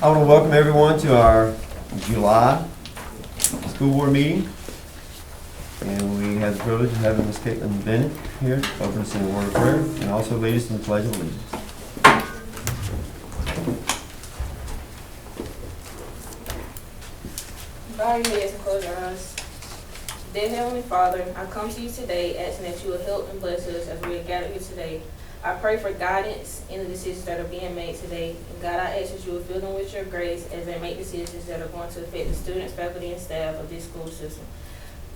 I want to welcome everyone to our July school board meeting. And we have the privilege of having Ms. Caitlin Bennett here to open us in a word of prayer and also lead us in the Pledge of Allegiance. Bow your heads and close your eyes. Dear Heavenly Father, I come to you today asking that you will help and bless us as we are gathered here today. I pray for guidance in the decisions that are being made today. And God, I ask that you will fill them with your grace as they make decisions that are going to affect the students, faculty, and staff of this school system.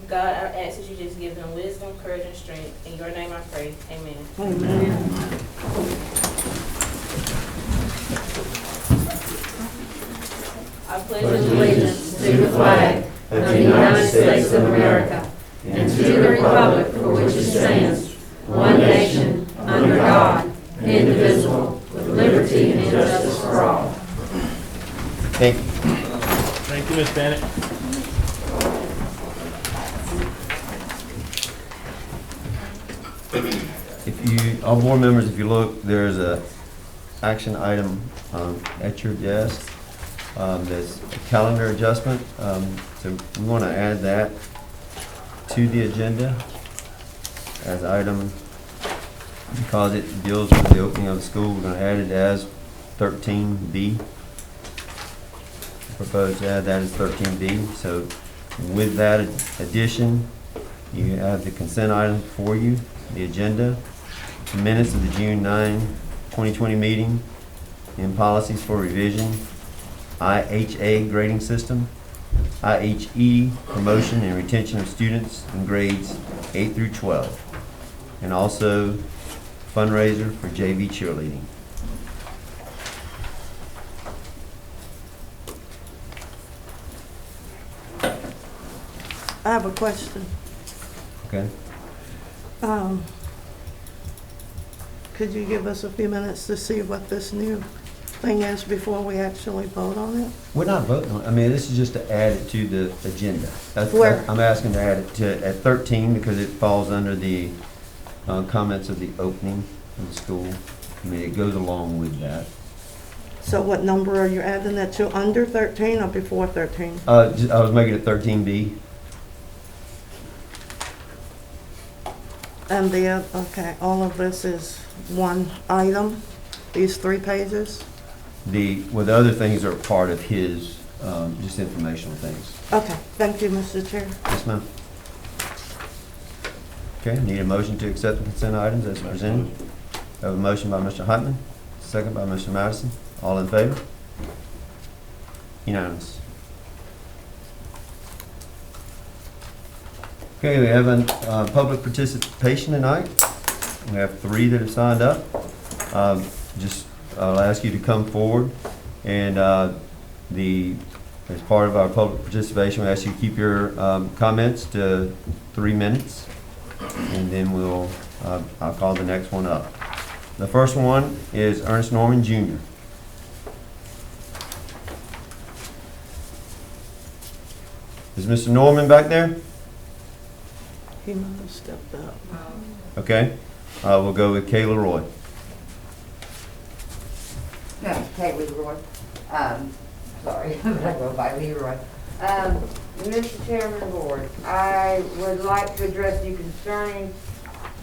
God, I ask that you just give them wisdom, courage, and strength. In your name I pray. Amen. Amen. I pledge Allegiance to the flag of the United States of America and to the republic for which it stands, one nation, under God, indivisible, with liberty and justice for all. Thank you. Thank you, Ms. Bennett. If you, all board members, if you look, there's a action item at your desk. There's a calendar adjustment. So we want to add that to the agenda as item, because it deals with the opening of the school. We're going to add it as 13B. Propose to add that as 13B. So with that addition, you have the consent item for you, the agenda, the minutes of the June 9, 2020 meeting, and policies for revision, IHA grading system, IHE promotion and retention of students in grades 8 through 12, and also fundraiser for JV cheerleading. I have a question. Okay. Could you give us a few minutes to see what this new thing is before we actually vote on it? We're not voting on it. I mean, this is just to add it to the agenda. Where? I'm asking to add it to at 13 because it falls under the comments of the opening of the school. I mean, it goes along with that. So what number are you adding that to? Under 13 or before 13? I was making it 13B. And okay, all of this is one item, these 3 pages? The other things are part of his, just informational things. Okay, thank you, Mr. Chair. Yes, ma'am. Okay, need a motion to accept the consent items as presented. I have a motion by Mr. Huntman, second by Mr. Madison. All in favor? Unanimous. Okay, we have a public participation tonight. We have 3 that have signed up. I'll ask you to come forward, and as part of our public participation, we ask you to keep your comments to 3 minutes, and then I'll call the next one up. The first one is Ernest Norman Jr. Is Mr. Norman back there? He might have stepped up. Okay, we'll go with Kayla Roy. No, Kay Leroy. Sorry, but I go by Leroy. Mr. Chairman of the Board, I would like to address you concerning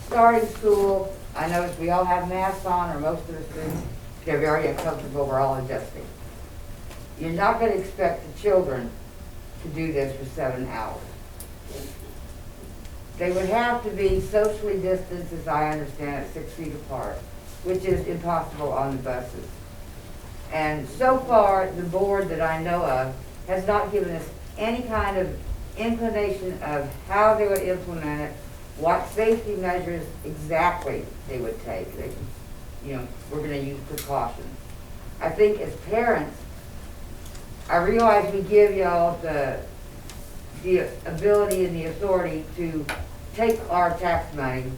starting school. I notice we all have masks on, or most of us do. If you're very uncomfortable, we're all adjusting. You're not going to expect the children to do this for 7 hours. They would have to be socially distanced, as I understand it, 6 feet apart, which is impossible on the buses. And so far, the board that I know of has not given us any kind of inclination of how they would implement it, what safety measures exactly they would take. We're going to use precautions. I think as parents, I realize we give y'all the ability and the authority to take our tax money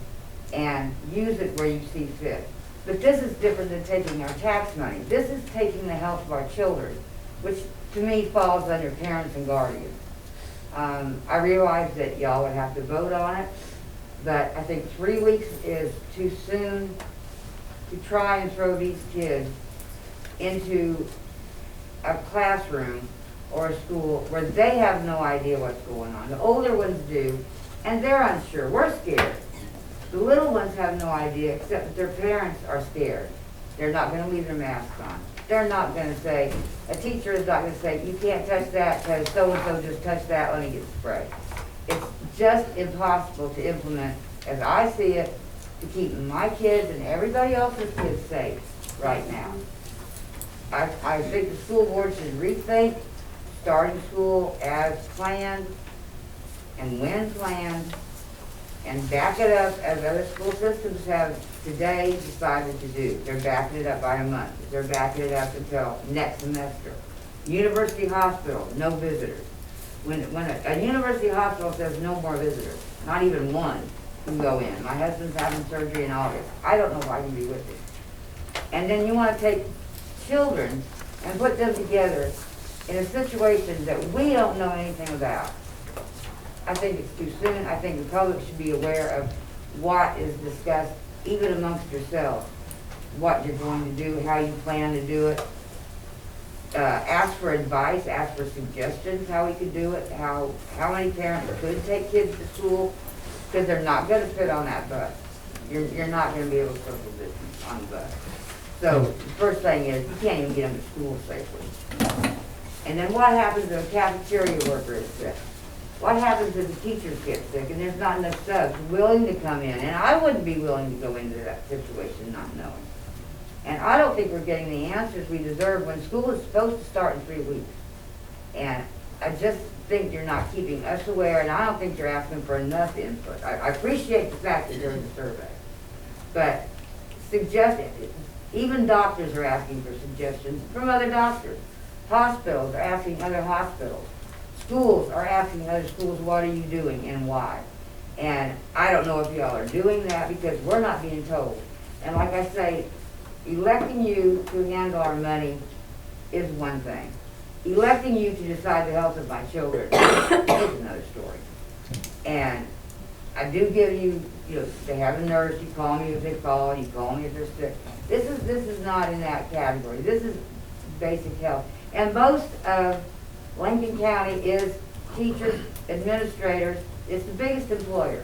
and use it where you see fit. But this is different than taking our tax money. This is taking the health of our children, which to me falls under parents and guardians. I realize that y'all would have to vote on it, but I think 3 weeks is too soon to try and throw these kids into a classroom or a school where they have no idea what's going on. The older ones do, and they're unsure. We're scared. The little ones have no idea, except that their parents are scared. They're not going to leave their masks on. They're not going to say, a teacher is not going to say, you can't touch that because so-and-so just touched that, let me get sprayed. It's just impossible to implement, as I see it, to keep my kids and everybody else's kids safe right now. I think the school board should rethink starting school as planned and when planned, and back it up as other school systems have today decided to do. They're backing it up by a month. They're backing it up until next semester. University hospital, no visitors. When a university hospital says no more visitors, not even one can go in. My husband's having surgery in August. I don't know if I can be with him. And then you want to take children and put them together in a situation that we don't know anything about. I think it's too soon. I think the public should be aware of what is discussed, even amongst yourselves, what you're going to do, how you plan to do it. Ask for advice, ask for suggestions how we could do it, how many parents could take kids to school, because they're not going to fit on that bus. You're not going to be able to social distance on the bus. So the first thing is, you can't even get them to school safely. And then what happens if a cafeteria worker is sick? What happens if the teachers get sick and there's not enough subs willing to come in? And I wouldn't be willing to go into that situation not knowing. And I don't think we're getting the answers we deserve when school is supposed to start in 3 weeks. And I just think you're not keeping us aware, and I don't think you're asking for enough input. I appreciate the fact that there's a survey, but even doctors are asking for suggestions from other doctors. Hospitals are asking other hospitals. Schools are asking other schools, what are you doing and why? And I don't know if y'all are doing that because we're not being told. And like I say, electing you to handle our money is one thing. Electing you to decide the health of my children is another story. And I do give you, they have a nurse, you call me if they call, you call me if they're sick. This is not in that category. This is basic health. And most of Lincoln County is teachers, administrators. It's the biggest employer.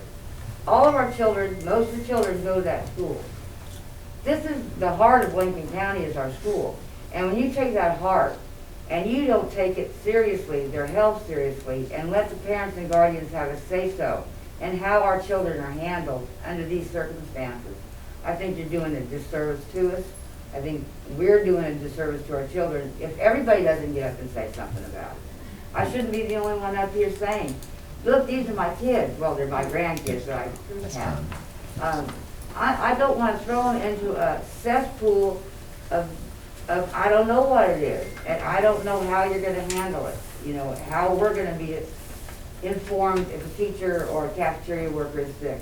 All of our children, most of the children go to that school. This is the heart of Lincoln County is our school. And when you take that heart and you don't take it seriously, their health seriously, and let the parents and guardians have a say-so in how our children are handled under these circumstances, I think you're doing a disservice to us. I think we're doing a disservice to our children if everybody doesn't get up and say something about it. I shouldn't be the only one up here saying, look, these are my kids. Well, they're my grandkids that I have. I don't want to throw them into a cesspool of I don't know what it is, and I don't know how you're going to handle it. How we're going to be informed if a teacher or a cafeteria worker is sick.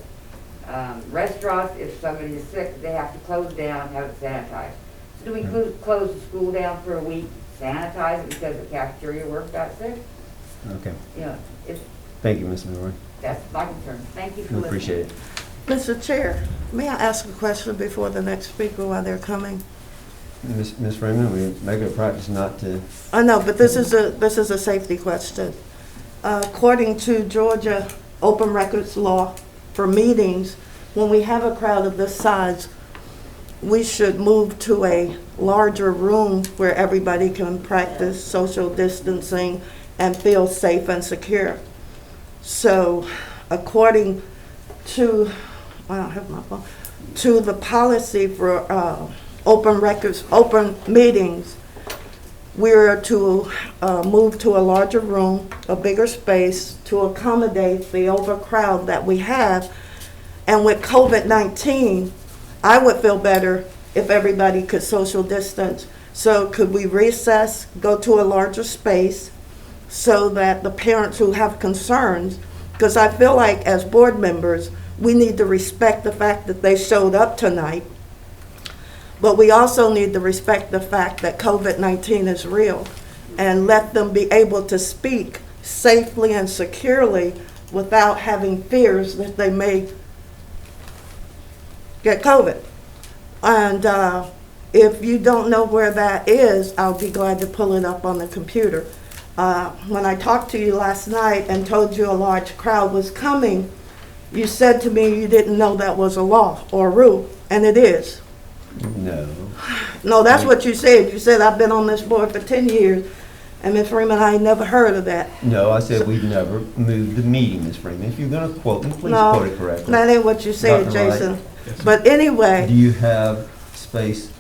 Restaurants, if somebody is sick, they have to close down, have it sanitized. So do we close the school down for a week, sanitize it because the cafeteria worker got sick? Okay. It's, Thank you, Ms. Milroy. that's my concern. Thank you for We listening. appreciate it. Mr. Chair, may I ask a question before the next speaker while they're coming? Ms. Freeman, we make it a practice not to. I know, but this is a safety question. According to Georgia open records law for meetings, when we have a crowd of this size, we should move to a larger room where everybody can practice social distancing and feel safe and secure. So, according to, I don't have my phone, to the policy for open records, open meetings, we're to move to a larger room, a bigger space to accommodate the overcrowd that we have. And with COVID-19, I would feel better if everybody could social distance. So could we recess, go to a larger space so that the parents who have concerns, because I feel like as board members, we need to respect the fact that they showed up tonight, but we also need to respect the fact that COVID-19 is real and let them be able to speak safely and securely without having fears that they may get COVID. And If you don't know where that is, I'll be glad to pull it up on the computer. When I talked to you last night and told you a large crowd was coming, you said to me you didn't know that was a law or a rule, and it is. No. No, that's what you said. You said, I've been on this board for 10 years, and Ms. Freeman, I ain't never heard of that. No, I said we've never moved the meeting, Ms. Freeman. If you're gonna quote me, please No, quote it correctly. that ain't what you said, Dr. Wright. Jason. But anyway. Do you have space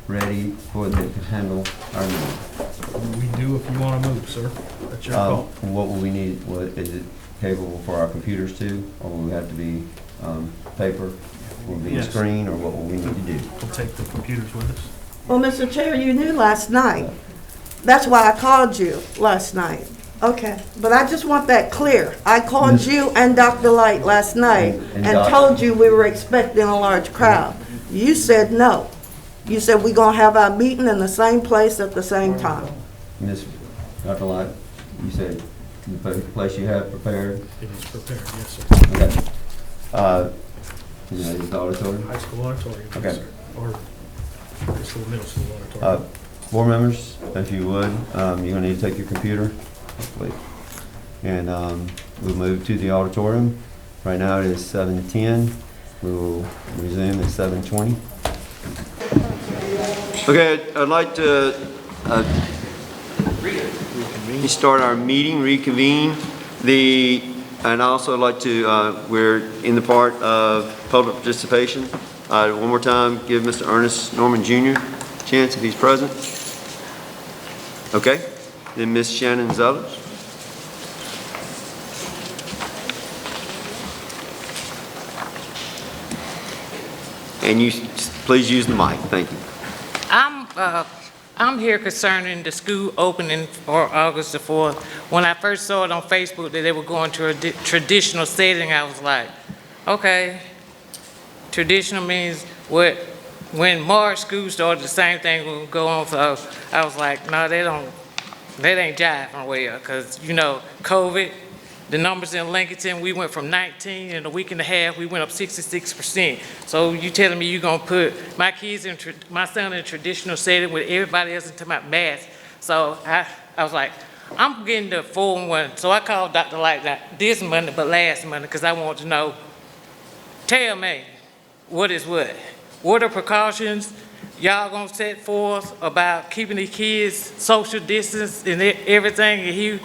ready for that to handle our meeting? We do if you want to move, sir. That's your call. What will we need? What is it capable for our computers too, or will we have to be paper? Will it be a Yes. screen, or what will we need to do? We'll take the computers with us. Well, Mr. Chair, you knew last night. That's why I called you last night. Okay, but I just want that clear. I called you and Dr. Light last night And and Doc- told you we were expecting a large crowd. You said no. You said we're gonna have our meeting in the same place at the same time. Ms. Dr. Light, you said the place you have prepared? It is prepared, yes, sir. Okay. You know, the auditorium? High school auditorium, Okay. yes, sir. Or high school, middle school auditorium. Board members, if you would, you're gonna need to take your computer, please. And we'll move to the auditorium. Right now it is 7:10. We will resume at 7:20. Okay, I'd like to start our meeting, reconvene. And also I'd like to, we're in the part of public participation. One more time, give Mr. Ernest Norman Jr. a chance if he's present. Okay, then Ms. Shannon Zeller. And you, please use the mic, thank you. I'm here concerning the school opening for August the 4th. When I first saw it on Facebook that they were going to a traditional setting, I was like, okay, traditional means what? When March school started, the same thing will go on. So I was like, no, that ain't jiving well, because, you know, COVID, the numbers in Lincoln, we went from 19 in a week and a half, we went up 66%. So you telling me you gonna put my kids in, my son in a traditional setting with everybody else into my mask? So I was like, I'm getting the 4-1. So I called Dr. Light not this Monday, but last Monday, because I wanted to know, tell me, what is what? What are precautions y'all gonna set forth about keeping the kids social distance and everything? And he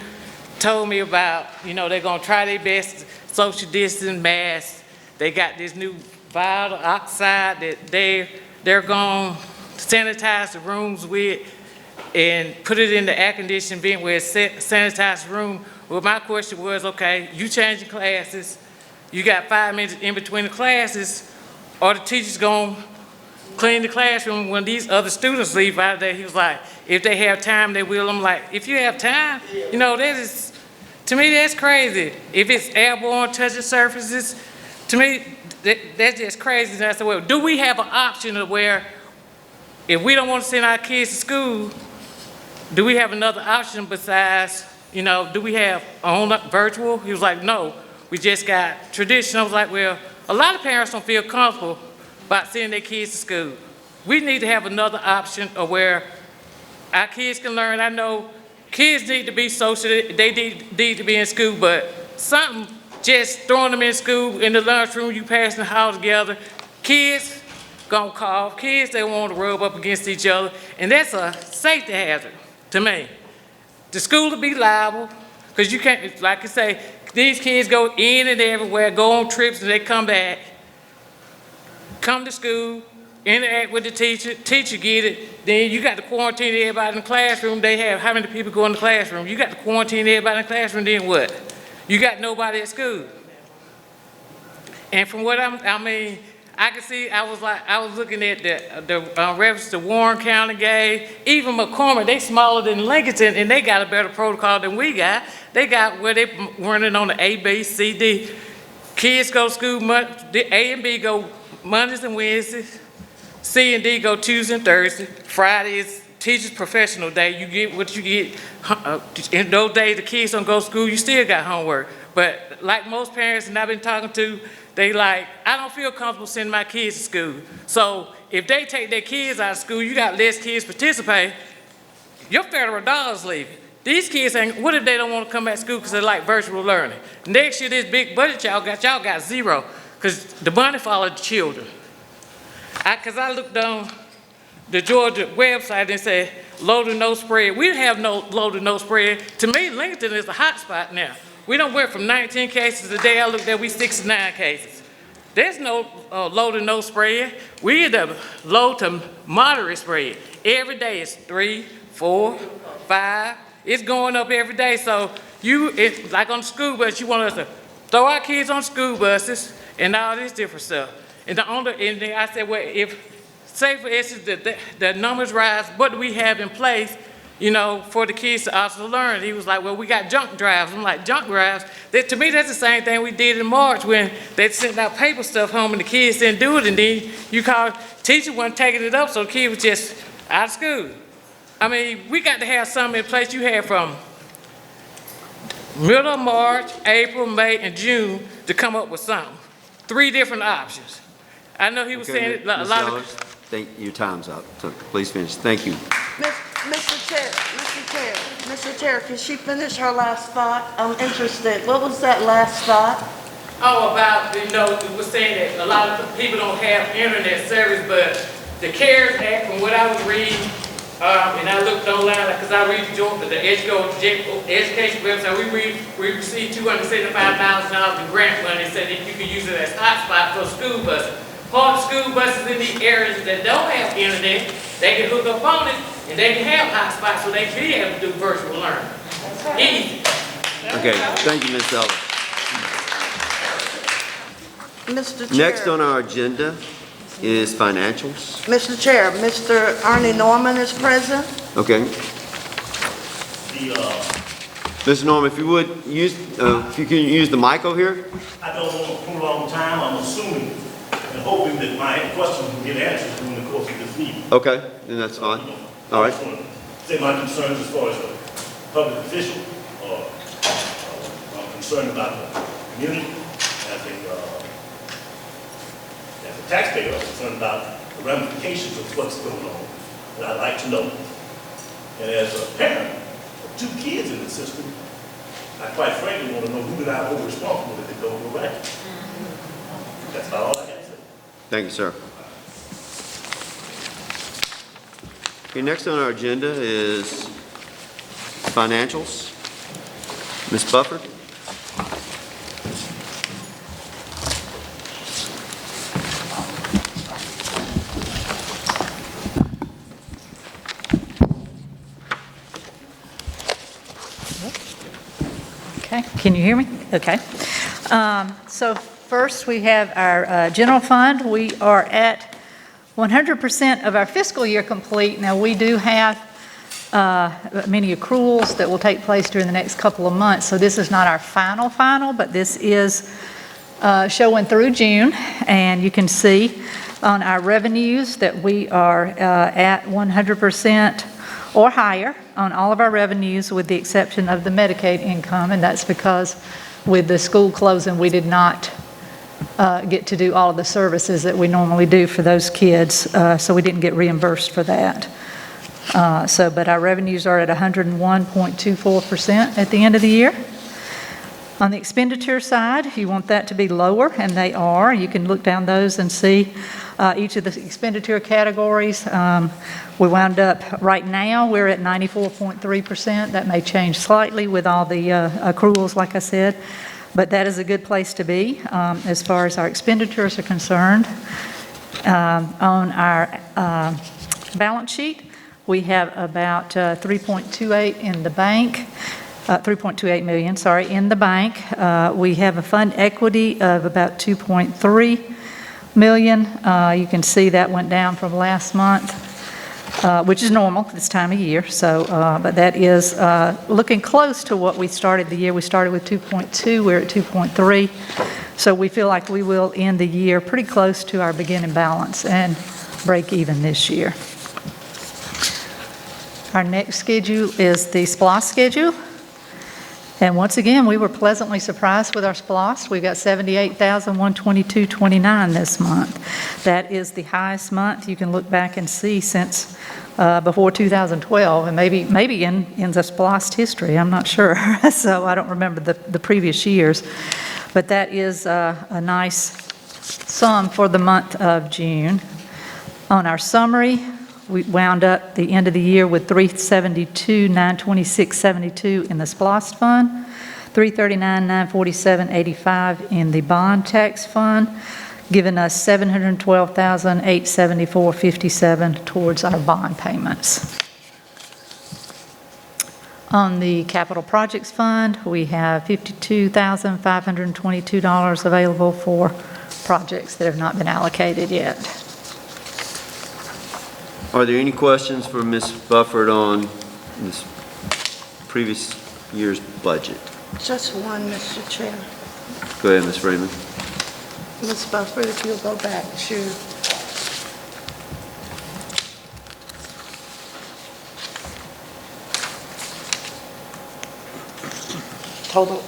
told me about, you know, they're gonna try their best social distance masks. They got this new vinyl oxide that they're gonna sanitize the rooms with and put it in the air conditioned vent where it's sanitized room. Well, my question was, okay, you changing classes, you got 5 minutes in between the classes, are the teachers gonna clean the classroom when these other students leave out of there? He was like, if they have time, they will. I'm like, if you have time, you know, that is, to me, that's crazy. If it's airborne, touching surfaces, to me, that's just crazy. And I said, well, do we have an option of where, if we don't want to send our kids to school, do we have another option besides, you know, do we have on virtual? He was like, no, we just got traditional. I was like, well, a lot of parents don't feel comfortable about sending their kids to school. We need to have another option of where our kids can learn. I know kids need to be social, they need to be in school, but something just throwing them in school, in the lunchroom, you passing the house together, kids gonna cough, kids they want to rub up against each other, and that's a safety hazard to me. The school will be liable, because you can't, like I say, these kids go in and everywhere, go on trips and they come back, come to school, interact with the teacher, teacher get it, then you got to quarantine everybody in the classroom. They have how many people go in the classroom? You got to quarantine everybody in the classroom, then what? You got nobody at school. And from what I mean, I can see, I was looking at the reference to Warren County gave, even McCormick, they smaller than Lincoln, and they got a better protocol than we got. They got where they running on the A, B, C, D. Kids go to school, the A and B go Mondays and Wednesdays. C and D go Tuesday and Thursday. Friday is teacher's professional day. You get what you get. In those days, the kids don't go to school, you still got homework. But like most parents, and I've been talking to, they like, I don't feel comfortable sending my kids to school. So if they take their kids out of school, you got less kids participate, your federal dollars leaving. These kids ain't, what if they don't want to come back to school because they like virtual learning? Next year, this big budget y'all got zero, because the money followed the children. Because I looked on the Georgia website and said, low to no spread. We have no low to no spread. To me, Lincoln is a hot spot now. We don't went from 19 cases a day. I looked at, we 69 cases. There's no low to no spread. We the low to moderate spread. Every day it's 3, 4, 5. It's going up every day. So it's like on the school bus, you want us to throw our kids on school buses and all this different stuff. And then I said, well, if, say for instance, the numbers rise, what do we have in place, you know, for the kids to also learn? He was like, well, we got junk drives. I'm like, junk drives? To me, that's the same thing we did in March when they sent out paper stuff home and the kids didn't do it, and then you called, teacher wasn't taking it up, so the kid was just out of school. I mean, we got to have something in place. You had from middle of March, April, May, and June to come up with something. 3 different options. I know he was saying a Ms. lot Sellers, of... your time's up, so please finish. Thank you. Mr. Chair, can she finish her last thought? I'm interested. What was that last thought? Oh, about, you know, it was saying that a lot of people don't have internet service, but the CARES Act, from what I was reading, and I looked online, because I read the education website, we received $275,000 in grant money, said that you can use it as hotspot for school buses. Part of school buses in these areas that don't have internet, they can hook up on it, and they can have hotspots so they can be able to do virtual learning. Easy. Okay, thank you, Ms. Sellers. Mr. Chair. Next on our agenda is financials. Mr. Chair, Mr. Ernie Norman is present. Okay. Mr. Norman, if you would use, if you can use the mic over here. I don't want to prolong time. I'm assuming and hoping that my questions will get answered during the course of this meeting. Okay, then that's fine. All right. I just want to say my concerns as far as a public official, or I'm concerned about the community as a taxpayer. I'm concerned about the ramifications of what's going on, and I'd like to know. And as a parent of 2 kids in the system, I quite frankly want to know who did I hold responsible if it don't go right. That's about all I got to say. Thank you, sir. Okay, next on our agenda is financials. Ms. Bufford. Okay, can you hear me? Okay. So first we have our general fund. We are at 100% of our fiscal year complete. Now we do have many accruals that will take place during the next couple of months. So this is not our final, but this is showing through June. And you can see on our revenues that we are at 100% or higher on all of our revenues, with the exception of the Medicaid income, and that's because with the school closing, we did not get to do all of the services that we normally do for those kids, so we didn't get reimbursed for that. But our revenues are at 101.24% at the end of the year. On the expenditure side, you want that to be lower, and they are. You can look down those and see each of the expenditure categories. We wound up, right now, we're at 94.3%. That may change slightly with all the accruals, like I said, but that is a good place to be as far as our expenditures are concerned. On our balance sheet, we have about 3.28 in the bank. 3.28 million, sorry, in the bank. We have a fund equity of about 2.3 million. You can see that went down from last month, which is normal this time of year. So, but that is looking close to what we started the year. We started with 2.2, we're at 2.3. So we feel like we will end the year pretty close to our beginning balance and break even this year. Our next schedule is the SPLOST schedule. And once again, we were pleasantly surprised with our SPLOST. We got $78,122.29 this month. That is the highest month you can look back and see since before 2012, and maybe in the SPLOST history, I'm not sure. So I don't remember the previous years. But that is a nice sum for the month of June. On our summary, we wound up the end of the year with $372,926.72 in the SPLOST fund, $339,947.85 in the bond tax fund, giving us $712,874.57 towards our bond payments. On the capital projects fund, we have $52,522 available for projects that have not been allocated yet. Are there any questions for Ms. Bufford on this previous year's budget? Just one, Mr. Chair. Go ahead, Ms. Freeman. Ms. Bufford, if you'll go back to total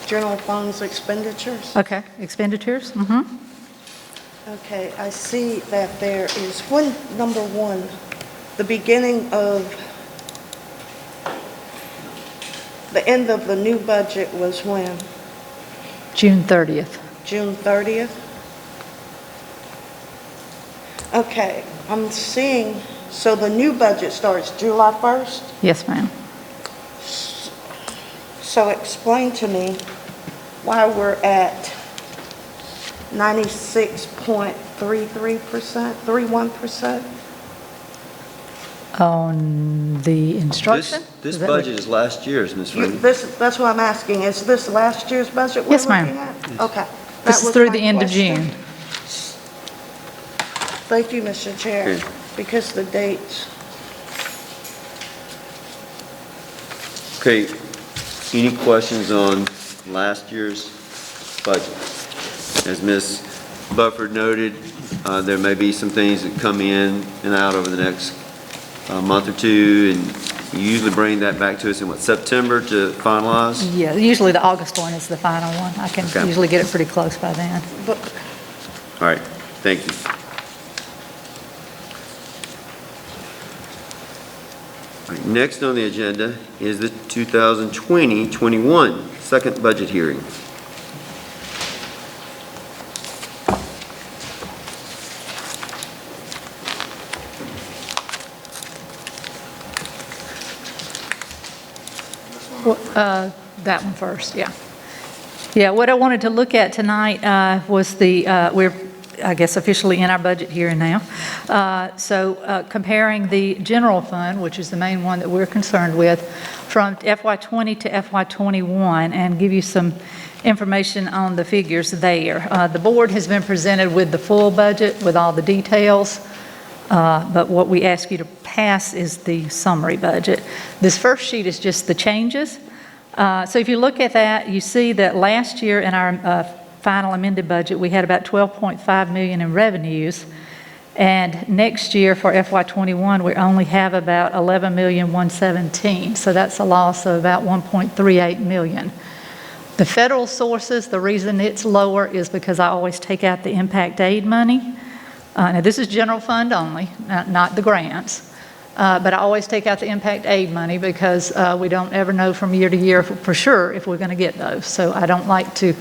general funds expenditures. Okay, expenditures? Mm-hmm. Okay, I see that there is number one, the beginning of, the end of the new budget was when? June 30th. June 30th? Okay, I'm seeing, so the new budget starts July 1st? Yes, ma'am. So explain to me why we're at 96.33%, 31%? On the instruction? This Is that budget is last year's, Ms. Freeman. That's what I'm asking. Is this last year's budget we're Yes, ma'am. looking at? Okay. This That is was through my the end of question. June. Thank you, Mr. Chair, Okay. because the dates. Okay, any questions on last year's budget? As Ms. Bufford noted, there may be some things that come in and out over the next month or two, and you usually bring that back to us in what, September to finalize? Yeah, usually the August one is the final one. I can Okay. usually get it pretty close by then. But All right, thank you. All right, next on the agenda is the 2020-21 second budget hearing. That one first, yeah. Yeah, what I wanted to look at tonight was we're, I guess, officially in our budget hearing now. Comparing the general fund, which is the main one that we're concerned with, from FY20 to FY21, and give you some information on the figures there. The board has been presented with the full budget with all the details, but what we ask you to pass is the summary budget. This first sheet is just the changes. So if you look at that, you see that last year in our final amended budget, we had about $12.5 million in revenues. And next year for FY21, we only have about $11,117,000. So that's a loss of about $1.38 million. The federal sources, the reason it's lower is because I always take out the impact aid money. Now this is general fund only, not the grants. But I always take out the impact aid money because we don't ever know from year to year for sure if we're going to get those. So I don't like to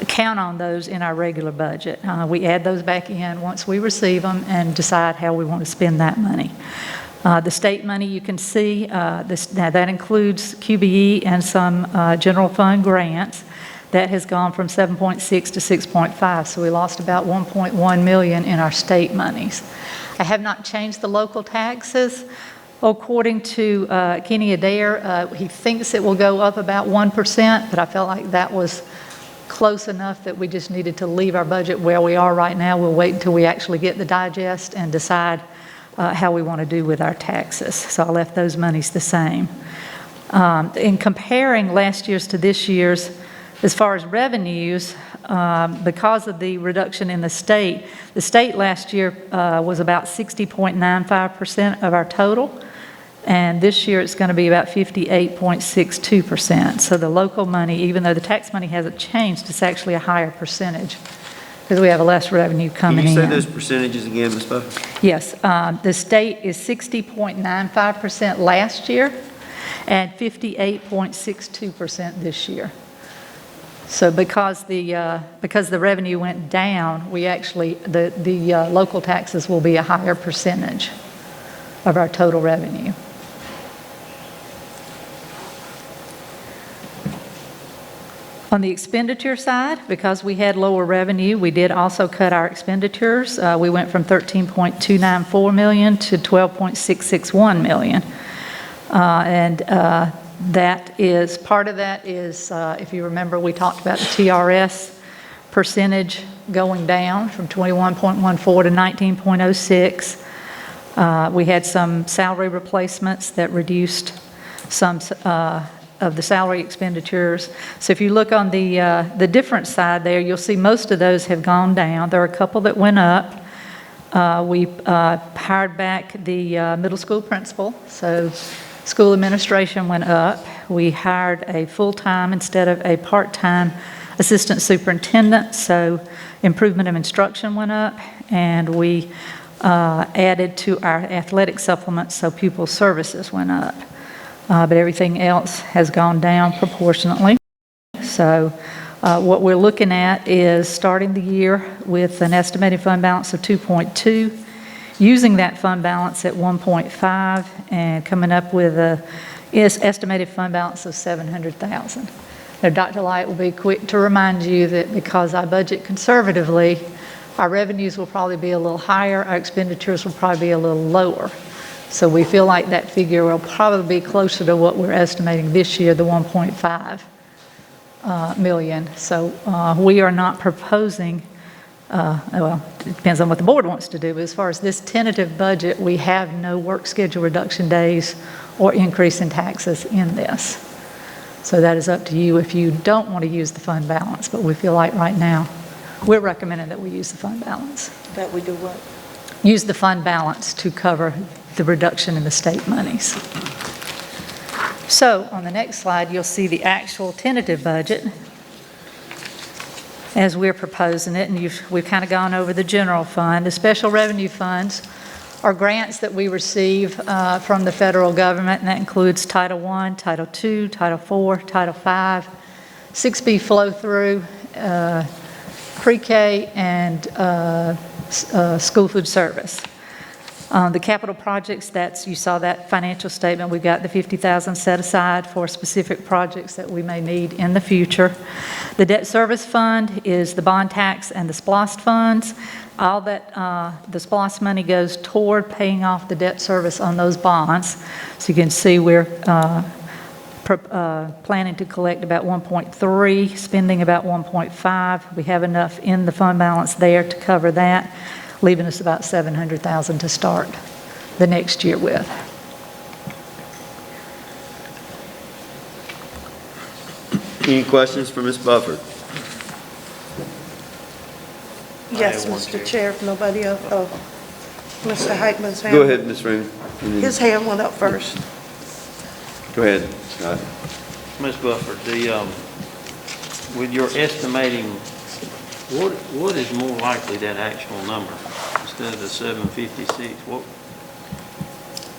count on those in our regular budget. We add those back in once we receive them and decide how we want to spend that money. The state money you can see, now that includes QBE and some general fund grants. That has gone from 7.6 to 6.5, so we lost about 1.1 million in our state monies. I have not changed the local taxes. According to Kenny Adair, he thinks it will go up about 1%, but I felt like that was close enough that we just needed to leave our budget where we are right now. We'll wait until we actually get the digest and decide how we want to do with our taxes. So I left those monies the same. In comparing last year's to this year's, as far as revenues, because of the reduction in the state last year was about 60.95% of our total. And this year, it's going to be about 58.62%. So the local money, even though the tax money hasn't changed, it's actually a higher percentage because we have less revenue Can coming you in. say those percentages again, Ms. Buffer? Yes, the state is 60.95% last year and 58.62% this year. So because the revenue went down, we actually, the local taxes will be a higher percentage of our total revenue. On the expenditure side, because we had lower revenue, we did also cut our expenditures. We went from $13.294 million to $12.661 million. That is, part of that is, if you remember, we talked about the TRS percentage going down from 21.14 to 19.06. We had some salary replacements that reduced some of the salary expenditures. So if you look on the different side there, you'll see most of those have gone down. There are a couple that went up. We hired back the middle school principal, so school administration went up. We hired a full-time instead of a part-time assistant superintendent, so improvement of instruction went up, and we added to our athletic supplements, so pupil services went up. But everything else has gone down proportionately. So what we're looking at is starting the year with an estimated fund balance of 2.2, using that fund balance at 1.5, and coming up with a estimated fund balance of $700,000. Now, Dr. Light will be quick to remind you that because I budget conservatively, our revenues will probably be a little higher, our expenditures will probably be a little lower. So we feel like that figure will probably be closer to what we're estimating this year, the 1.5 million. So we are not proposing, well, it depends on what the board wants to do, but as far as this tentative budget, we have no work schedule reduction days or increase in taxes in this. So that is up to you if you don't want to use the fund balance, but we feel like right now, we're recommending that we use the fund balance. That we do what? Use the fund balance to cover the reduction in the state monies. So on the next slide, you'll see the actual tentative budget as we're proposing it, and we've kind of gone over the general fund. The special revenue funds are grants that we receive from the federal government, and that includes Title I, Title II, Title IV, Title V, 6B flow-through, pre-K, and school food service. The capital projects, you saw that financial statement. We've got the $50,000 set aside for specific projects that we may need in the future. The debt service fund is the bond tax and the SPLOST funds. All that, the SPLOST money goes toward paying off the debt service on those bonds. So you can see we're planning to collect about 1.3, spending about 1.5. We have enough in the fund balance there to cover that, leaving us about $700,000 to start the next year with. Any questions for Ms. Buffer? Yes, Mr. Chair, if nobody else, Mr. Heitman's hand. Go ahead, Ms. Raymond. His hand went up first. Go ahead, Scott. Ms. Buffer, with your estimating, what is more likely that actual number instead of the 756? What?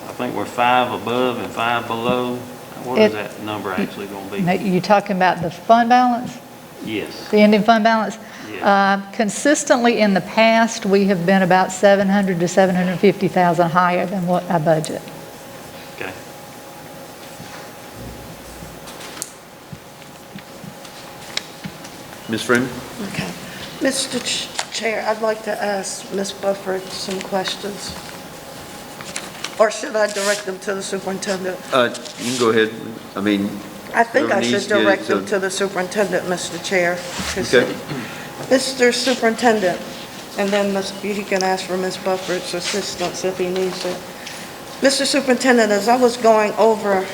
I think we're 5 above and 5 below. What is that number actually going to be? You're talking about the fund balance? Yes. The ending fund balance? Yes. Consistently in the past, we have been about $700,000 to $750,000 higher than what I budget. Okay. Ms. Freeman? Okay. Mr. Chair, I'd like to ask Ms. Buffer some questions. Or should I direct them to the superintendent? You can go ahead. I mean, I think I whoever needs should to get it, direct them so- to the superintendent, Mr. Chair. Okay. Mr. Superintendent, and then he can ask for Ms. Buffer's assistance if he needs it. Mr. Superintendent, as I was going over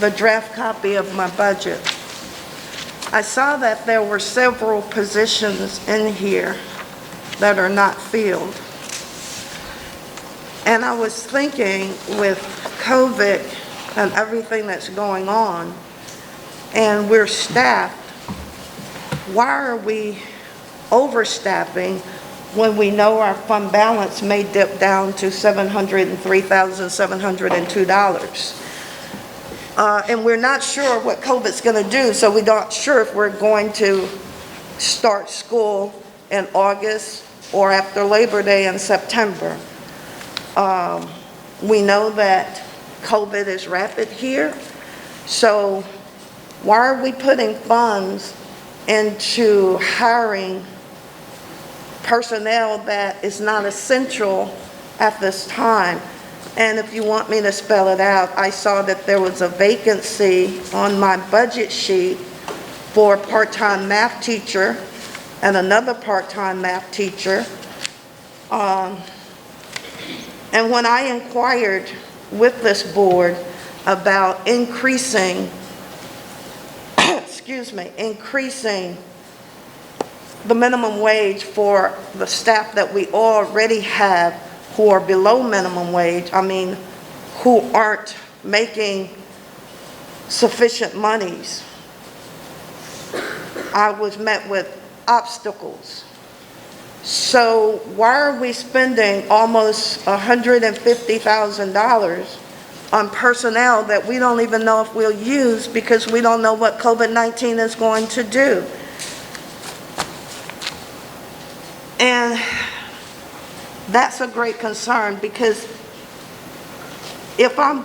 the draft copy of my budget, I saw that there were several positions in here that are not filled. And I was thinking with COVID and everything that's going on, and we're staffed, why are we overstaffing when we know our fund balance may dip down to $703,702? And we're not sure what COVID's going to do, so we're not sure if we're going to start school in August or after Labor Day in September. We know that COVID is rapid here, so why are we putting funds into hiring personnel that is not essential at this time? And if you want me to spell it out, I saw that there was a vacancy on my budget sheet for a part-time math teacher and another part-time math teacher. And when I inquired with this board about increasing, increasing the minimum wage for the staff that we already have who are below minimum wage, I mean, who aren't making sufficient monies, I was met with obstacles. So why are we spending almost $150,000 on personnel that we don't even know if we'll use because we don't know what COVID-19 is going to do? And that's a great concern, because if I'm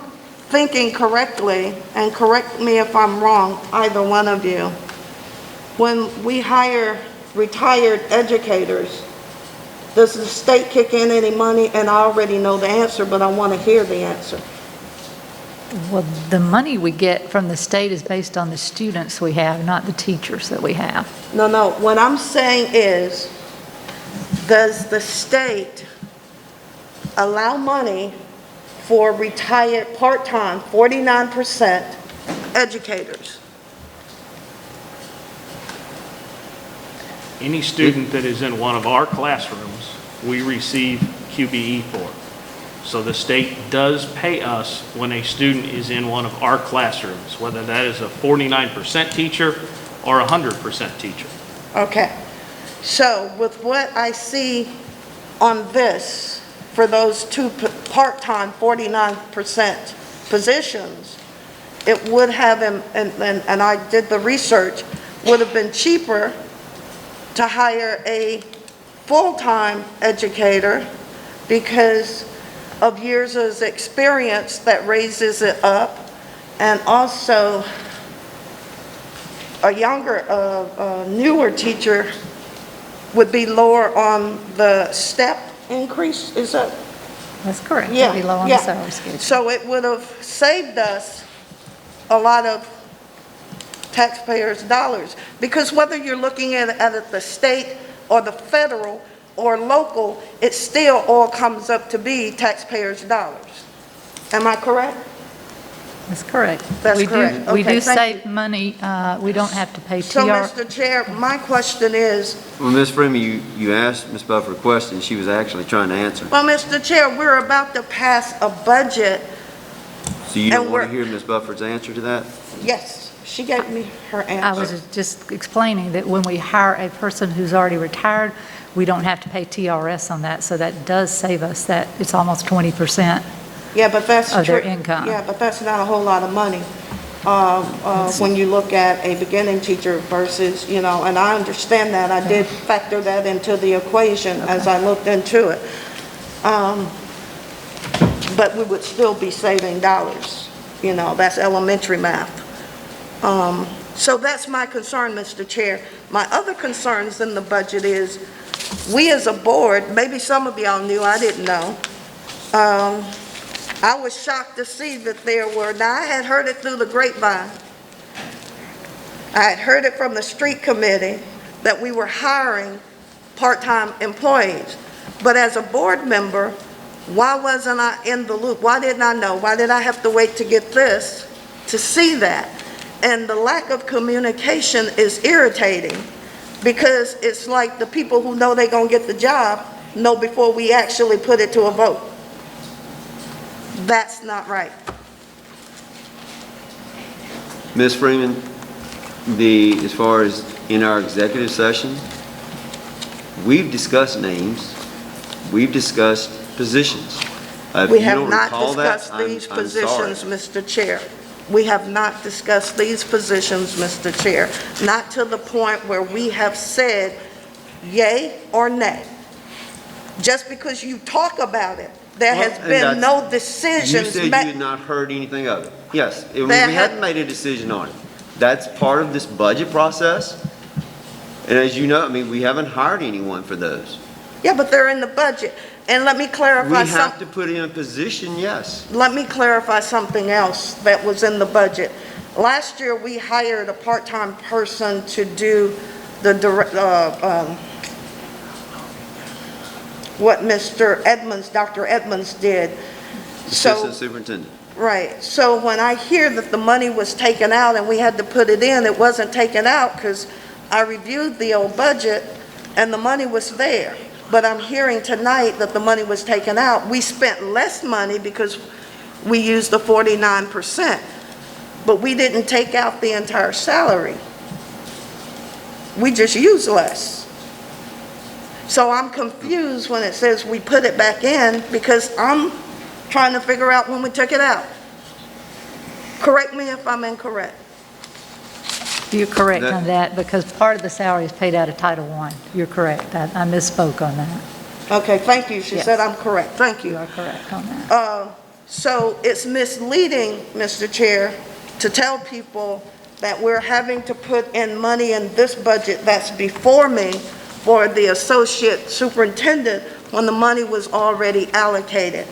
thinking correctly, and correct me if I'm wrong, either one of you, when we hire retired educators, does the state kick in any money? And I already know the answer, but I want to hear the answer. Well, the money we get from the state is based on the students we have, not the teachers that we have. No, what I'm saying is, does the state allow money for retired part-time, 49% educators? Any student that is in one of our classrooms, we receive QBE for. So the state does pay us when a student is in one of our classrooms, whether that is a 49% teacher or a 100% teacher. Okay, so with what I see on this, for those two part-time 49% positions, it would have, and I did the research, would have been cheaper to hire a full-time educator because of years of experience that raises it up, and also a younger, newer teacher would be lower on the step increase, is that? That's correct. Yeah, It'd be low on the salary schedule. So it would have saved us a lot of taxpayers' dollars, because whether you're looking at it the state or the federal or local, it still all comes up to be taxpayers' dollars. Am I correct? That's correct. That's We correct. We Okay, do thank save money. We don't have to pay So, TR. Mr. Chair, my question is, Well, Ms. Freeman, you asked Ms. Buffer a question, she was actually trying to answer. well, Mr. Chair, we're about to pass a budget. So you don't and want to we're- hear Ms. Buffer's answer to that? Yes, she gave me her I answer. was just explaining that when we hire a person who's already retired, we don't have to pay TRS on that, so that does save us that, it's almost 20%. Yeah, but that's of their true. income. Yeah, but that's not a whole lot of money. When you look at a beginning teacher versus, and I understand that. I did factor that into the equation as I looked into it. But we would still be saving dollars. That's elementary math. So that's my concern, Mr. Chair. My other concerns in the budget is, we as a board, maybe some of y'all knew, I didn't know, I was shocked to see that there were, now I had heard it through the grapevine. I had heard it from the street committee that we were hiring part-time employees. But as a board member, why wasn't I in the loop? Why didn't I know? Why did I have to wait to get this to see that? And the lack of communication is irritating, because it's like the people who know they're going to get the job know before we actually put it to a vote. That's not right. Ms. Freeman, as far as in our executive session, we've discussed names, we've discussed positions. If We you have don't not recall that, discussed I'm these sorry. positions, Mr. Chair. We have not discussed these positions, Mr. Chair. Not to the point where we have said yay or nay. Just because you talk about it, there Well, has and been no You decisions said you made. had not heard anything of it. Yes, we There hadn't made a decision on it. That's part of this budget process. And as you know, I mean, we haven't hired anyone for those. Yeah, but they're in the budget. And let me We clarify have to put in a position, yes. Let me clarify something else that was in the budget. Last year, we hired a part-time person to do what Mr. Edmonds, Dr. Edmonds did. Assistant superintendent. Right. So when I hear that the money was taken out and we had to put it in, it wasn't taken out because I reviewed the old budget and the money was there. But I'm hearing tonight that the money was taken out. We spent less money because we used the 49%, but we didn't take out the entire salary. We just used less. So I'm confused when it says we put it back in because I'm trying to figure out when we took it out. Correct me if I'm incorrect. You're correct on that, because part of the salary is paid out of Title I. You're correct. I misspoke on that. Okay, thank you. She Yes. said I'm correct. Thank You you. are correct on that. So it's misleading, Mr. Chair, to tell people that we're having to put in money in this budget that's before me for the associate superintendent when the money was already allocated.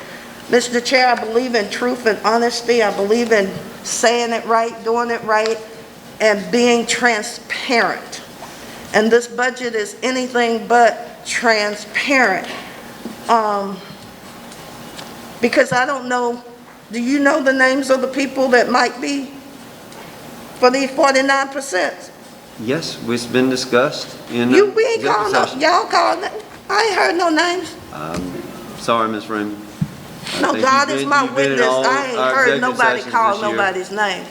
Mr. Chair, I believe in truth and honesty. I believe in saying it right, doing it right, and being transparent. And this budget is anything but transparent. Because I don't know, do you know the names of the people that might be for these 49%? Yes, it's been discussed in the We ain't executive calling no, session. y'all calling it. I ain't heard no names. Sorry, Ms. Freeman. I No, think God you've is been- my you've been in witness. all I ain't our heard executive nobody sessions call this year. nobody's name.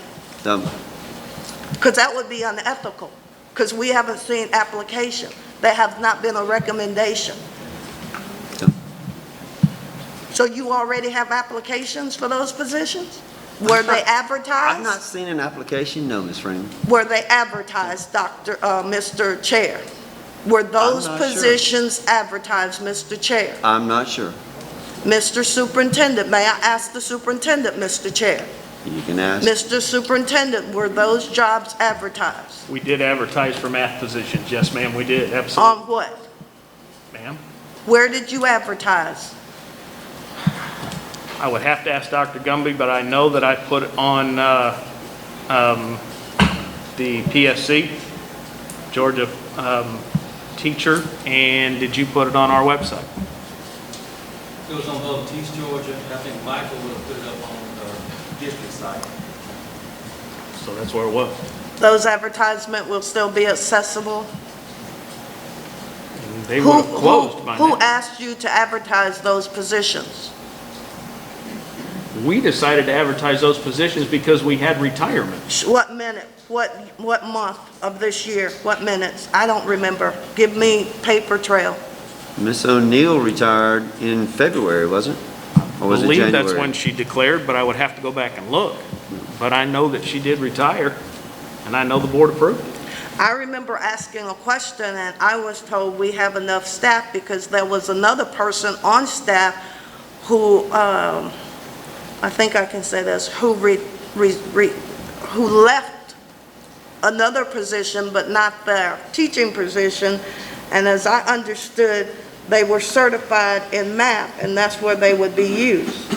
Because that would be unethical. Because we haven't seen application. There has not been a recommendation. So you already have applications for those positions? Were they advertised? I've not seen an application, no, Ms. Freeman. Were they advertised, Mr. Chair? Were those I'm not sure. positions advertised, Mr. Chair? I'm not sure. Mr. Superintendent, may I ask the superintendent, Mr. Chair? You can ask. Mr. Superintendent, were those jobs advertised? We did advertise for math positions. Yes, ma'am, we did, absolutely. On what? Ma'am, Where did you advertise? I would have to ask Dr. Gumby, but I know that I put it on the PSC, Georgia teacher, and did you put it on our website? It was on both East Georgia, and I think Michael would have put it up on the district site. So that's where it was. Those advertisements will still be accessible? They would have closed by Who now. asked you to advertise those positions? We decided to advertise those positions because we had retirement. What minute, what month of this year, what minutes? I don't remember. Give me paper trail. Miss O'Neill retired in February, wasn't it? Or was I it believe January? that's when she declared, but I would have to go back and look. But I know that she did retire, and I know the board approved it. I remember asking a question and I was told we have enough staff because there was another person on staff who, I think I can say this, who left another position but not their teaching position. And as I understood, they were certified in math and that's where they would be used.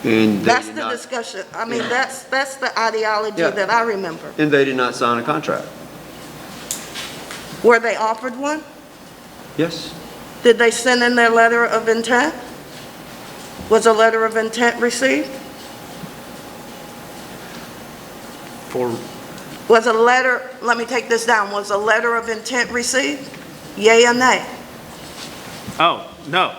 And they That's did the not- discussion. I mean, that's the ideology Yeah. that I remember. And they did not sign a contract. Were they offered one? Yes. Did they send in their letter of intent? Was a letter of intent received? For, Was a letter, let me take this down, was a letter of intent received? Yay or nay? oh, no.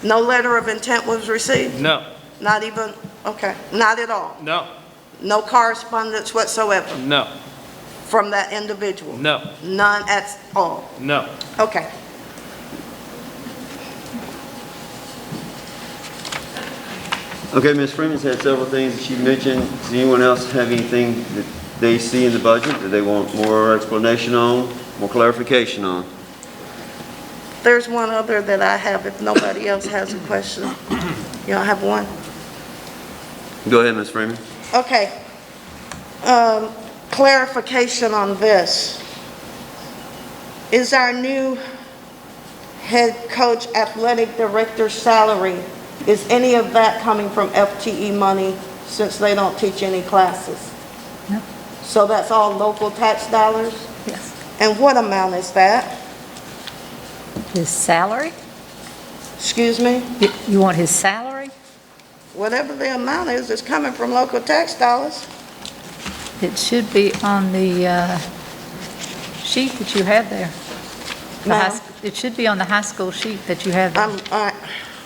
No letter of intent was received? No, Not even, okay, not at all? no, No correspondence whatsoever no, from that individual? no, None at all? no. Okay. Okay, Ms. Freeman's had several things that she mentioned. Does anyone else have anything that they see in the budget that they want more explanation on, more clarification on? There's one other that I have if nobody else has a question. Y'all have one? Go ahead, Ms. Freeman. Okay. Clarification on this. Is our new head coach athletic director's salary, is any of that coming from FTE money since they don't teach any classes? No. So that's all local tax dollars? Yes. And what amount is that? His salary? Excuse me? You want his salary? Whatever the amount is, it's coming from local tax dollars. It should be on the sheet that you have there. The No. It should be on the high school sheet that you have there.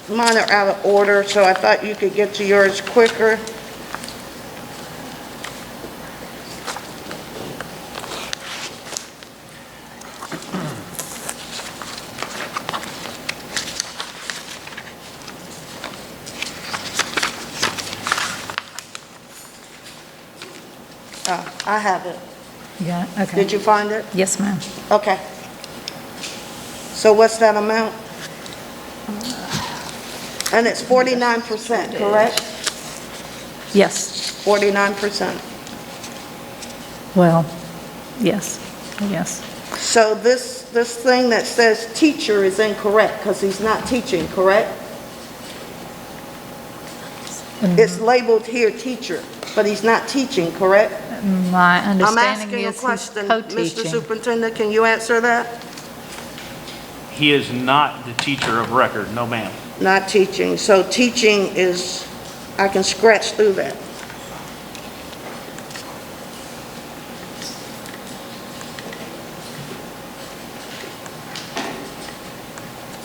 Mine are out of order, so I thought you could get to yours quicker. I have it. You got it? Okay. Did you find it? Yes, ma'am. Okay. So what's that amount? And it's 49%, correct? Yes. 49%. Well, yes, yes. So this thing that says teacher is incorrect because he's not teaching, correct? It's labeled here teacher, but he's not teaching, correct? My I'm understanding asking a is he's question. Mr. co-teaching. Superintendent, can you answer that? He is not the teacher of record, no ma'am. Not teaching. So teaching is, I can scratch through that.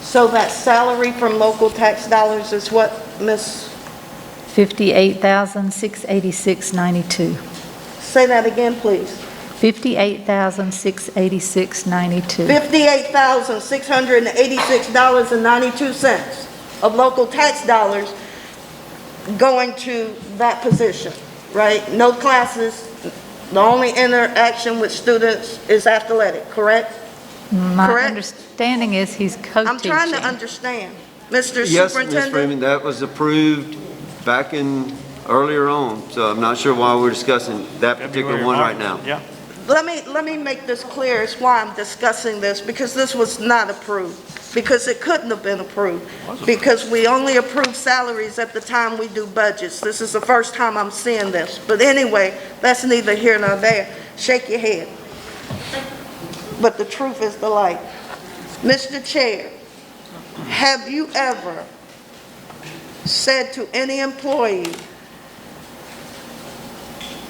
So that salary from local tax dollars is what, Ms.? $58,686.92. Say that again, please. $58,686.92. $58,686.92 of local tax dollars going to that position, right? No classes, the only interaction with students is athletic, correct? My Correct? understanding is he's co-teaching. I'm trying to understand. Mr. Yes, Ms. Superintendent? Freeman, that was approved back in, earlier on, so I'm not sure why we're discussing that particular February, one March. right now. Yeah. Let me make this clear. It's why I'm discussing this, because this was not approved, because it couldn't have been approved, because we only approve salaries at the time we do budgets. This is the first time I'm seeing this. But anyway, that's neither here nor there. Shake your head. But the truth is the light. Mr. Chair, have you ever said to any employee,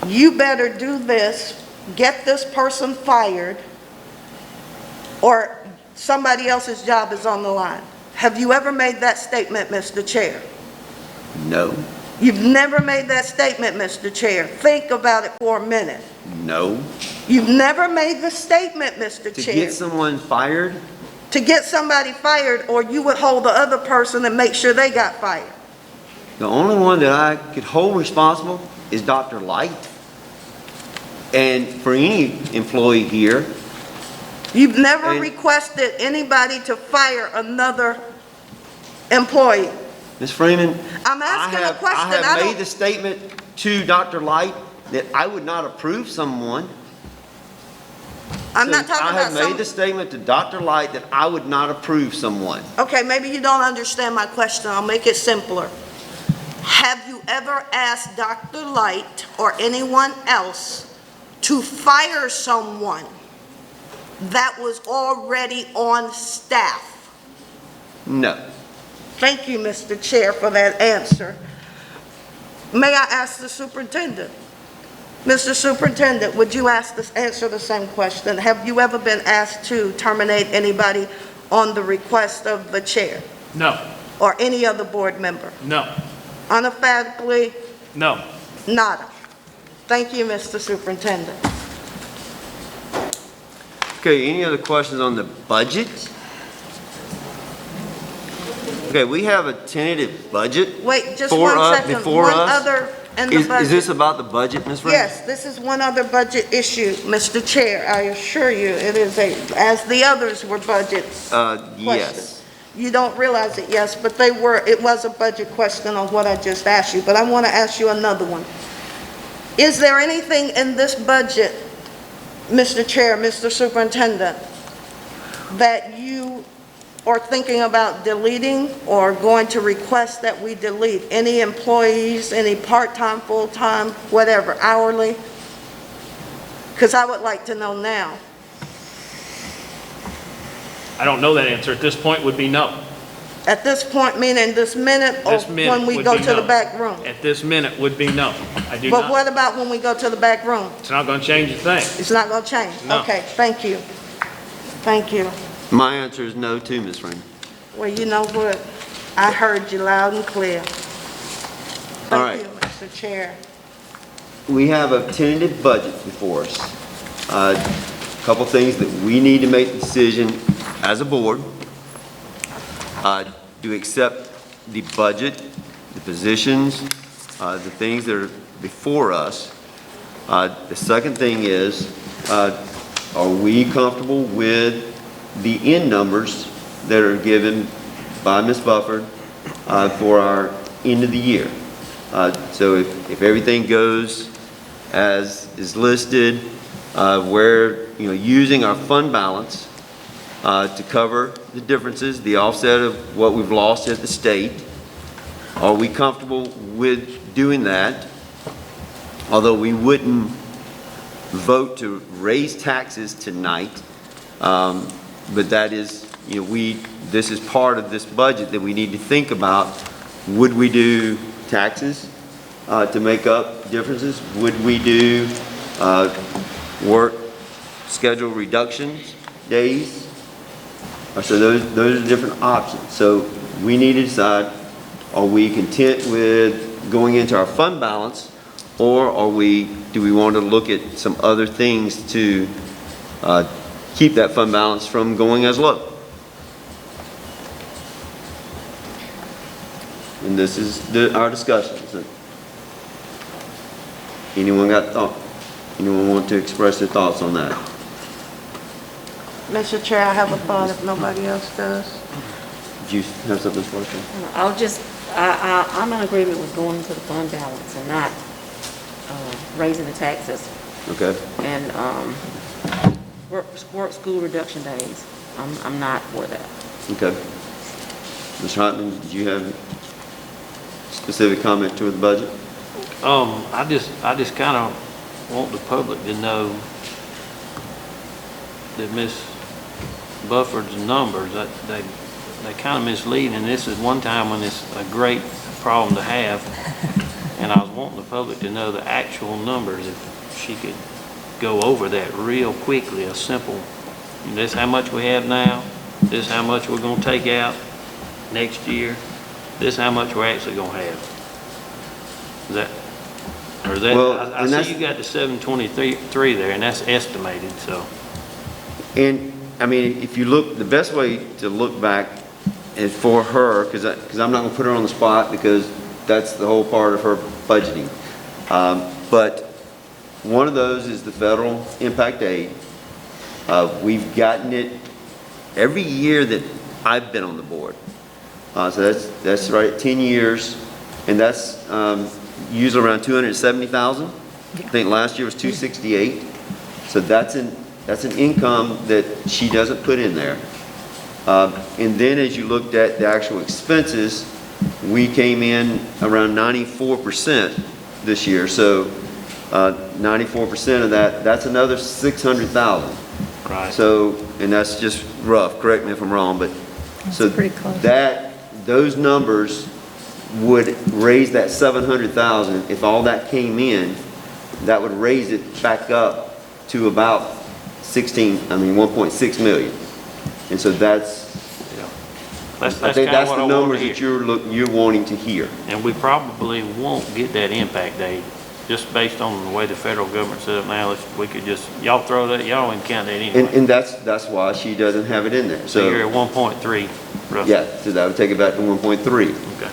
you better do this, get this person fired, or somebody else's job is on the line? Have you ever made that statement, Mr. Chair? No, You've never made that statement, Mr. Chair. Think about it for a minute. no. You've never made the statement, Mr. To Chair. get someone fired, To get somebody fired, or you would hold the other person and make sure they got fired. the only one that I could hold responsible is Dr. Light. And for any employee here, You've never And- requested anybody to fire another employee. Ms. Freeman, I'm asking a question. I have made the statement to Dr. Light that I would not approve someone. I'm not talking I about have made the statement to Dr. Light that I would not approve someone. Okay, maybe you don't understand my question. I'll make it simpler. Have you ever asked Dr. Light or anyone else to fire someone that was already on staff? No. Thank you, Mr. Chair, for that answer. May I ask the superintendent? Mr. Superintendent, would you answer the same question? Have you ever been asked to terminate anybody on the request of the chair? No. or any other board member? No, Unequivocally, no. nada. Thank you, Mr. Superintendent. Okay, any other questions on the budget? Okay, we have a tentative budget. Wait, just For one us- second. before One us? other in the budget. Is this about the budget, Ms. Ray? Yes, this is one other budget issue, Mr. Chair. I assure you, it is as the others were budget questions. Yes. You don't realize it, yes, but it was a budget question on what I just asked you, but I want to ask you another one. Is there anything in this budget, Mr. Chair, Mr. Superintendent, that you are thinking about deleting or going to request that we delete? Any employees, any part-time, full-time, whatever, hourly? Because I would like to know now. I don't know that answer. At this point would be no. At this point, meaning this minute, or This minute when we would go be to the no. back room? At this minute would be no. I do But not. what about when we go to the back room? It's not going to change a thing. It's not going to change? No. Okay, thank you. Thank you. My answer is no too, Ms. Rainey. Well, you know what? I heard you loud and clear. All right. Thank you, Mr. Chair. We have a tentative budget before us. A couple things that we need to make the decision as a board. To accept the budget, the positions, the things that are before us. The second thing is, are we comfortable with the end numbers that are given by Ms. Bufford for our end of the year? So if everything goes as is listed, we're using our fund balance to cover the differences, the offset of what we've lost at the state. Are we comfortable with doing that? Although we wouldn't vote to raise taxes tonight, but that is, this is part of this budget that we need to think about. Would we do taxes to make up differences? Would we do work schedule reductions days? So those are different options. So we need to decide, are we content with going into our fund balance, or do we want to look at some other things to keep that fund balance from going as low? And this is our discussion. So anyone got thought? Anyone want to express their thoughts on that? Mr. Chair, I have a thought if nobody else does. Did you have something for us? I'm in agreement with going to the fund balance and not raising the taxes Okay. and work school reduction days. I'm not for that. Okay. Mr. Hartman, did you have a specific comment toward the budget? I just kind of want the public to know that Ms. Bufford's numbers, they kind of misleading, and this is one time when it's a great problem to have, and I was wanting the public to know the actual numbers, if she could go over that real quickly, a simple, this is how much we have now, this is how much we're going to take out next year, this is how much we're actually going to have. Is that, or is that, Well, I see you got the 723 there, and that's estimated, so. And, I mean, if you look, the best way to look back is for her, because I'm not going to put her on the spot because that's the whole part of her budgeting. But one of those is the federal impact aid. We've gotten it every year that I've been on the board. So that's right at 10 years, and that's usually around 270,000. I think last year was 268. So that's an income that she doesn't put in there. And then as you looked at the actual expenses, we came in around 94% this year. So 94% of that's another 600,000. Right. So, and that's just rough, correct me if I'm wrong, but so pretty close. those numbers would raise that 700,000. If all that came in, that would raise it back up to about 1.6 million. And so that's, That's I kind think of that's what the I want numbers to that hear. you're wanting to hear. And we probably won't get that impact aid, just based on the way the federal government's set up now. We could just, y'all throw that, y'all don't even count that anyway. And that's why she doesn't have it in there. So you're So, at 1.3 roughly. yeah, so that would take it back to 1.3. Okay.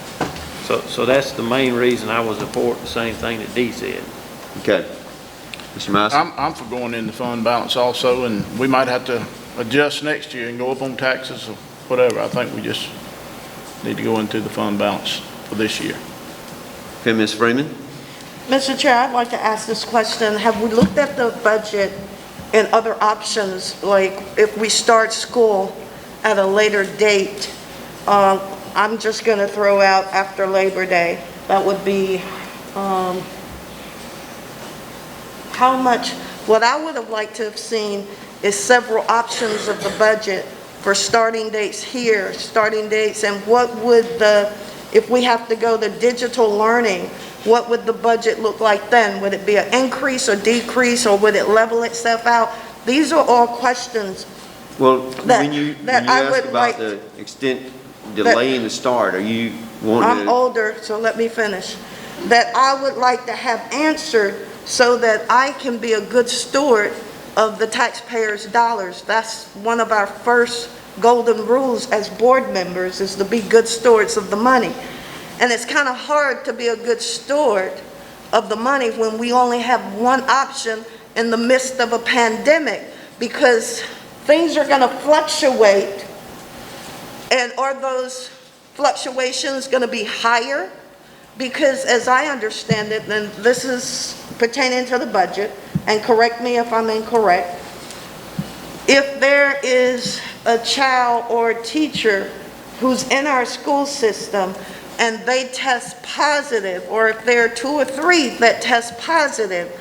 So that's the main reason I was supporting the same thing that Dee said. Okay. Mr. Massey? I'm for going in the fund balance also, and we might have to adjust next year and go up on taxes or whatever. I think we just need to go into the fund balance for this year. Okay, Ms. Freeman? Mr. Chair, I'd like to ask this question. Have we looked at the budget and other options, like if we start school at a later date? I'm just going to throw out after Labor Day. That would be, how much, what I would have liked to have seen is several options of the budget for starting dates here, starting dates, and what would if we have to go to digital learning, what would the budget look like then? Would it be an increase or decrease, or would it level itself out? These are all questions. Well, That- when you that I asked would like- about the extent delaying the start, are you wanting I'm to? older, so let me finish. That I would like to have answered so that I can be a good steward of the taxpayers' dollars. That's one of our first golden rules as board members, is to be good stewards of the money. And it's kind of hard to be a good steward of the money when we only have one option in the midst of a pandemic, because things are going to fluctuate. And are those fluctuations going to be higher? Because as I understand it, and this is pertaining to the budget, and correct me if I'm incorrect, if there is a child or a teacher who's in our school system and they test positive, or if there are 2 or 3 that test positive,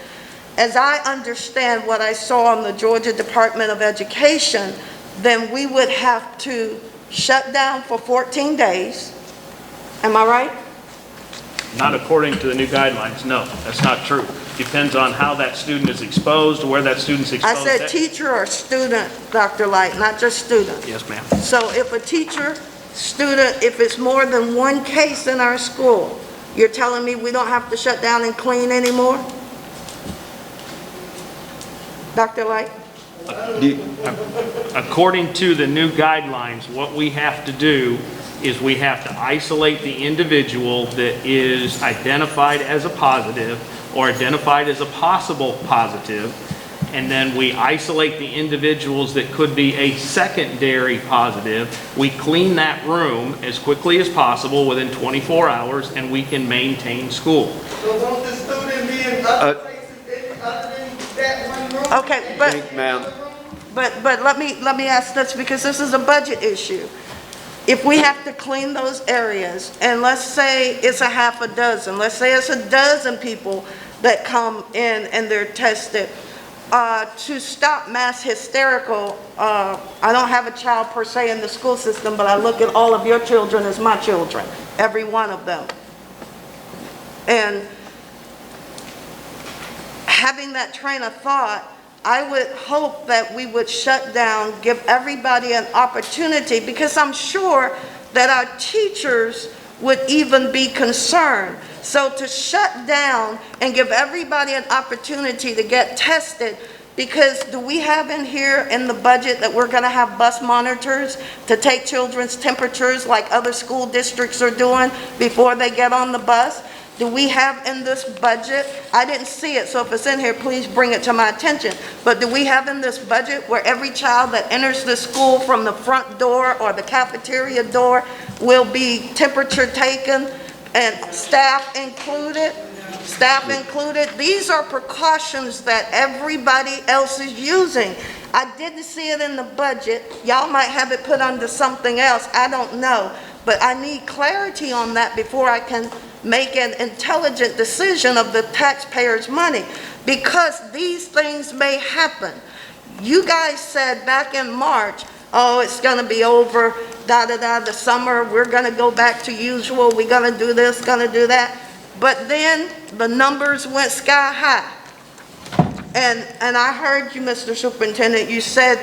as I understand what I saw on the Georgia Department of Education, then we would have to shut down for 14 days. Am I right? Not according to the new guidelines, no, that's not true. Depends on how that student is exposed, where that student's I exposed. said teacher or student, Dr. Light, not just student. Yes, ma'am. So if a teacher, student, if it's more than one case in our school, you're telling me we don't have to shut down and clean anymore? Dr. Light? According to the new guidelines, what we have to do is we have to isolate the individual that is identified as a positive or identified as a possible positive, and then we isolate the individuals that could be a secondary positive. We clean that room as quickly as possible within 24 hours, and we can maintain school. So won't the student be in other places other than that one room? Okay, but Thank you, ma'am. let me ask this, because this is a budget issue. If we have to clean those areas, and let's say it's a half a dozen, let's say it's a dozen people that come in and they're tested, to stop mass hysterical, I don't have a child per se in the school system, but I look at all of your children as my children, every one of them. And having that train of thought, I would hope that we would shut down, give everybody an opportunity, because I'm sure that our teachers would even be concerned. So to shut down and give everybody an opportunity to get tested, because do we have in here in the budget that we're gonna have bus monitors to take children's temperatures like other school districts are doing before they get on the bus? Do we have in this budget, I didn't see it, so if it's in here, please bring it to my attention, but do we have in this budget where every child that enters the school from the front door or the cafeteria door will be temperature taken, and staff included? Staff included? These are precautions that everybody else is using. I didn't see it in the budget. Y'all might have it put under something else, I don't know, but I need clarity on that before I can make an intelligent decision of the taxpayers' money, because these things may happen. You guys said back in March, oh, it's going to be over, the summer, we're going to go back to usual, we're going to do this, going to do that. But then the numbers went sky high. And I heard you, Mr. Superintendent, you said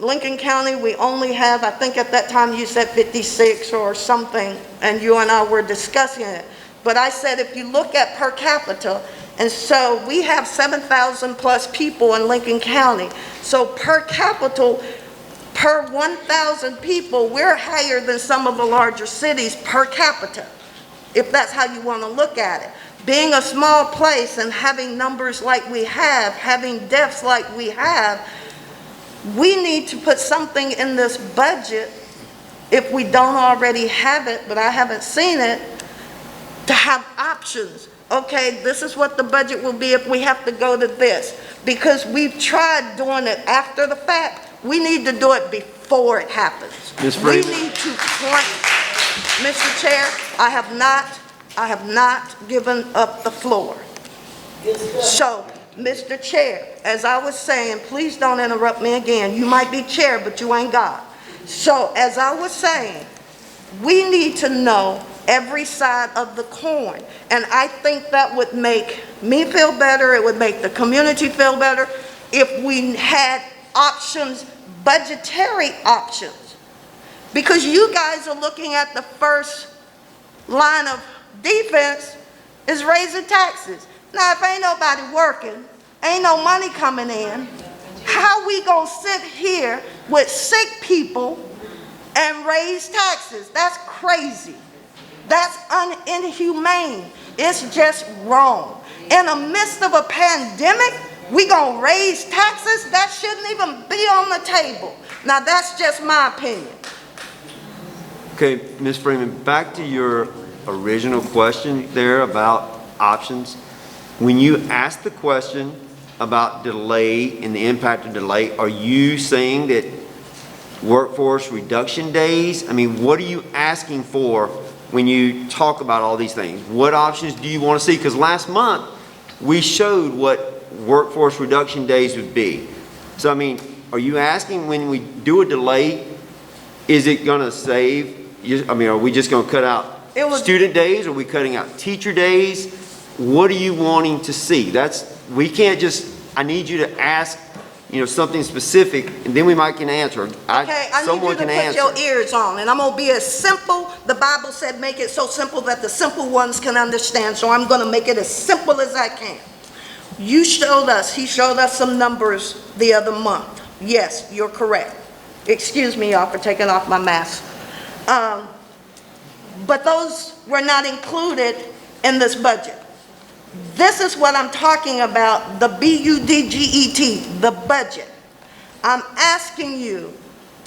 Lincoln County, we only have, I think at that time you said 56 or something, and you and I were discussing it. But I said if you look at per capita, and so we have 7,000 plus people in Lincoln County. So per capita, per 1,000 people, we're higher than some of the larger cities per capita, if that's how you want to look at it. Being a small place and having numbers like we have, having deaths like we have, we need to put something in this budget, if we don't already have it, but I haven't seen it, to have options. Okay, this is what the budget will be if we have to go to this. Because we've tried doing it after the fact. We need to do it before it happens. Ms. We Freeman. need to plan. Mr. Chair, I have not given up the floor. So, Mr. Chair, as I was saying, please don't interrupt me again. You might be chair, but you ain't God. So, as I was saying, we need to know every side of the coin. And I think that would make me feel better, it would make the community feel better, if we had options, budgetary options. Because you guys are looking at the first line of defense is raising taxes. Now, if ain't nobody working, ain't no money coming in, how we gonna sit here with sick people and raise taxes? That's crazy. That's inhumane. It's just wrong. In the midst of a pandemic, we gonna raise taxes? That shouldn't even be on the table. Now, that's just my opinion. Okay, Ms. Freeman, back to your original question there about options. When you ask the question about delay and the impact of delay, are you saying that workforce reduction days? I mean, what are you asking for when you talk about all these things? What options do you want to see? Because last month, we showed what workforce reduction days would be. So, I mean, are you asking when we do a delay, is it going to save? I mean, are we just going to cut out student days? Are we cutting out teacher days? What are you wanting to see? We can't just, I need you to ask, something specific, and then we might can answer. Okay, I need you to put your ears on, and I'm going to be as simple. The Bible said make it so simple that the simple ones can understand, so I'm going to make it as simple as I can. He showed us some numbers the other month. Yes, you're correct. Excuse me, y'all, for taking off my mask. But those were not included in this budget. This is what I'm talking about, the B-U-D-G-E-T, the budget. I'm asking you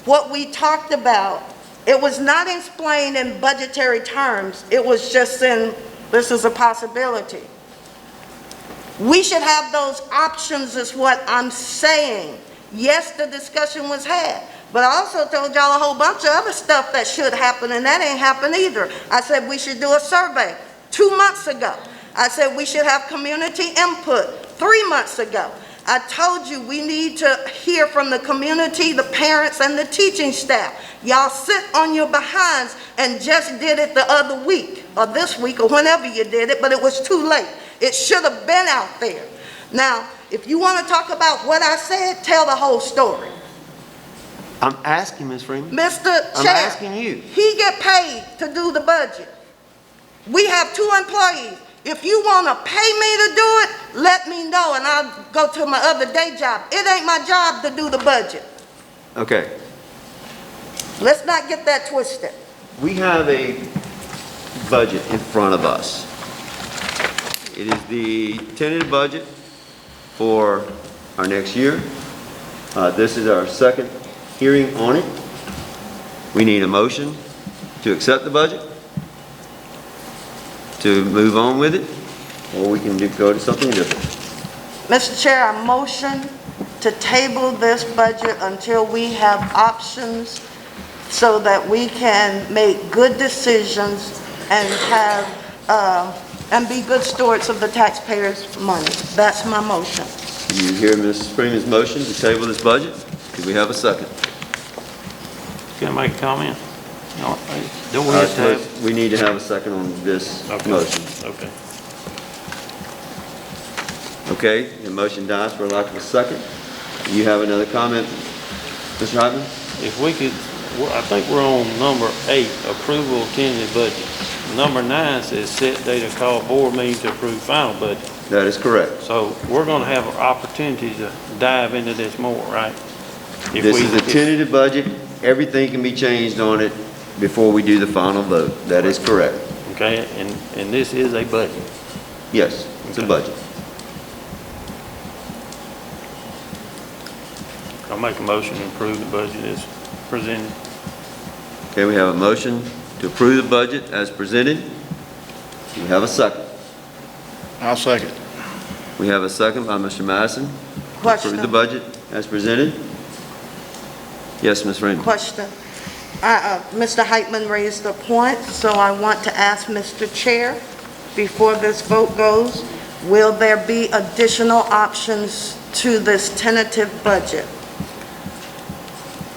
what we talked about. It was not explained in budgetary terms. It was just in, this is a possibility. We should have those options is what I'm saying. Yes, the discussion was had. But I also told y'all a whole bunch of other stuff that should happen, and that ain't happened either. I said we should do a survey 2 months ago. I said we should have community input 3 months ago. I told you we need to hear from the community, the parents, and the teaching staff. Y'all sit on your behinds and just did it the other week, or this week, or whenever you did it, but it was too late. It should have been out there. Now, if you want to talk about what I said, tell the whole story. I'm asking, Ms. Freeman. Mr. Chair, I'm asking you. He get paid to do the budget. We have 2 employees. If you want to pay me to do it, let me know and I'll go to my other day job. It ain't my job to do the budget. Okay. Let's not get that twisted. We have a budget in front of us. It is the tentative budget for our next year. This is our second hearing on it. We need a motion to accept the budget, to move on with it, or we can go to something different. Mr. Chair, I motion to table this budget until we have options so that we can make good decisions and and be good stewards of the taxpayers' money. That's my motion. You hear Ms. Freeman's motion to table this budget? Could we have a second? Can I make a comment? No, don't we have to have? We need to have a second on this motion. Okay. Okay, the motion dies for lack of a second. You have another comment, Mr. Hyman? If we could, well, I think we're on number 8, approval of tentative budget. Number 9 says set date of call board meeting to approve final budget. That is correct. So we're gonna have an opportunity to dive into this more, right? If This we- is a tentative budget. Everything can be changed on it before we do the final vote. That is correct. Okay, and this is a budget. Yes, it's a Okay. budget. I'll make a motion to approve the budget as presented. Okay, we have a motion to approve the budget as presented. Do we have a second? I'll second. We have a second by Mr. Madison. Question. Approve the budget as presented. Yes, Ms. Raymond. Question. Mr. Heitman raised a point, so I want to ask Mr. Chair, before this vote goes, will there be additional options to this tentative budget?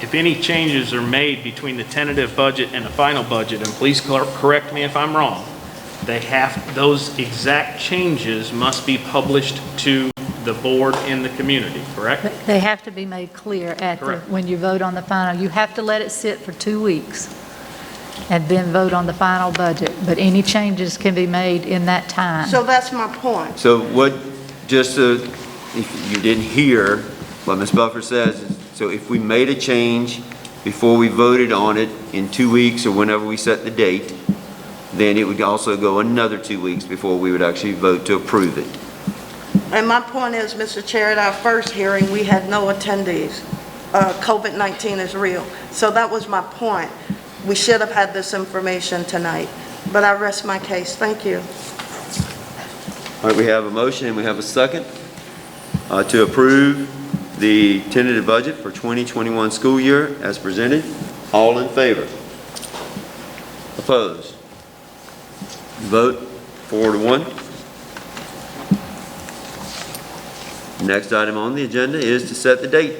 If any changes are made between the tentative budget and the final budget, and please correct me if I'm wrong, those exact changes must be published to the board and the community, correct? They have to be made clear Correct. when you vote on the final. You have to let it sit for 2 weeks and then vote on the final budget, but any changes can be made in that time. So that's my point. So what, just so, if you didn't hear what Ms. Buffer says, so if we made a change before we voted on it in 2 weeks or whenever we set the date, then it would also go another 2 weeks before we would actually vote to approve it. And my point is, Mr. Chair, at our first hearing, we had no attendees. COVID-19 is real. So that was my point. We should have had this information tonight. But I rest my case. Thank you. All right, we have a motion and we have a second to approve the tentative budget for 2021 school year as presented. All in favor? Opposed? Vote 4-1. Next item on the agenda is to set the date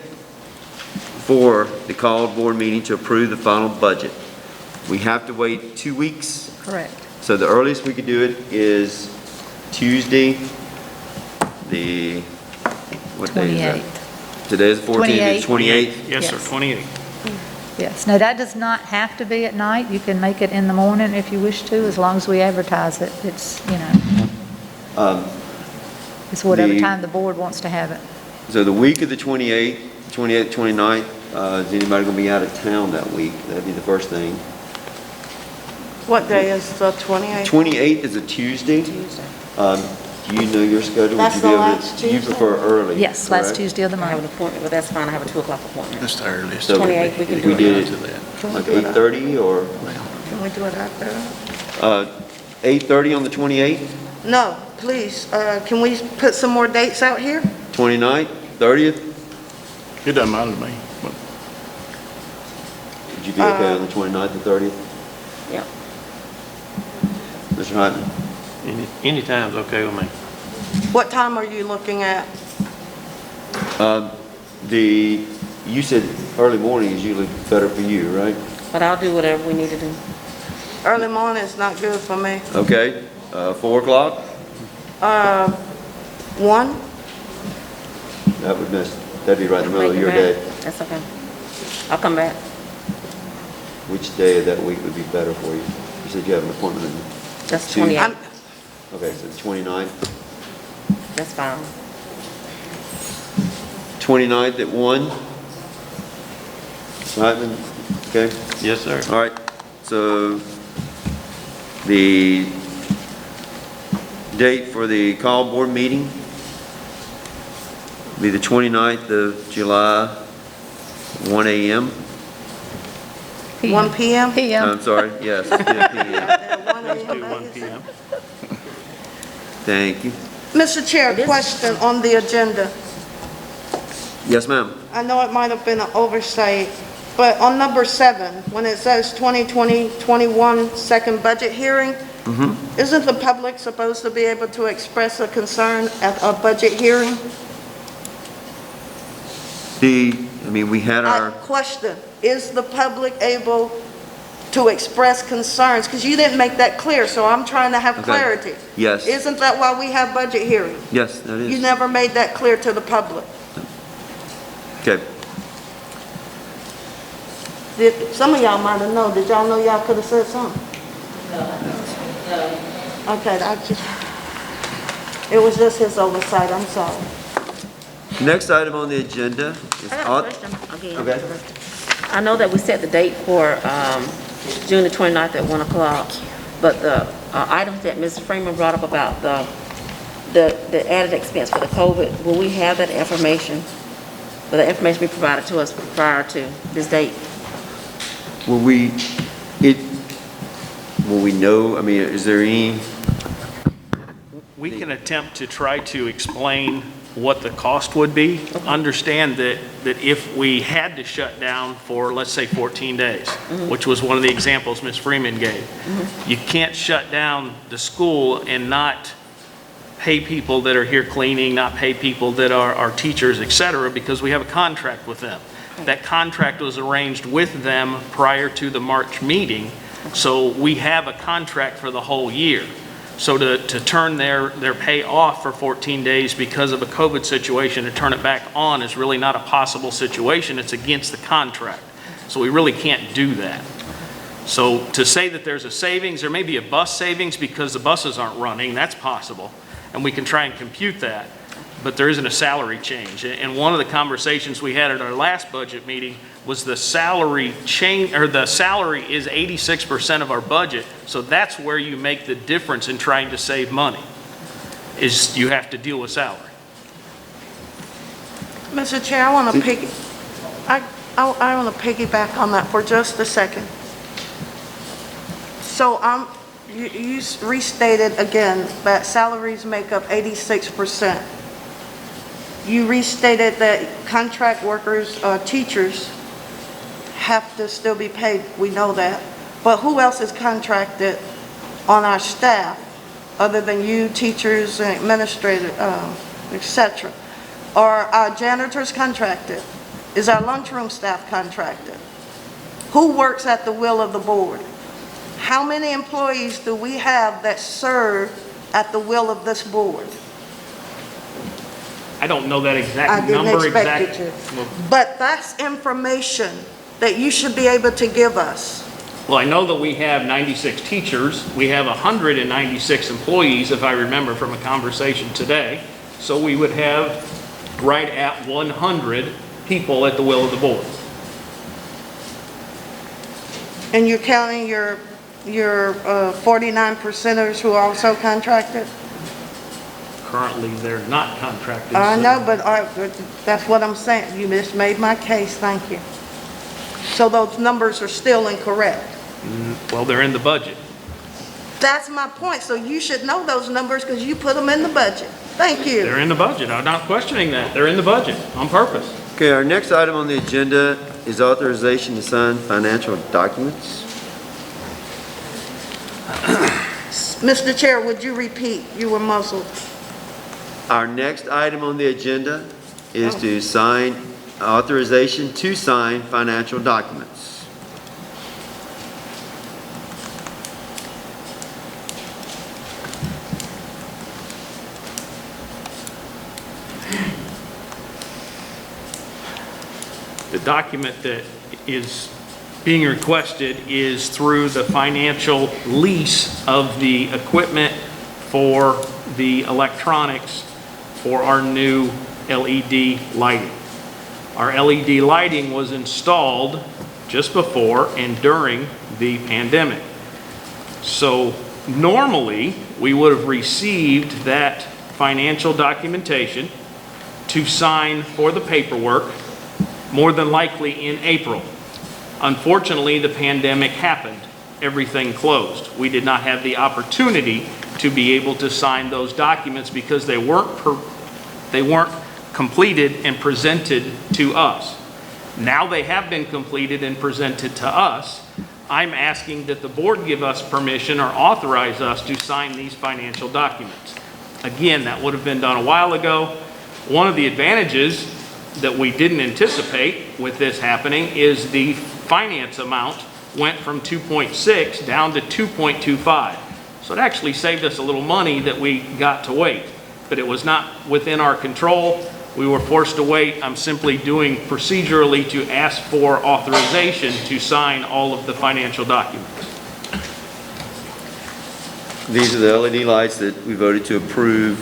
for the called board meeting to approve the final budget. We have to wait 2 weeks. Correct. So the earliest we could do it is Tuesday, what day is that? 28th. Today is the 14th, it's 28th. Yes, sir, Yes. 28. Yes. Now, that does not have to be at night. You can make it in the morning if you wish to, as long as we advertise it. It's, it's whatever the- time the board wants to have it. So the week of the 28th, 29th, is anybody going to be out of town that week? That'd be the first thing. What day is the 28th? 28th is a Tuesday. Tuesday. Do you know your schedule? Would That's you be the able to- last You Tuesday? prefer early? Yes, last correct? Tuesday of the I have an month. appointment, but that's fine, I have a 2 o'clock appointment. That's the earliest. So 28th, we can if do we it. did To it that. Can we like do it 8:30 or Can we do it after? 8:30 on the 28th, No, please, can we put some more dates out here? 29th, 30th? It doesn't matter to me, but Would you be okay on the 29th and 30th? Yep. Mr. Hyman? Any time's okay with me. What time are you looking at? You said early morning is usually better for you, right? But I'll do whatever we need to do. Early morning is not good for me. Okay, 4 o'clock? 1? That'd be right in the middle of your day. That's okay. I'll come back. Which day of that week would be better for you? You said you have an appointment in, That's Tuesday. 28. okay, so the 29th. That's fine. 29th at 1? Mr. Hyman, okay? Yes, sir. All right, so the date for the call board meeting will be the 29th of July, 1 a.m. 1 p.m.? PM. I'm sorry, yes, 10 p.m. 1 Do 1 a.m. PM. Thank you. Mr. Chair, question on the agenda. Yes, ma'am. I know it might have been an oversight, but on number 7, when it says 2020-21 second budget hearing, isn't the public supposed to be able to express a concern at a budget hearing? We had our, Question, is the public able to express concerns? Because you didn't make that clear, so I'm trying to have Okay. clarity. yes, Isn't that why we have budget hearings? yes, that You is. never made that clear to the public. Okay. some of y'all might have known, did y'all know y'all could have said something? No. Okay, it was just his oversight, I'm sorry. Next item on the agenda is. I got a question again. Okay. I know that we set the date for June the 29th at 1 o'clock, but the items that Ms. Freeman brought up about the added expense for the COVID, will we have that information? Will that information be provided to us prior to this date? Will we know, I mean, is there any? We can attempt to try to explain what the cost would be. Understand that if we had to shut down for, let's say, 14 days, which was one of the examples Ms. Freeman gave, you can't shut down the school and not pay people that are here cleaning, not pay people that are teachers, et cetera, because we have a contract with them. That contract was arranged with them prior to the March meeting, so we have a contract for the whole year. So to turn their pay off for 14 days because of a COVID situation, to turn it back on is really not a possible situation. It's against the contract. So we really can't do that. So to say that there's a savings, there may be a bus savings because the buses aren't running, that's possible. And we can try and compute that, but there isn't a salary change. And one of the conversations we had at our last budget meeting was the salary change, or the salary is 86% of our budget, so that's where you make the difference in trying to save money, is you have to deal with salary. Mr. Chair, I want to piggyback on that for just a second. So you restated again that salaries make up 86%. You restated that contract workers, teachers, have to still be paid. We know that. But who else is contracted on our staff other than you, teachers, and administrators, etc.? Are our janitors contracted? Is our lunchroom staff contracted? Who works at the will of the board? How many employees do we have that serve at the will of this board? I don't know that exact I didn't number expect you to. But that's information that you should be able to give us. Well, I know that we have 96 teachers. We have 196 employees, if I remember from a conversation today. So we would have right at 100 people at the will of the board. And you're counting your 49%ers who are also contracted? Currently, they're not contracted. I so- know, but that's what I'm saying. You just made my case, thank you. So those numbers are still incorrect. Well, they're in the budget. That's my point. So you should know those numbers because you put them in the budget. Thank you. They're in the budget. I'm not questioning that. They're in the budget on purpose. Okay, our next item on the agenda is authorization to sign financial documents. Mr. Chair, would you repeat? You were muzzled. Our next item on the agenda is to sign authorization to sign financial documents. The document that is being requested is through the financial lease of the equipment for the electronics for our new LED lighting. Our LED lighting was installed just before and during the pandemic. So normally, we would have received that financial documentation to sign for the paperwork, more than likely in April. Unfortunately, the pandemic happened. Everything closed. We did not have the opportunity to be able to sign those documents because they weren't completed and presented to us. Now they have been completed and presented to us. I'm asking that the board give us permission or authorize us to sign these financial documents. Again, that would have been done a while ago. One of the advantages that we didn't anticipate with this happening is the finance amount went from 2.6 down to 2.25. So it actually saved us a little money that we got to wait, but it was not within our control. we were forced to wait. I'm simply doing procedurally to ask for authorization to sign all of the financial documents. These are the LED lights that we voted to approve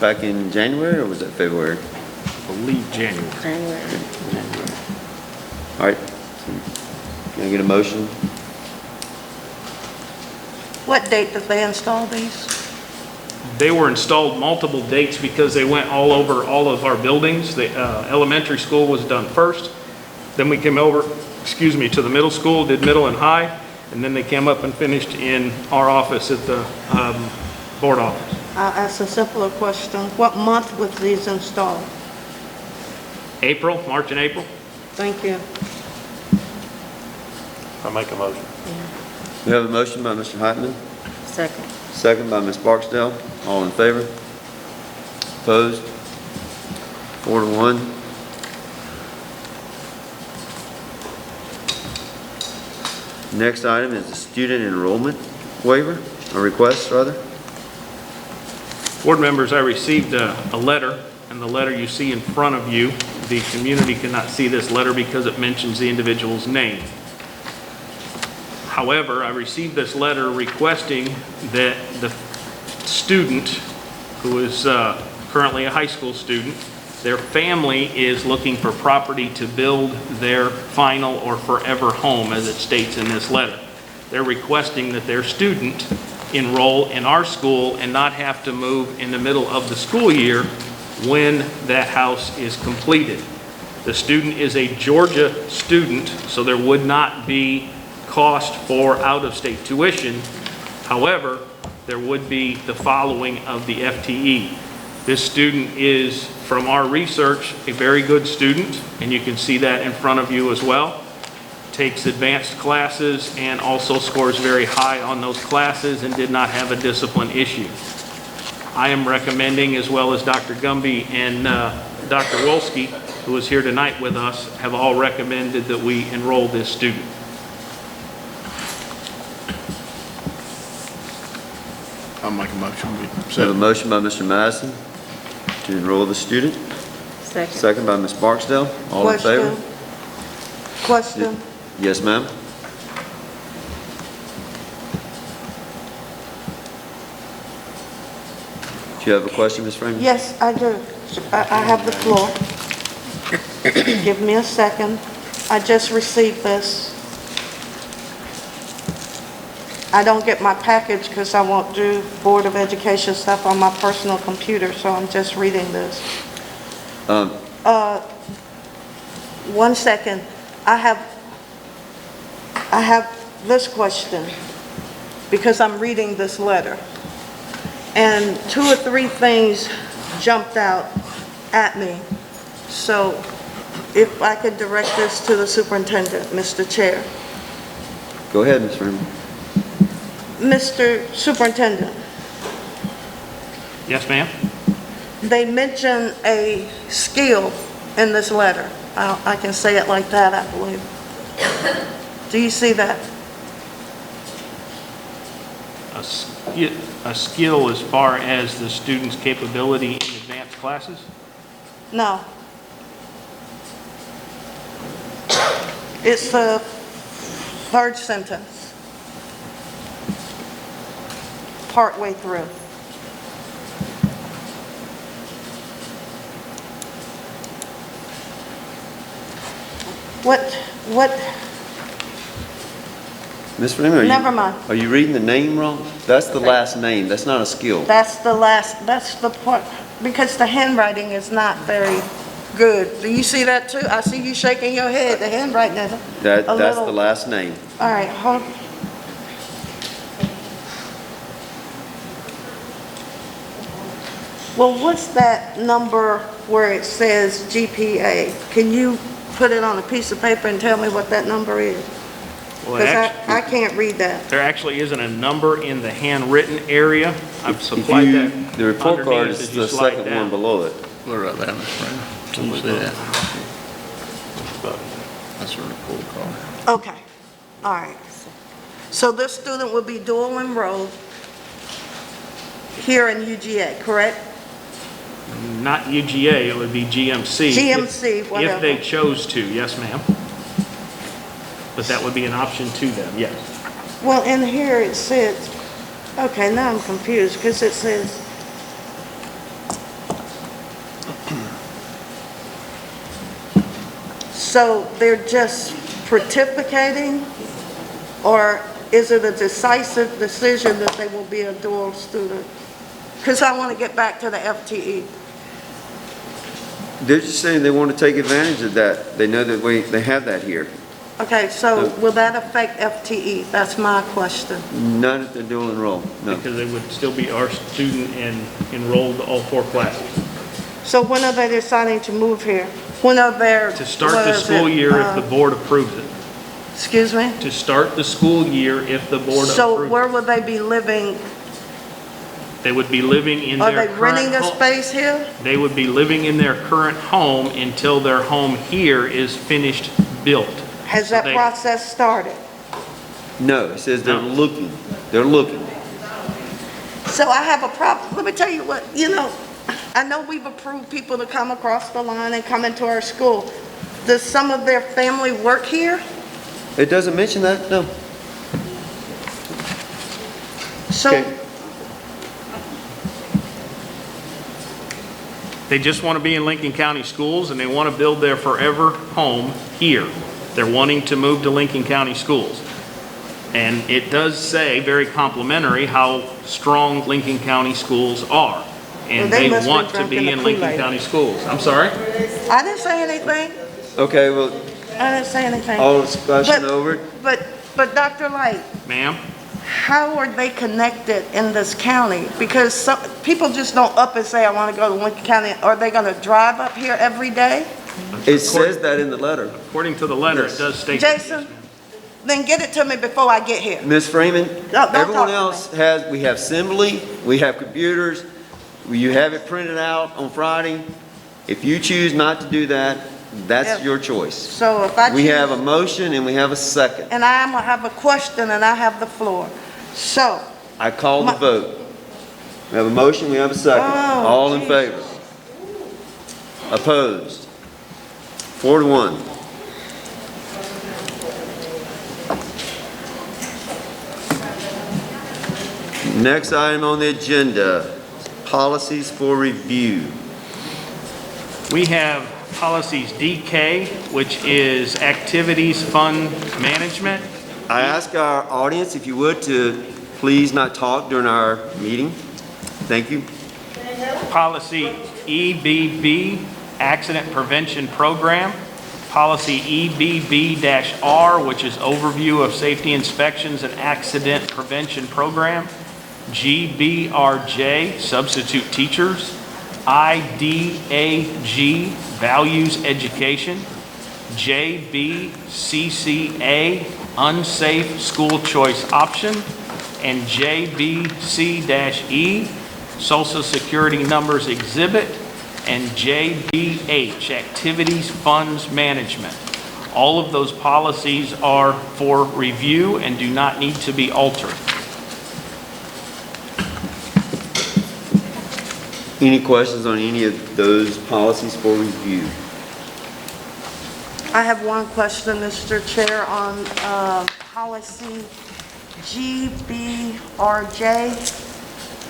back in January, or was that February? I believe January. All right. Can I get a motion? What date did they install these? They were installed multiple dates because they went all over all of our buildings. The elementary school was done first. Then we came over, to the middle school, did middle and high, and then they came up and finished in our office at the board office. I'll ask a simpler question. What month was these installed? March and April. Thank you. I make a motion. We have a motion by Mr. Heitman, Second. second by Ms. Barksdale. All in favor? Opposed? 4-1. Next item is the student enrollment waiver, or request, rather. Board members, I received a letter, and the letter you see in front of you, the community cannot see this letter because it mentions the individual's name. However, I received this letter requesting that the student, who is currently a high school student, their family is looking for property to build their final or forever home, as it states in this letter. They're requesting that their student enroll in our school and not have to move in the middle of the school year when that house is completed. The student is a Georgia student, so there would not be cost for out-of-state tuition. However, there would be the following of the FTE. This student is, from our research, a very good student, and you can see that in front of you as well. Takes advanced classes and also scores very high on those classes and did not have a discipline issue. I am recommending, as well as Dr. Gumby and Dr. Wolski, who is here tonight with us, have all recommended that we enroll this student. I'll make a motion. We have a motion by Mr. Madison to enroll the student. Second. Second by Ms. Barksdale. All in favor? Question. Yes, ma'am. Do you have a question, Ms. Freeman? Yes, I do. I have the floor. Give me a second. I just received this. I don't get my package because I won't do Board of Education stuff on my personal computer, so I'm just reading this. 1 second. I have this question because I'm reading this letter. And 2 or 3 things jumped out at me. So if I could direct this to the superintendent, Mr. Chair. Go ahead, Ms. Freeman. Mr. Superintendent, Yes, ma'am? they mention a skill in this letter. I can say it like that, I believe. Do you see that? A skill as far as the student's capability in advanced classes? No. It's the 3rd sentence. Partway through. What, Ms. Freeman, Never mind. Are you reading the name wrong? That's the last name. That's not a skill. that's the part, because the handwriting is not very good. Do you see that too? I see you shaking your head. The handwriting is That's the little. last name. All right, hold. Well, what's that number where it says GPA? Can you put it on a piece of paper and tell me what that number is? Well, Because I can't read that. there actually isn't a number in the handwritten area. I've supplied that. The report card underneath is as you the slide second down. one below it. Look right there, Ms. Freeman. Can you see that? That's a report card. Okay, all right. So this student will be dual enrolled here in UGA, correct? Not UGA, it would be GMC. GMC, If whatever. they chose to, yes, ma'am. But that would be an option to them, yes. Well, in here it says, okay, now I'm confused, because it says, so they're just certificating, or is it a decisive decision that they will be a dual student? Because I want to get back to the FTE. They're just saying they want to take advantage of that. They know that they have that here. Okay, so will that affect FTE? That's my question. None if they're dual enroll, no. Because they would still be our student and enrolled all 4 classes. So when are they deciding to move here? When are they? To start the school year if the board approves it. Excuse me? To start the school year if the board So approves where it. would they be living? They would be living in Are their they current renting a home. space here? They would be living in their current home until their home here is finished built. Has So that they- process started? No, it says they're No. looking. They're looking. So I have a problem. Let me tell you what, I know we've approved people to come across the line and come into our school. Does some of their family work here? It doesn't mention that, no. So, Okay. They just want to be in Lincoln County Schools and they want to build their forever home here. They're wanting to move to Lincoln County Schools. And it does say, very complimentary, how strong Lincoln County Schools are. And Well, they they must be want to drinking be the in Lincoln Kool-Aid. County Schools. I'm sorry? I didn't say anything. Okay, well, I didn't say anything. all discussion But- over. But Dr. Light, Ma'am? how are they connected in this county? Because some, people just don't up and say, I want to go to Lincoln County. Are they going to drive up here every day? It says that in the letter. According to the letter, Yes. it does state. that, yes, Jason, ma'am. then get it to me before I get here. Ms. Freeman, Don't everyone talk to else has, we have Assembly, we have computers, you have it printed out on Friday. If you choose not to do that, that's Yeah. your choice. So if I We have a choose, motion and we have a second. and I have a question and I have the floor. So, I call the My- vote. We have a motion, we have a second. Oh, All in geez. favor? Opposed? 4-1. Next item on the agenda, policies for review. We have policies DK, which is Activities Fund Management. I ask our audience, if you would, to please not talk during our meeting. Thank you. Policy EBB, Accident Prevention Program. Policy EBB-R, which is Overview of Safety Inspections and Accident Prevention Program. GBRJ, Substitute Teachers. IDAG, Values Education. JBCCA, Unsafe School Choice Option. And JBC-E, Social Security Numbers Exhibit. And JBH, Activities Funds Management. All of those policies are for review and do not need to be altered. Any questions on any of those policies for review? I have one question, Mr. Chair, on policy GBRJ,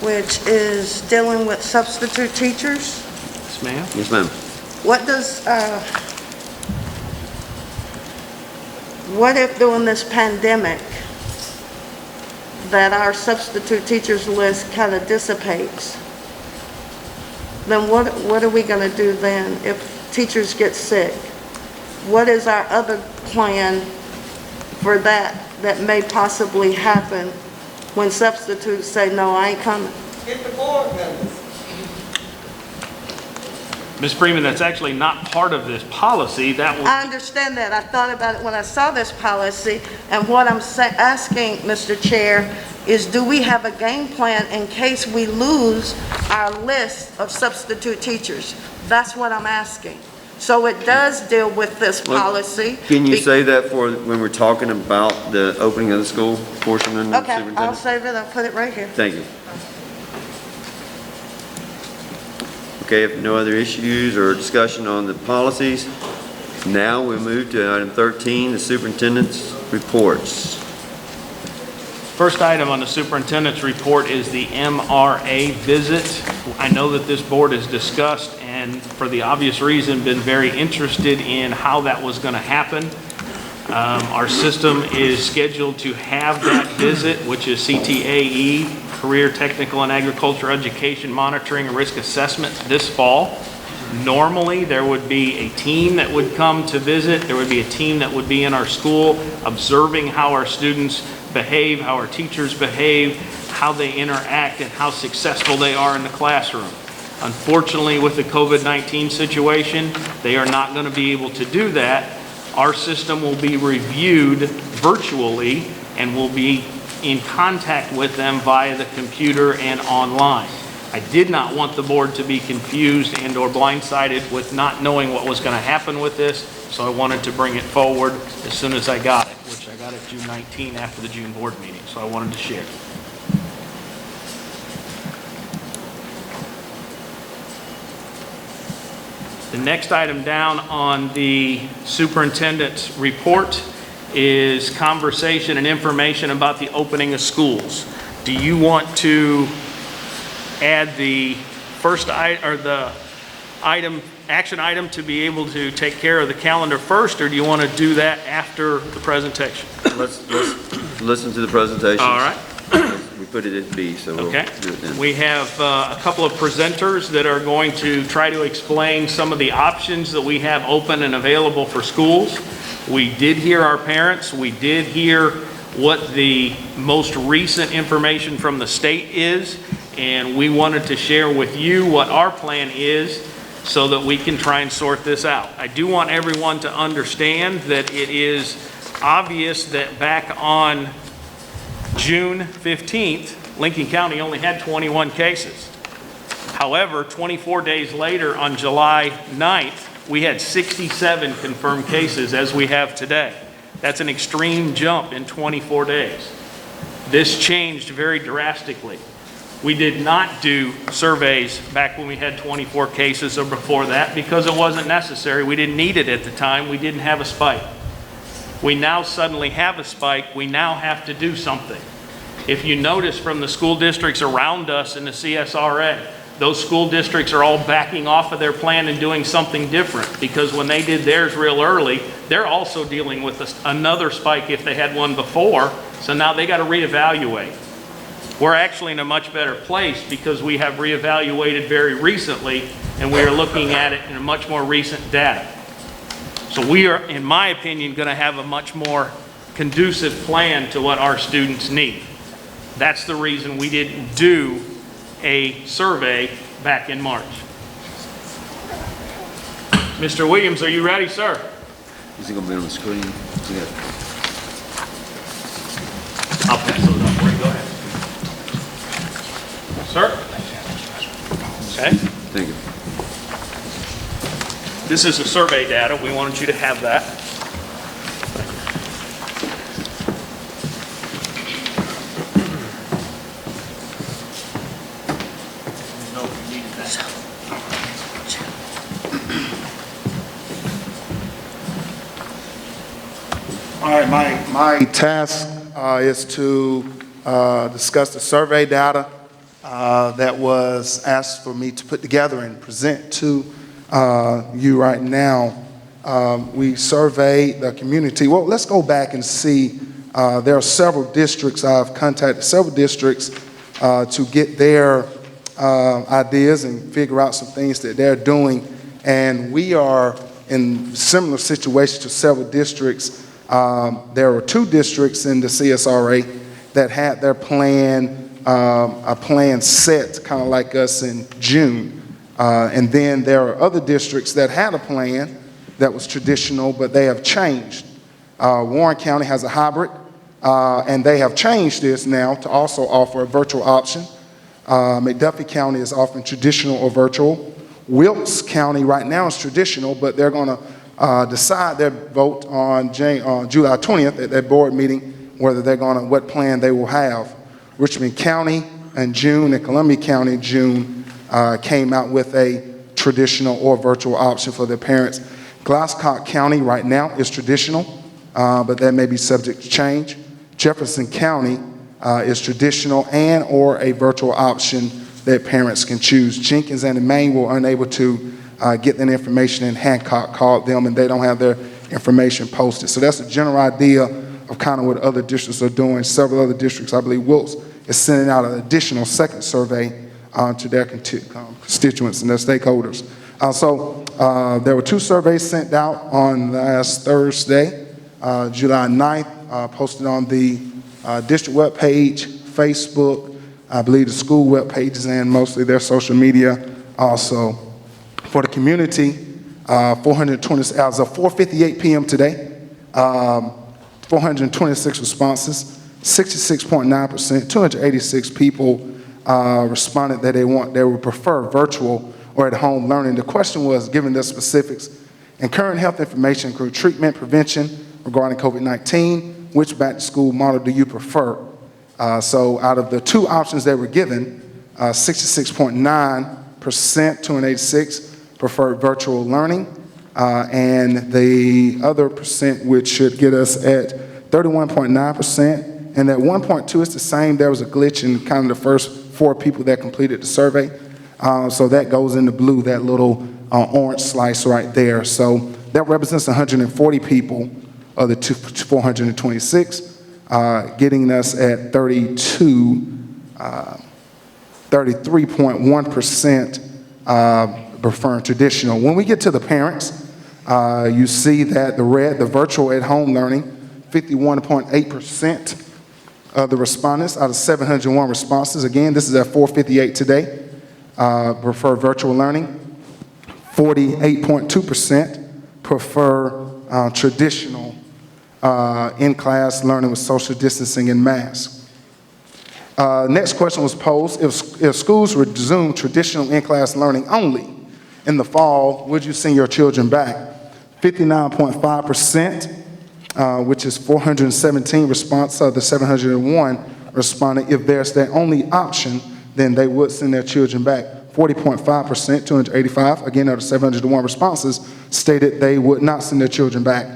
which is dealing with substitute teachers. Yes, ma'am. Yes, ma'am. What does, what if during this pandemic that our substitute teachers list kind of dissipates? Then what are we going to do then if teachers get sick? What is our other plan for that may possibly happen when substitutes say, no, I ain't coming? Get the board members. Ms. Freeman, that's actually not part of this policy. That will, I understand that. I thought about it when I saw this policy, and what I'm asking, Mr. Chair, is do we have a game plan in case we lose our list of substitute teachers? That's what I'm asking. So it does deal with this Well, policy. Can you say that for when we're talking about the opening of the school portion of the Okay, I'll superintendent? save it. I'll put it right here. Thank you. Okay, if no other issues or discussion on the policies, now we move to item 13, the superintendent's reports. First item on the superintendent's report is the MRA visit. I know that this board has discussed and for the obvious reason been very interested in how that was going to happen. Our system is scheduled to have that visit, which is CTAE, Career Technical and Agriculture Education Monitoring and Risk Assessment, this fall. Normally, there would be a team that would come to visit. There would be a team that would be in our school observing how our students behave, how our teachers behave, how they interact, and how successful they are in the classroom. Unfortunately, with the COVID-19 situation, they are not going to be able to do that. Our system will be reviewed virtually and will be in contact with them via the computer and online. I did not want the board to be confused and or blindsided with not knowing what was going to happen with this, so I wanted to bring it forward as soon as I got it, which I got it June 19 after the June board meeting, so I wanted to share. The next item down on the superintendent's report is conversation and information about the opening of schools. Do you want to add the first action item to be able to take care of the calendar first, or do you want to do that after the presentation? Let's listen to the presentation. All right. We put it at B, so we'll Okay. do it then. We have a couple of presenters that are going to try to explain some of the options that we have open and available for schools. We did hear our parents. We did hear what the most recent information from the state is, and we wanted to share with you what our plan is so that we can try and sort this out. I do want everyone to understand that it is obvious that back on June 15th, Lincoln County only had 21 cases. However, 24 days later on July 9th, we had 67 confirmed cases as we have today. That's an extreme jump in 24 days. This changed very drastically. We did not do surveys back when we had 24 cases or before that because it wasn't necessary. We didn't need it at the time. We didn't have a spike. We now suddenly have a spike. We now have to do something. If you notice from the school districts around us in the CSRA, those school districts are all backing off of their plan and doing something different because when they did theirs real early, they're also dealing with another spike if they had one before. So now they got to reevaluate. We're actually in a much better place because we have reevaluated very recently and we are looking at it in a much more recent data. So we are, in my opinion, going to have a much more conducive plan to what our students need. That's the reason we didn't do a survey back in March. Mr. Williams, are you ready, sir? Is it going to be on the screen? Yeah. I'll pass those up for you. Go ahead. Sir? Okay. Thank you. This is the survey data. We wanted you to have that. All right, my task is to discuss the survey data that was asked for me to put together and present to you right now. We surveyed the community. Well, let's go back and see. There are several districts. I've contacted several districts to get their ideas and figure out some things that they're doing. And we are in similar situations to several districts. There were 2 districts in the CSRA that had their plan, a plan set kind of like us in June. And then there are other districts that had a plan that was traditional, but they have changed. Warren County has a hybrid, and they have changed this now to also offer a virtual option. McDuffie County is offering traditional or virtual. Wilkes County right now is traditional, but they're going to decide their vote on July 20th at their board meeting, whether they're going to, what plan they will have. Richmond County in June and Columbia County in June came out with a traditional or virtual option for their parents. Glasscock County right now is traditional, but that may be subject to change. Jefferson County is traditional and or a virtual option that parents can choose. Jenkins and Maine were unable to get that information, and Hancock called them and they don't have their information posted. So that's a general idea of kind of what other districts are doing. Several other districts, I believe Wilkes is sending out an additional second survey to their constituents and their stakeholders. So there were 2 surveys sent out on last Thursday, July 9th, posted on the district webpage, Facebook, I believe the school web pages, and mostly their social media also. For the community, 420, as of 4:58 p.m. today, 426 responses, 66.9%, 286 people responded that they would prefer virtual or at-home learning. The question was, given the specifics and current health information include treatment, prevention regarding COVID-19, which back-to-school model do you prefer? So out of the 2 options that were given, 66.9%, 286, preferred virtual learning, and the other percent, which should get us at 31.9%, and that 1.2 is the same. There was a glitch in kind of the first 4 people that completed the survey. So that goes in the blue, that little orange slice right there. So that represents 140 people of the 426, getting us at 33.1% preferring traditional. When we get to the parents, you see that the virtual at-home learning, 51.8% of the respondents out of 701 responses. Again, this is at 4:58 today. Prefer virtual learning. 48.2% prefer traditional in-class learning with social distancing and masks. Next question was posed, if schools resume traditional in-class learning only in the fall, would you send your children back? 59.5%, which is 417 responses of the 701 responded. If there's their only option, then they would send their children back. 40.5%, 285, again, out of 701 responses, stated they would not send their children back.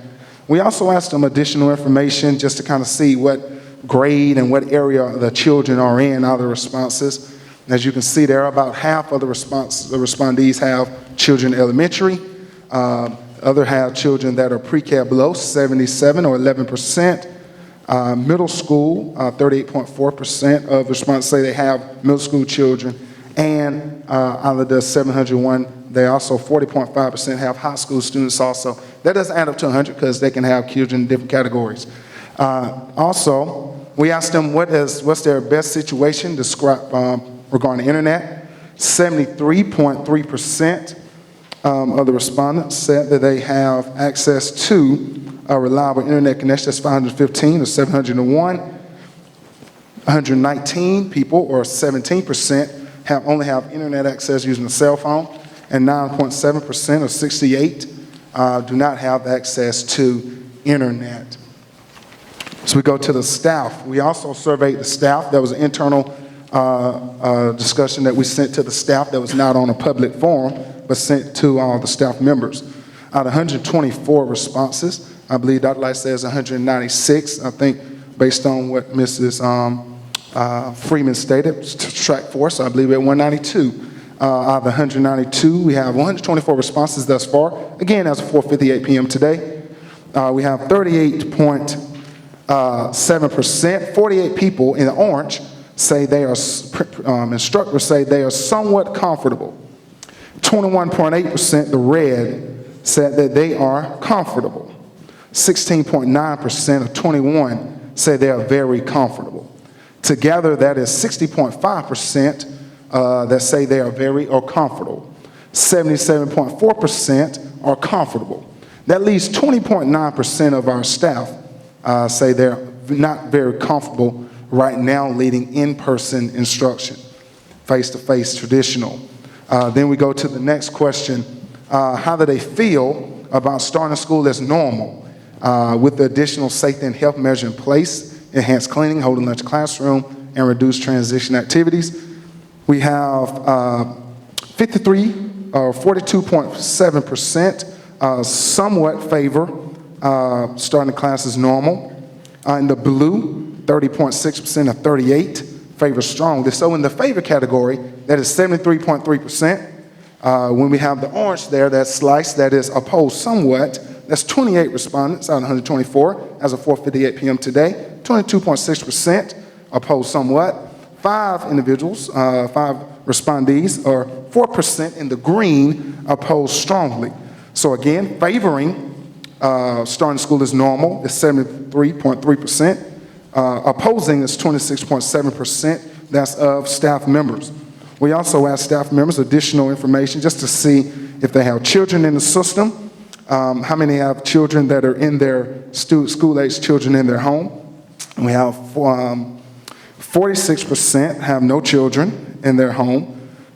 We also asked them additional information just to kind of see what grade and what area the children are in, out of the responses. As you can see there, about half of the respondees have children elementary. Other have children that are pre-K below, 77 or 11%. Middle school, 38.4% of respondents say they have middle school children. And out of the 701, they also 40.5% have high school students also. That doesn't add up to 100 because they can have children in different categories. Also, we asked them what's their best situation regarding the internet. 73.3% of the respondents said that they have access to a reliable internet connection. That's 515 or 701. 119 people, or 17%, only have internet access using a cell phone, and 9.7% or 68 do not have access to internet. So we go to the staff. We also surveyed the staff. There was an internal discussion that we sent to the staff that was not on a public forum, but sent to all the staff members. Out of 124 responses, I believe Dr. Light says 196, I think, based on what Mrs. Freeman stated, track force, I believe at 192. Out of the 192, we have 124 responses thus far. Again, as of 4:58 p.m. today, we have 38.7%, 48 people in the orange say they are, instructors say they are somewhat comfortable. 21.8%, the red, said that they are comfortable. 16.9% of 21 say they are very comfortable. Together, that is 60.5% that say they are very or comfortable. 77.4% are comfortable. That leaves 20.9% of our staff say they're not very comfortable right now leading in-person instruction, face-to-face traditional. Then we go to the next question. How do they feel about starting school as normal with the additional safety and health measure in place, enhanced cleaning, holding lunch classroom, and reduced transition activities? We have 53 42.7%, somewhat favor starting the class as normal. In the blue, 30.6% of 38 favor strongly. So in the favor category, that is 73.3%. When we have the orange there, that's sliced, that is opposed somewhat. That's 28 respondents out of 124 as of 4:58 p.m. today. 22.6% opposed somewhat. 5 individuals, 5 respondees, or 4% in the green, opposed strongly. So again, favoring starting school as normal is 73.3%. Opposing is 26.7%. That's of staff members. We also ask staff members additional information just to see if they have children in the system, how many have children that are in their school-age children in their home. We have 46% have no children in their home.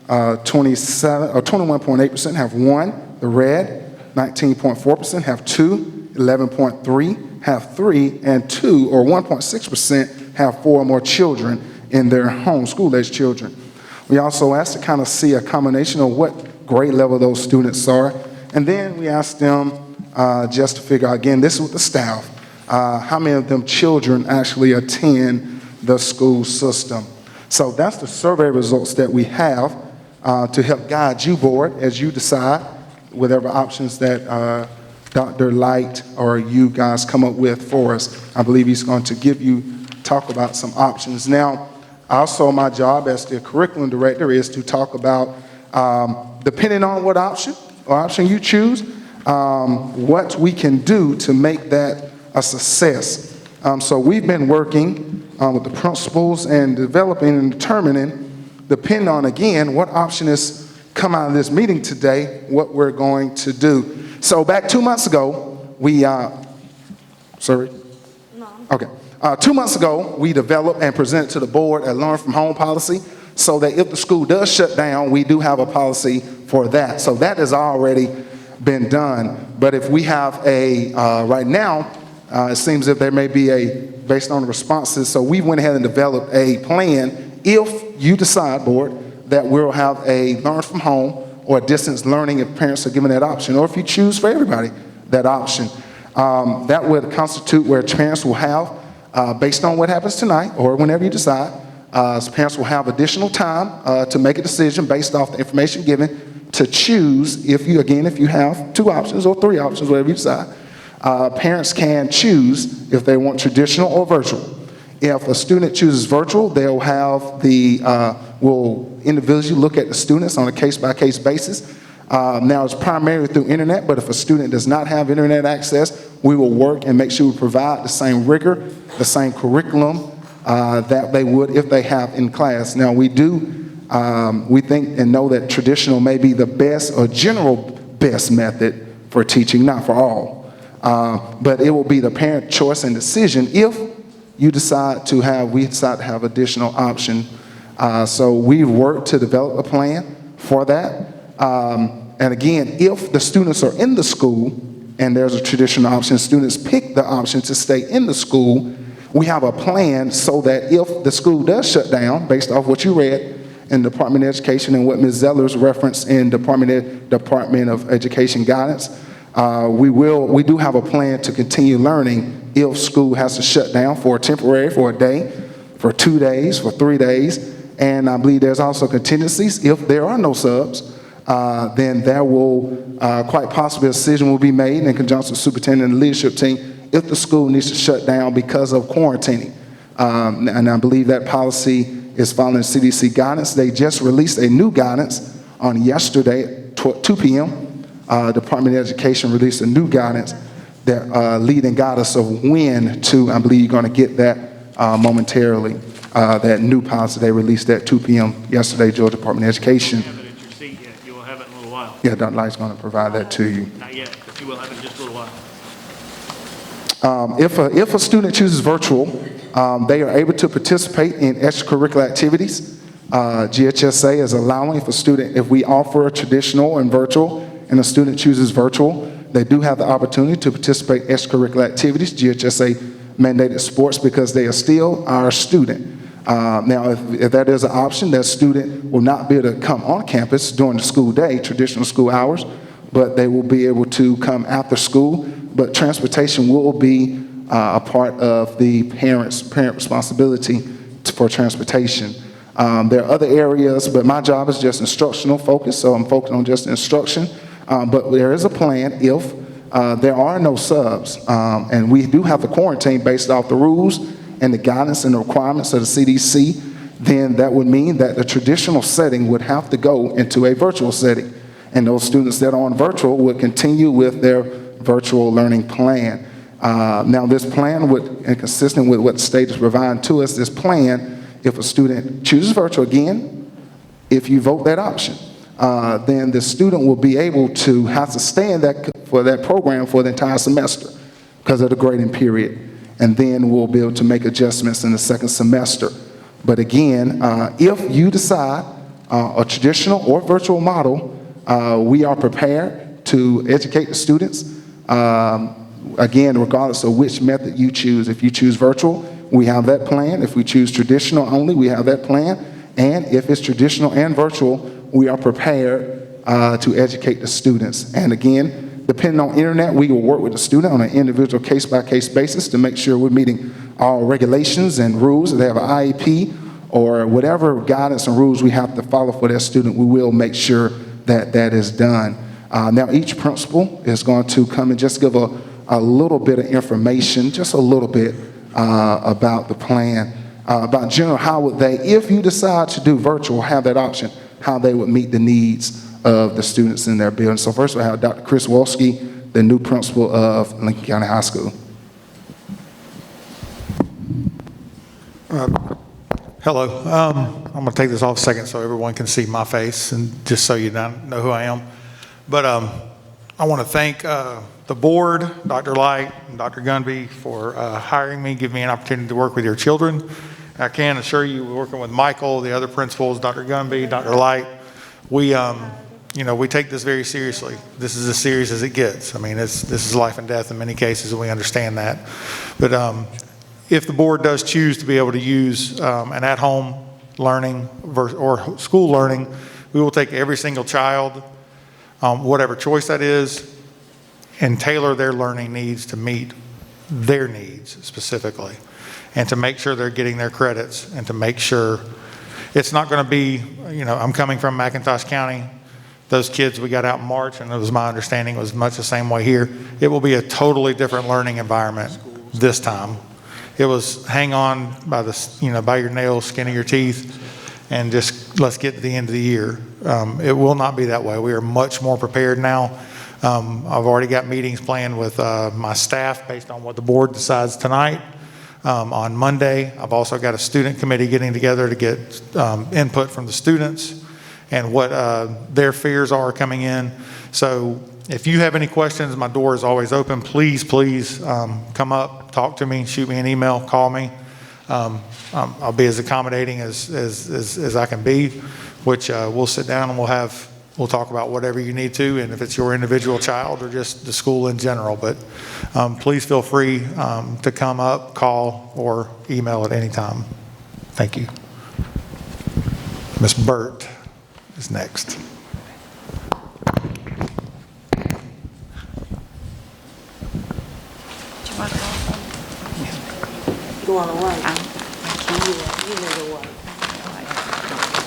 21.8% have 1, the red. 19.4% have 2. 11.3% have 3, and 2, or 1.6%, have 4 or more children in their home, school-age children. We also ask to kind of see a combination of what grade level those students are. And then we ask them just to figure out, again, this is with the staff, how many of them children actually attend the school system. So that's the survey results that we have to help guide you, board, as you decide whatever options that Dr. Light or you guys come up with for us. I believe he's going to talk about some options. Now, also my job as the curriculum director is to talk about, depending on what option you choose, what we can do to make that a success. So we've been working with the principals and developing and determining, depending on, again, what option is come out of this meeting today, what we're going to do. So back 2 months ago, sorry? No. Okay. 2 months ago, we developed and presented to the board a learn from home policy so that if the school does shut down, we do have a policy for that. So that has already been done. But if we have right now, it seems that there may be based on the responses, so we went ahead and developed a plan if you decide, board, that we'll have a learn from home or distance learning if parents are given that option, or if you choose for everybody that option. That would constitute where parents will have, based on what happens tonight or whenever you decide, parents will have additional time to make a decision based off the information given to choose if you have 2 options or 3 options, whatever you decide. Parents can choose if they want traditional or virtual. If a student chooses virtual, they'll have will individually look at the students on a case-by-case basis. Now it's primarily through internet, but if a student does not have internet access, we will work and make sure we provide the same rigor, the same curriculum that they would if they have in class. Now we think and know that traditional may be the best or general best method for teaching, not for all. But it will be the parent choice and decision if we decide to have additional option. So we've worked to develop a plan for that. And again, if the students are in the school and there's a traditional option, students pick the option to stay in the school, we have a plan so that if the school does shut down, based off what you read in Department of Education and what Ms. Zeller's referenced in Department of Education guidance, we do have a plan to continue learning if school has to shut down for a day, for 2 days, for 3 days. And I believe there's also contingencies. If there are no subs, then there will quite possibly a decision will be made in conjunction with the superintendent and the leadership team if the school needs to shut down because of quarantining. And I believe that policy is following CDC guidance. They just released a new guidance on yesterday, 2 p.m. Department of Education released a new guidance that lead and guide us of when to, I believe you're going to get that momentarily. That new policy they released at 2 p.m. yesterday, Georgia Department of Education. You won't have it at your seat yet. You will have it in a little while. Yeah, Dr. Light's going to provide that to you. Not yet, but you will have it in just a little while. If a student chooses virtual, they are able to participate in extracurricular activities. GHSA is allowing if we offer a traditional and virtual, and a student chooses virtual, they do have the opportunity to participate in extracurricular activities. GHSA mandated sports because they are still our student. Now, if that is an option, that student will not be able to come on campus during the school day, traditional school hours, but they will be able to come after school. But transportation will be a part of the parent responsibility for transportation. There are other areas, but my job is just instructional focus, so I'm focused on just instruction. But there is a plan if there are no subs, and we do have to quarantine based off the rules and the guidance and the requirements of the CDC, then that would mean that the traditional setting would have to go into a virtual setting. And those students that are on virtual would continue with their virtual learning plan. Now, this plan would, and consistent with what the state is providing to us, this plan, if a student chooses virtual again, if you vote that option, then the student will be able to have to stay in for that program for the entire semester because of the grading period. And then we'll be able to make adjustments in the second semester. But again, if you decide a traditional or virtual model, we are prepared to educate the students. Again, regardless of which method you choose. If you choose virtual, we have that plan. If we choose traditional only, we have that plan. And if it's traditional and virtual, we are prepared to educate the students. And again, depending on internet, we will work with the student on an individual case-by-case basis to make sure we're meeting all regulations and rules. If they have an IEP or whatever guidance and rules we have to follow for that student, we will make sure that that is done. Now, each principal is going to come and just give a little bit of information, just a little bit about the plan, about general how would they, if you decide to do virtual, have that option, how they would meet the needs of the students in their building. So first we have Dr. Chris Wolski, the new principal of Lincoln County High School. Hello. I'm going to take this off a second so everyone can see my face and just so you know who I am. But I want to thank the board, Dr. Light and Dr. Gunby for hiring me, giving me an opportunity to work with your children. I can assure you, we're working with Michael, the other principals, Dr. Gunby, Dr. Light. We take this very seriously. This is as serious as it gets. I mean, this is life and death in many cases, and we understand that. But if the board does choose to be able to use an at-home learning or school learning, we will take every single child, whatever choice that is, and tailor their learning needs to meet their needs specifically, and to make sure they're getting their credits, and to make sure it's not going to be, I'm coming from McIntosh County. Those kids we got out in March, and it was my understanding it was much the same way here. It will be a totally different learning environment this time. It was hang on by by your nails, skin of your teeth, and just let's get to the end of the year. It will not be that way. We are much more prepared now. I've already got meetings planned with my staff based on what the board decides tonight. On Monday, I've also got a student committee getting together to get input from the students and what their fears are coming in. So if you have any questions, my door is always open. Please come up, talk to me, shoot me an email, call me. I'll be as accommodating as I can be, which we'll sit down and we'll talk about whatever you need to, and if it's your individual child or just the school in general. But please feel free to come up, call, or email at any time. Thank you. Ms. Burt is next. You want to run?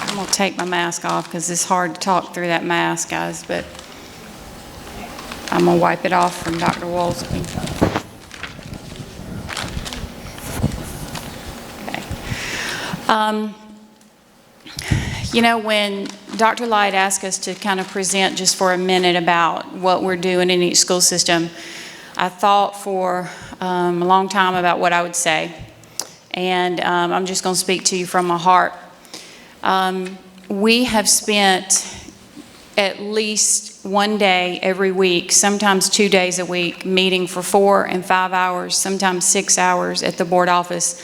I'm going to take my mask off because it's hard to talk through that mask, guys, but I'm going to wipe it off from Dr. Wolski. Okay. When Dr. Light asked us to kind of present just for a minute about what we're doing in each school system, I thought for a long time about what I would say. And I'm just going to speak to you from my heart. We have spent at least one day every week, sometimes 2 days a week, meeting for 4 and 5 hours, sometimes 6 hours at the board office,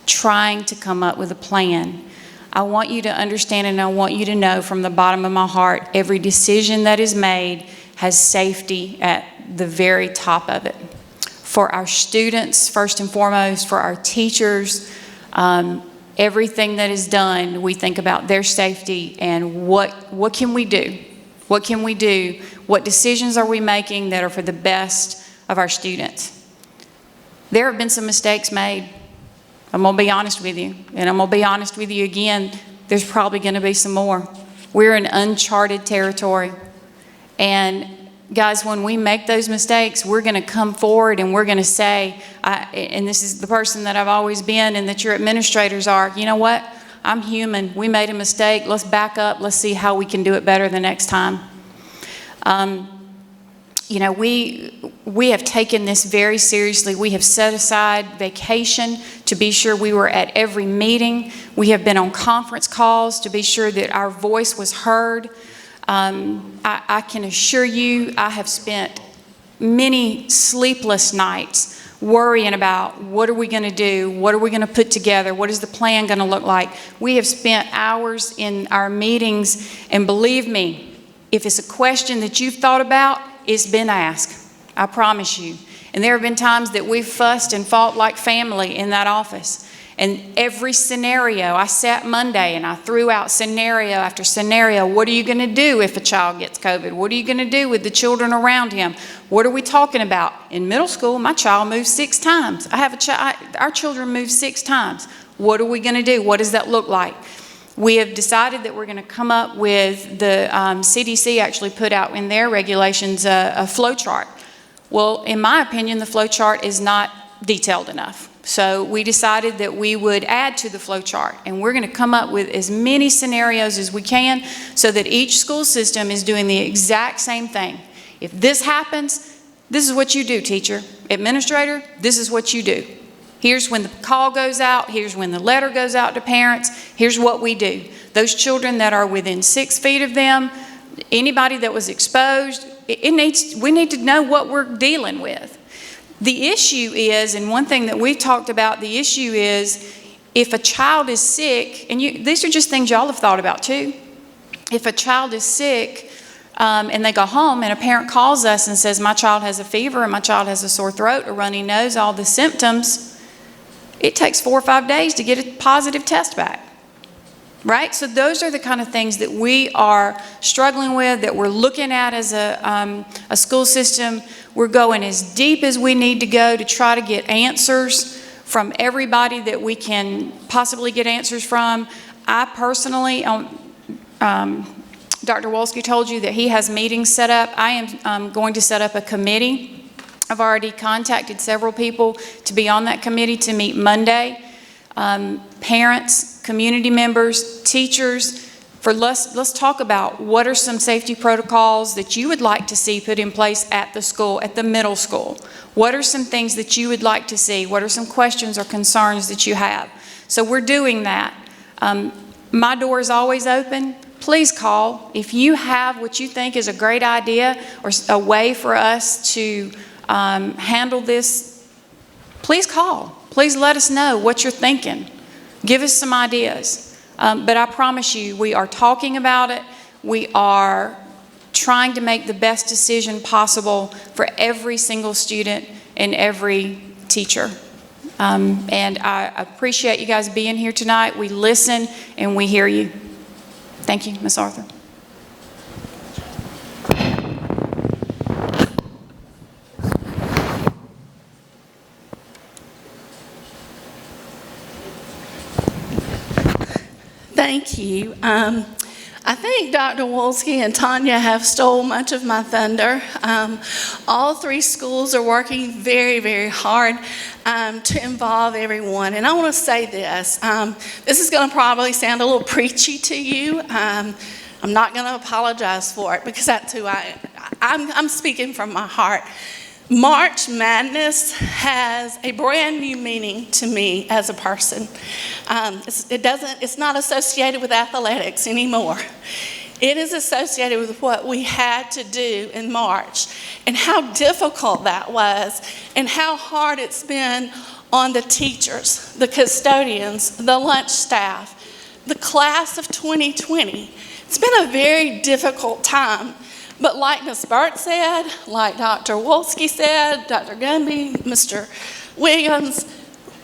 trying to come up with a plan. I want you to understand, and I want you to know from the bottom of my heart, every decision that is made has safety at the very top of it. For our students, first and foremost, for our teachers, everything that is done, we think about their safety and what can we do? What can we do? What decisions are we making that are for the best of our students? There have been some mistakes made. I'm going to be honest with you, and I'm going to be honest with you again. There's probably going to be some more. We're in uncharted territory. And guys, when we make those mistakes, we're going to come forward and we're going to say, and this is the person that I've always been and that your administrators are, you know what? I'm human. We made a mistake. Let's back up. Let's see how we can do it better the next time. You know, we have taken this very seriously. We have set aside vacation to be sure we were at every meeting. We have been on conference calls to be sure that our voice was heard. I can assure you, I have spent many sleepless nights worrying about what are we going to do, what are we going to put together, what is the plan going to look like. We have spent hours in our meetings, and believe me, if it's a question that you've thought about, it's been asked. I promise you. And there have been times that we've fussed and fought like family in that office. And every scenario, I sat Monday and I threw out scenario after scenario. What are you going to do if a child gets COVID? What are you going to do with the children around him? What are we talking about? In middle school, my child moved 6 times. Our children moved 6 times. What are we going to do? What does that look like? We have decided that we're going to come up with, the CDC actually put out in their regulations a flow chart. Well, in my opinion, the flow chart is not detailed enough. So we decided that we would add to the flow chart, and we're going to come up with as many scenarios as we can so that each school system is doing the exact same thing. If this happens, this is what you do, teacher. Administrator, this is what you do. Here's when the call goes out. Here's when the letter goes out to parents. Here's what we do. Those children that are within 6 feet of them, anybody that was exposed, we need to know what we're dealing with. The issue is, and one thing that we've talked about, the issue is if a child is sick, and these are just things y'all have thought about too. If a child is sick and they go home and a parent calls us and says, my child has a fever and my child has a sore throat, a runny nose, all the symptoms, it takes 4 or 5 days to get a positive test back. Right? So those are the kind of things that we are struggling with, that we're looking at as a school system. We're going as deep as we need to go to try to get answers from everybody that we can possibly get answers from. I personally, Dr. Wolski told you that he has meetings set up. I am going to set up a committee. I've already contacted several people to be on that committee to meet Monday. Parents, community members, teachers, let's talk about what are some safety protocols that you would like to see put in place at the school, at the middle school. What are some things that you would like to see? What are some questions or concerns that you have? So we're doing that. My door is always open. Please call. If you have what you think is a great idea or a way for us to handle this, please call. Please let us know what you're thinking. Give us some ideas. But I promise you, we are talking about it. We are trying to make the best decision possible for every single student and every teacher. And I appreciate you guys being here tonight. We listen and we hear you. Thank you, Ms. Arthur. Thank you. I think Dr. Wolski and Tanya have stole much of my thunder. All 3 schools are working very, very hard to involve everyone. And I want to say this. This is going to probably sound a little preachy to you. I'm not going to apologize for it because that's who I'm speaking from my heart. March Madness has a brand new meaning to me as a person. It's not associated with athletics anymore. It is associated with what we had to do in March and how difficult that was and how hard it's been on the teachers, the custodians, the lunch staff, the class of 2020. It's been a very difficult time. But like Ms. Burt said, like Dr. Wolski said, Dr. Gumby, Mr. Williams,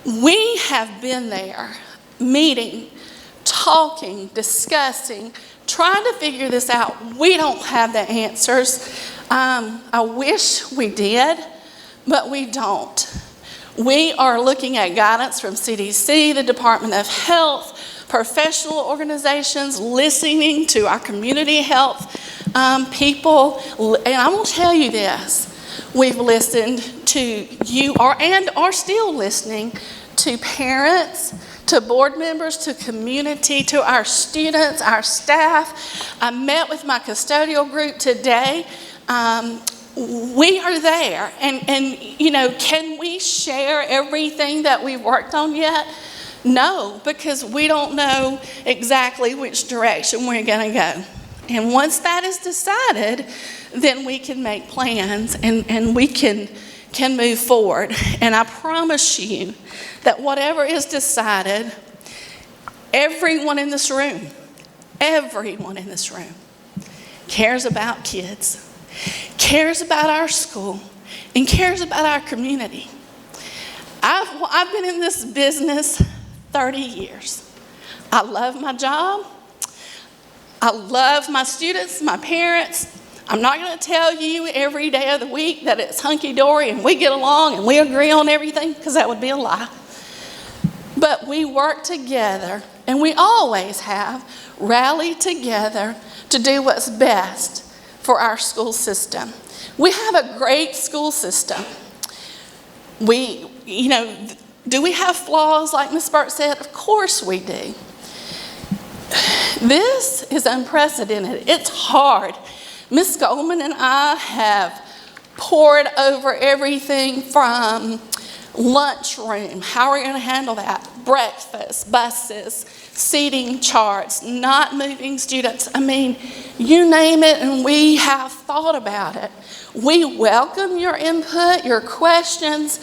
we have been there. meeting, talking, discussing, trying to figure this out. We don't have the answers. I wish we did, but we don't. We are looking at guidance from CDC, the Department of Health, professional organizations, listening to our community health people. And I'm going to tell you this. We've listened to you, and are still listening to parents, to board members, to community, to our students, our staff. I met with my custodial group today. We are there. And you know, can we share everything that we've worked on yet? No, because we don't know exactly which direction we're going to go. And once that is decided, then we can make plans and we can move forward. And I promise you that whatever is decided, everyone in this room cares about kids, cares about our school, and cares about our community. I've been in this business 30 years. I love my job. I love my students, my parents. I'm not going to tell you every day of the week that it's hunky-dory and we get along and we agree on everything, because that would be a lie. But we work together, and we always have rallied together to do what's best for our school system. We have a great school system. Do we have flaws like Ms. Burt said? Of course we do. This is unprecedented. It's hard. Ms. Goldman and I have poured over everything from lunchroom, how are we going to handle that, breakfast, buses, seating charts, not moving students. I mean, you name it, and we have thought about it. We welcome your input, your questions.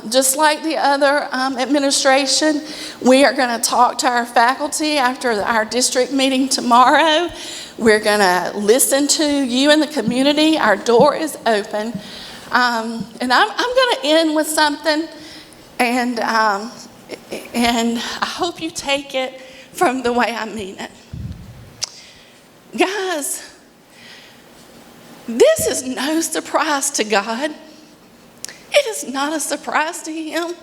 Just like the other administration, we are going to talk to our faculty after our district meeting tomorrow. We're going to listen to you in the community. Our door is open. And I'm going to end with something, and I hope you take it from the way I mean it. Guys, this is no surprise to God. It is not a surprise to Him.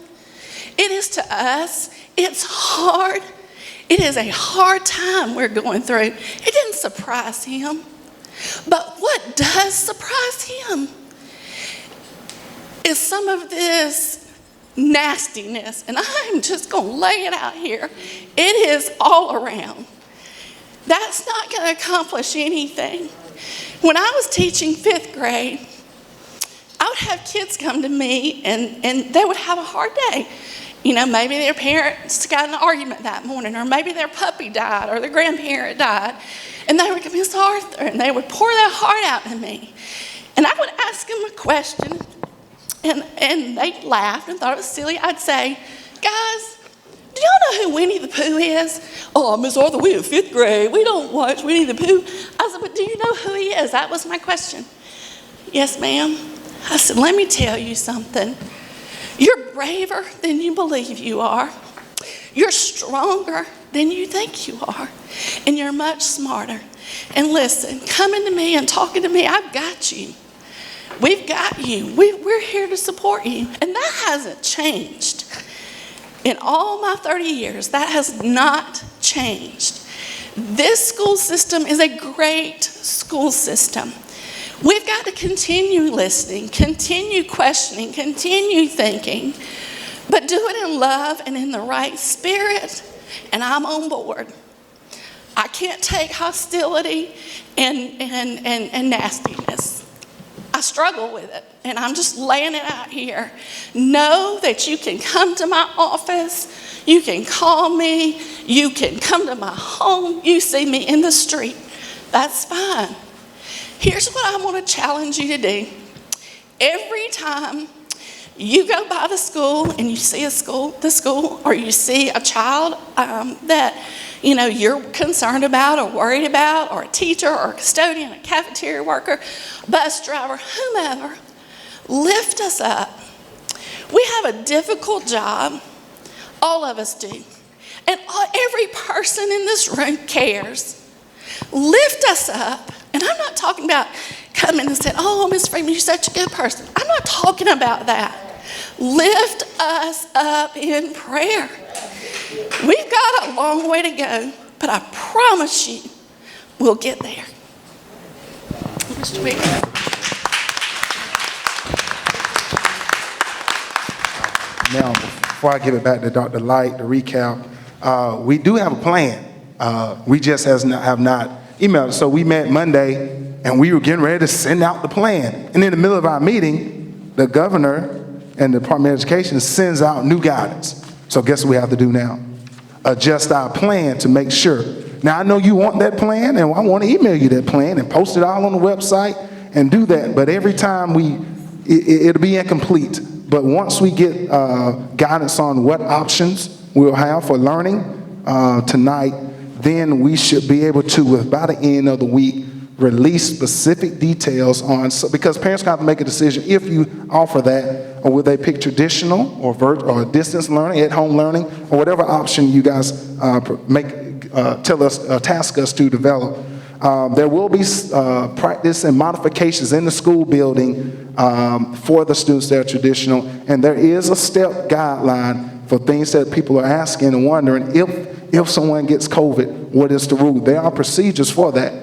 It is to us. It's hard. It is a hard time we're going through. It didn't surprise Him. But what does surprise Him is some of this nastiness, and I'm just going to lay it out here. It is all around. That's not going to accomplish anything. When I was teaching 5th grade, I would have kids come to me, and they would have a hard day. You know, maybe their parents got in an argument that morning, or maybe their puppy died, or their grandparent died, and they would come, Miss Arthur, and they would pour their heart out to me. And I would ask them a question, and they laughed and thought it was silly. I'd say, guys, do y'all know who Winnie the Pooh is? Oh, Miss Arthur, we in 5th grade. We don't watch Winnie the Pooh. I said, but do you know who he is? That was my question. Yes, ma'am. I said, let me tell you something. You're braver than you believe you are. You're stronger than you think you are. And you're much smarter. And listen, coming to me and talking to me, I've got you. We've got you. We're here to support you. And that hasn't changed. In all my 30 years, that has not changed. This school system is a great school system. We've got to continue listening, continue questioning, continue thinking, but do it in love and in the right spirit, and I'm on board. I can't take hostility and nastiness. I struggle with it, and I'm just laying it out here. Know that you can come to my office, you can call me, you can come to my home, you see me in the street. That's fine. Here's what I want to challenge you to do. Every time you go by the school and you see the school, or you see a child that you're concerned about or worried about, or a teacher or a custodian, a cafeteria worker, bus driver, whomever, lift us up. We have a difficult job. All of us do. and every person in this room cares. Lift us up. And I'm not talking about coming and saying, oh, Ms. Freeman, you're such a good person. I'm not talking about that. Lift us up in prayer. We've got a long way to go, but I promise you we'll get there. Mr. Wiggins. Now, before I give it back to Dr. Light to recap, we do have a plan. We just have not emailed it. So we met Monday, and we were getting ready to send out the plan. And in the middle of our meeting, the governor and the Department of Education sends out new guidance. So guess what we have to do now? Adjust our plan to make sure. Now, I know you want that plan, and I want to email you that plan and post it all on the website and do that. But every time it'll be incomplete. But once we get guidance on what options we'll have for learning tonight, then we should be able to, by the end of the week, release specific details on, because parents have to make a decision if you offer that, or will they pick traditional or distance learning, at-home learning, or whatever option you guys task us to develop. There will be practice and modifications in the school building for the students that are traditional, and there is a step guideline for things that people are asking and wondering if someone gets COVID, what is the rule? There are procedures for that.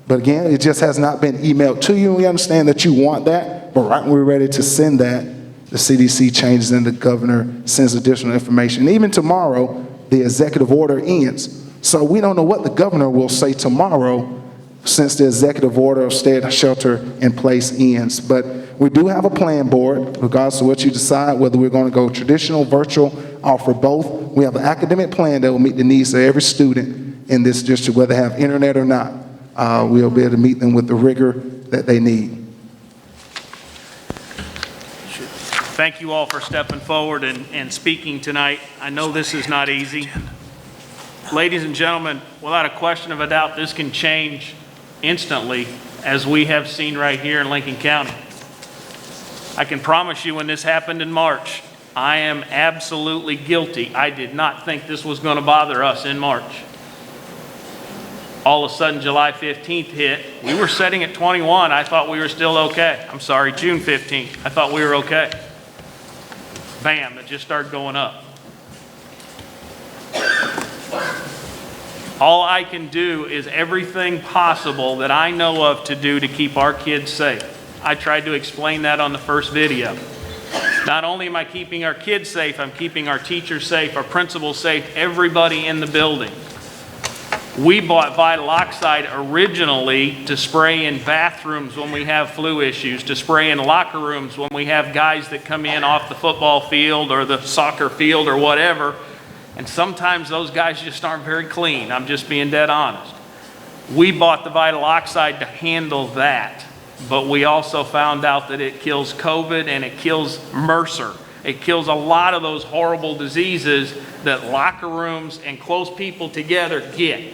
But again, it just has not been emailed to you. We understand that you want that, but right when we're ready to send that, the CDC changes and the governor sends additional information. And even tomorrow, the executive order ends. So we don't know what the governor will say tomorrow since the executive order of stay at shelter in place ends. But we do have a plan board, regardless of what you decide, whether we're going to go traditional, virtual, offer both. We have an academic plan that will meet the needs of every student in this district, whether they have internet or not. We'll be able to meet them with the rigor that they need. Thank you all for stepping forward and speaking tonight. I know this is not easy. Ladies and gentlemen, without a question of a doubt, this can change instantly, as we have seen right here in Lincoln County. I can promise you when this happened in March, I am absolutely guilty. I did not think this was going to bother us in March. All of a sudden, July 15th hit. We were sitting at 21. I thought we were still okay. I'm sorry, June 15th. I thought we were okay. Bam, it just started going up. All I can do is everything possible that I know of to do to keep our kids safe. I tried to explain that on the first video. Not only am I keeping our kids safe, I'm keeping our teachers safe, our principals safe, everybody in the building. We bought vinyl oxide originally to spray in bathrooms when we have flu issues, to spray in locker rooms when we have guys that come in off the football field or the soccer field or whatever. And sometimes those guys just aren't very clean. I'm just being dead honest. We bought the vinyl oxide to handle that, but we also found out that it kills COVID and it kills MRSA. It kills a lot of those horrible diseases that locker rooms and close people together get.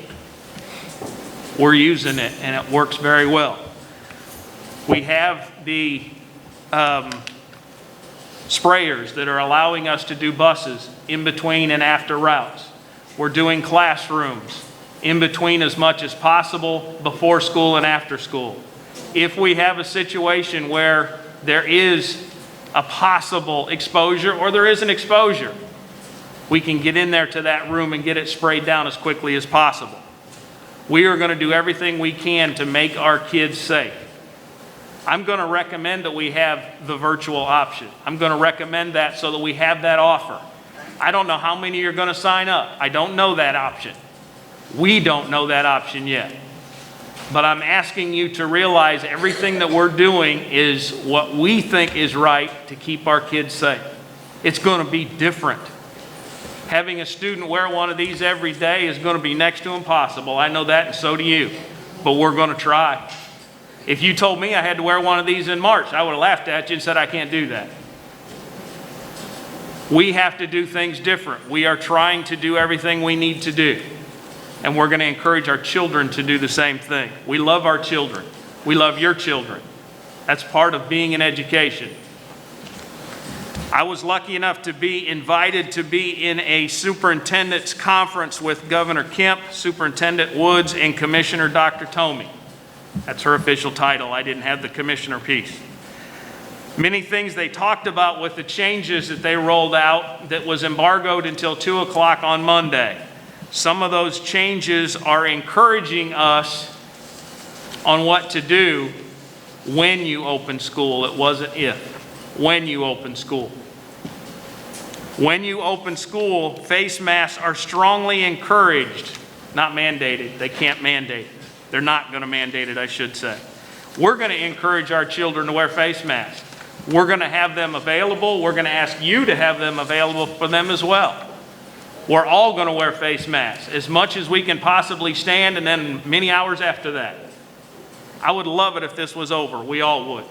We're using it, and it works very well. We have the sprayers that are allowing us to do buses in between and after routes. We're doing classrooms in between as much as possible before school and after school. If we have a situation where there is a possible exposure or there is an exposure, we can get in there to that room and get it sprayed down as quickly as possible. We are going to do everything we can to make our kids safe. I'm going to recommend that we have the virtual option. I'm going to recommend that so that we have that offer. I don't know how many are going to sign up. I don't know that option. We don't know that option yet. But I'm asking you to realize everything that we're doing is what we think is right to keep our kids safe. It's going to be different. Having a student wear one of these every day is going to be next to impossible. I know that, and so do you. But we're going to try. If you told me I had to wear one of these in March, I would have laughed at you and said I can't do that. We have to do things different. We are trying to do everything we need to do. And we're going to encourage our children to do the same thing. We love our children. We love your children. That's part of being in education. I was lucky enough to be invited to be in a superintendent's conference with Governor Kemp, Superintendent Woods, and Commissioner Dr. Tomey. That's her official title. I didn't have the commissioner piece. Many things they talked about with the changes that they rolled out that was embargoed until 2 o'clock on Monday. Some of those changes are encouraging us on what to do when you open school. It wasn't if. When you open school. When you open school, face masks are strongly encouraged, not mandated. They can't mandate it. They're not going to mandate it, I should say. We're going to encourage our children to wear face masks. We're going to have them available. We're going to ask you to have them available for them as well. We're all going to wear face masks as much as we can possibly stand, and then many hours after that. I would love it if this was over. We all would.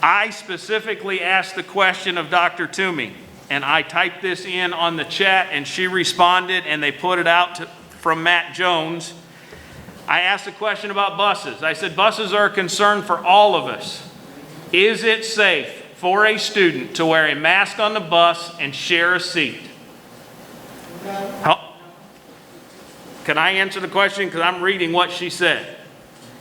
I specifically asked the question of Dr. Toomey, and I typed this in on the chat, and she responded, and they put it out from Matt Jones. I asked a question about buses. I said, buses are a concern for all of us. Is it safe for a student to wear a mask on the bus and share a seat? Can I answer the question? Because I'm reading what she said.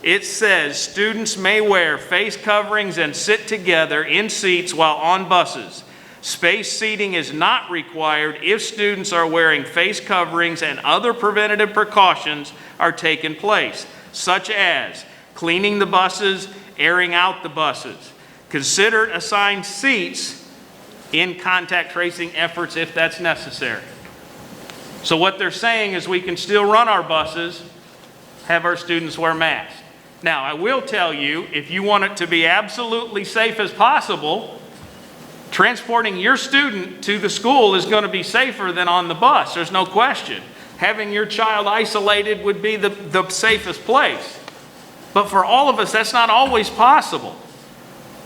It says students may wear face coverings and sit together in seats while on buses. Space seating is not required if students are wearing face coverings and other preventative precautions are taking place, such as cleaning the buses, airing out the buses. Consider assigned seats in contact tracing efforts if that's necessary. So what they're saying is we can still run our buses, have our students wear masks. Now, I will tell you, if you want it to be absolutely safe as possible, transporting your student to the school is going to be safer than on the bus. There's no question. Having your child isolated would be the safest place. But for all of us, that's not always possible.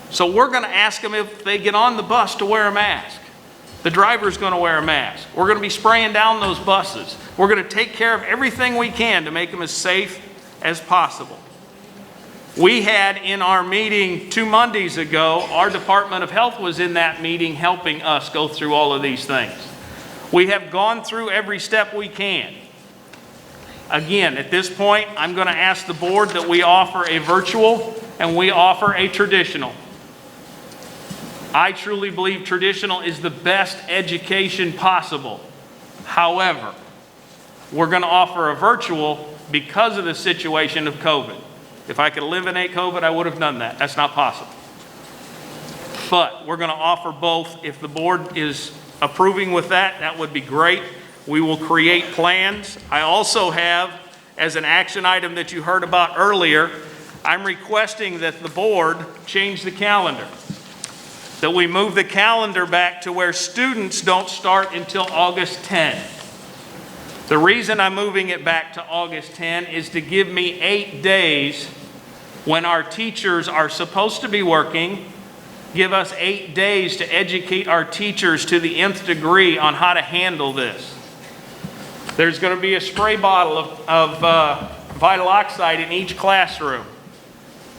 So we're going to ask them if they get on the bus to wear a mask. The driver's going to wear a mask. We're going to be spraying down those buses. We're going to take care of everything we can to make them as safe as possible. We had in our meeting 2 Mondays ago, our Department of Health was in that meeting helping us go through all of these things. We have gone through every step we can. Again, at this point, I'm going to ask the board that we offer a virtual and we offer a traditional. I truly believe traditional is the best education possible. However, we're going to offer a virtual because of the situation of COVID. If I could eliminate COVID, I would have done that. That's not possible. But we're going to offer both. If the board is approving with that, that would be great. We will create plans. I also have, as an action item that you heard about earlier, I'm requesting that the board change the calendar. That we move the calendar back to where students don't start until August 10. The reason I'm moving it back to August 10 is to give me 8 days when our teachers are supposed to be working, give us 8 days to educate our teachers to the nth degree on how to handle this. There's going to be a spray bottle of vital oxide in each classroom.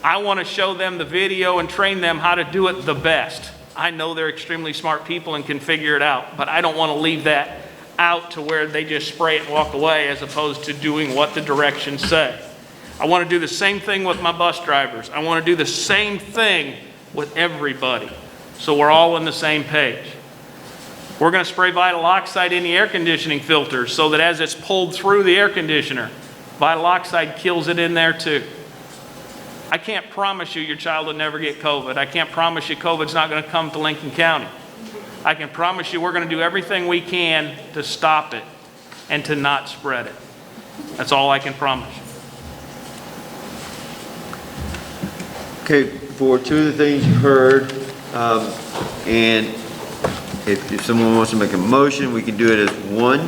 I want to show them the video and train them how to do it the best. I know they're extremely smart people and can figure it out, but I don't want to leave that out to where they just spray it and walk away as opposed to doing what the directions say. I want to do the same thing with my bus drivers. I want to do the same thing with everybody so we're all on the same page. We're going to spray vital oxide in the air conditioning filters so that as it's pulled through the air conditioner, vital oxide kills it in there too. I can't promise you your child will never get COVID. I can't promise you COVID's not going to come to Lincoln County. I can promise you we're going to do everything we can to stop it and to not spread it. That's all I can promise you. Okay, for 2 of the things you heard, and if someone wants to make a motion, we can do it as one,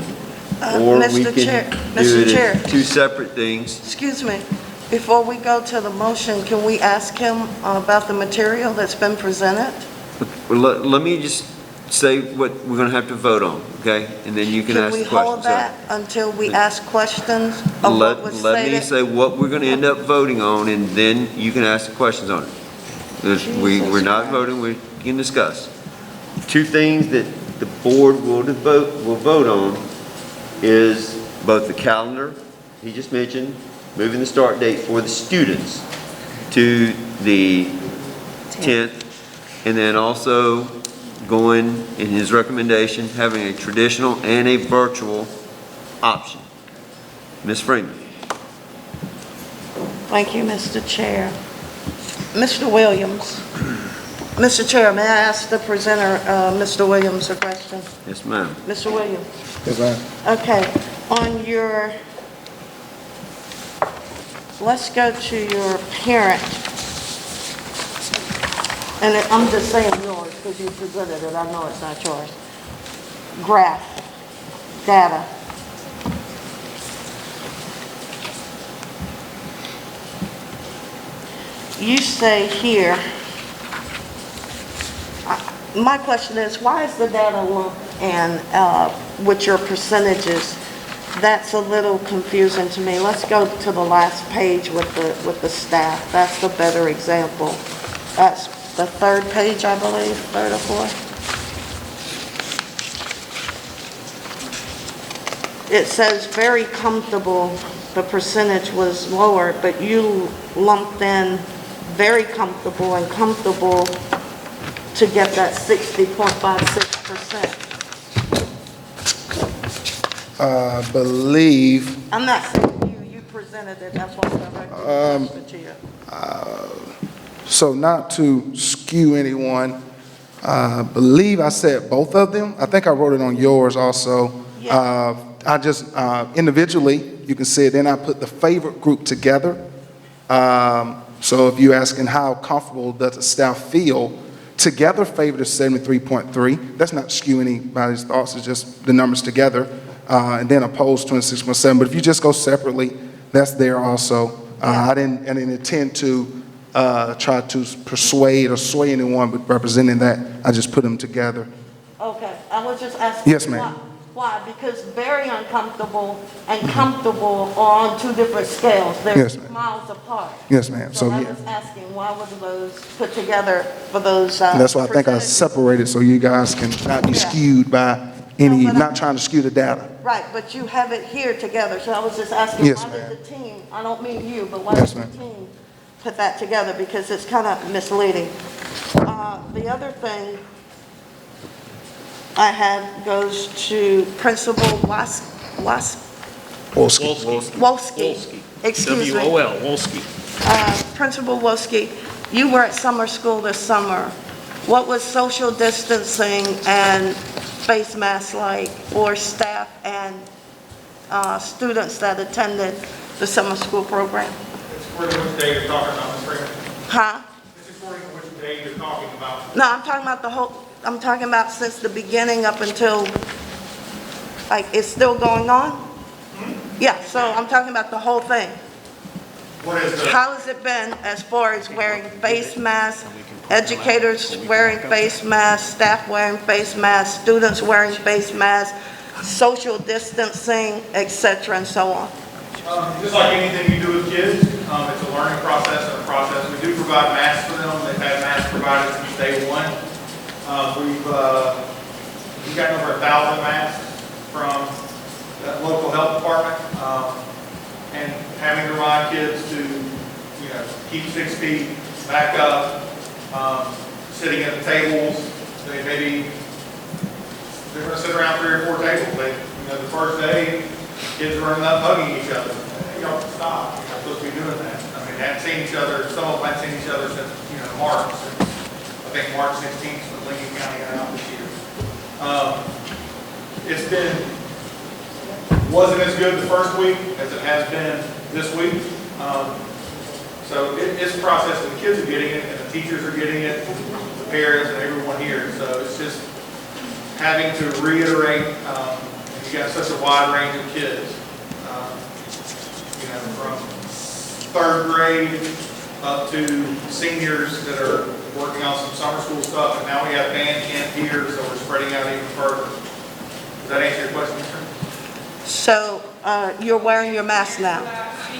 or we can do it as 2 separate things. Excuse me. Before we go to the motion, can we ask him about the material that's been presented? Well, let me just say what we're going to have to vote on, okay? And then you can ask the questions. Can we hold that until we ask questions of what was stated? Let me say what we're going to end up voting on, and then you can ask the questions on it. We're not voting, we can discuss. Two things that the board will vote on is both the calendar, he just mentioned, moving the start date for the students to the 10th, and then also going, in his recommendation, having a traditional and a virtual option. Ms. Freeman. Thank you, Mr. Chair. Mr. Williams. Mr. Chair, may I ask the presenter, Mr. Williams, a question? Yes, ma'am. Mr. Williams. Yes, ma'am. Okay, on your, let's go to your parent. And I'm just saying yours because you presented it, I know it's not yours. Graph, data. You say here, my question is, why is the data lumped and with your percentages? That's a little confusing to me. Let's go to the last page with the staff. That's the better example. That's the third page, I believe, third or fourth. It says very comfortable, the percentage was lower, but you lumped in very comfortable and comfortable to get that 60.56%. I believe, I'm not saying you presented it, that's why I'm directing the chair. so not to skew anyone, I believe I said both of them. I think I wrote it on yours also. Yeah. I just, individually, you can see it, then I put the favorite group together. So if you're asking how comfortable does the staff feel, together favorite is 73.3. That's not skew anybody's thoughts, it's just the numbers together. And then opposed 26.7. But if you just go separately, that's there also. I didn't intend to try to persuade or sway anyone, but representing that, I just put them together. Okay, I was just asking. Yes, ma'am. Why? Because very uncomfortable and comfortable are on two different scales. They're Yes, ma'am. miles apart. Yes, ma'am. So So I yeah, was asking, why were those put together for those that's why I think I percentages? separated so you guys can not be Yeah. skewed by any, No, but not trying to skew the data. Right, but you have it here together, so I was just asking, Yes, why ma'am. did the team, I don't mean you, but why Yes, did the ma'am. team put that together? Because it's kind of misleading. The other thing I had goes to Principal Wolski. Excuse me. W-O-L, Wolski. Principal Wolski, you were at summer school this summer. What was social distancing and face masks like for staff and students that attended the summer school program? It's according to which day you're talking about, Ms. Freeman. Huh? It's according to which day you're talking about. No, I'm talking about I'm talking about since the beginning up until, like, it's still going on? Yeah, so I'm talking about the whole thing. What is the? How has it been as far as wearing face masks, educators wearing face masks, staff wearing face masks, students wearing face masks, social distancing, et cetera, and so on? Just like anything you do with kids, it's a learning process and a process. We do provide masks for them. They've had masks provided since day one. We've gotten over 1,000 masks from the local health department, and having to remind kids to, keep 6 feet, back up, sitting at the tables. Maybe they're going to sit around 3 or 4 tables. The first day, kids are running up hugging each other. Y'all stop. You're not supposed to be doing that. I mean, they hadn't seen each other. Some of them hadn't seen each other since, March. Since, I think March 16th when Lincoln County got out this year. Wasn't as good the first week as it has been this week. So it's a process that the kids are getting it, and the teachers are getting it, the parents and everyone here. So it's just having to reiterate, you've got such a wide range of kids, from 3rd grade up to seniors that are working on some summer school stuff, and now we have band camp here, so we're spreading out even further. Does that answer your question, sir? So you're wearing your mask now?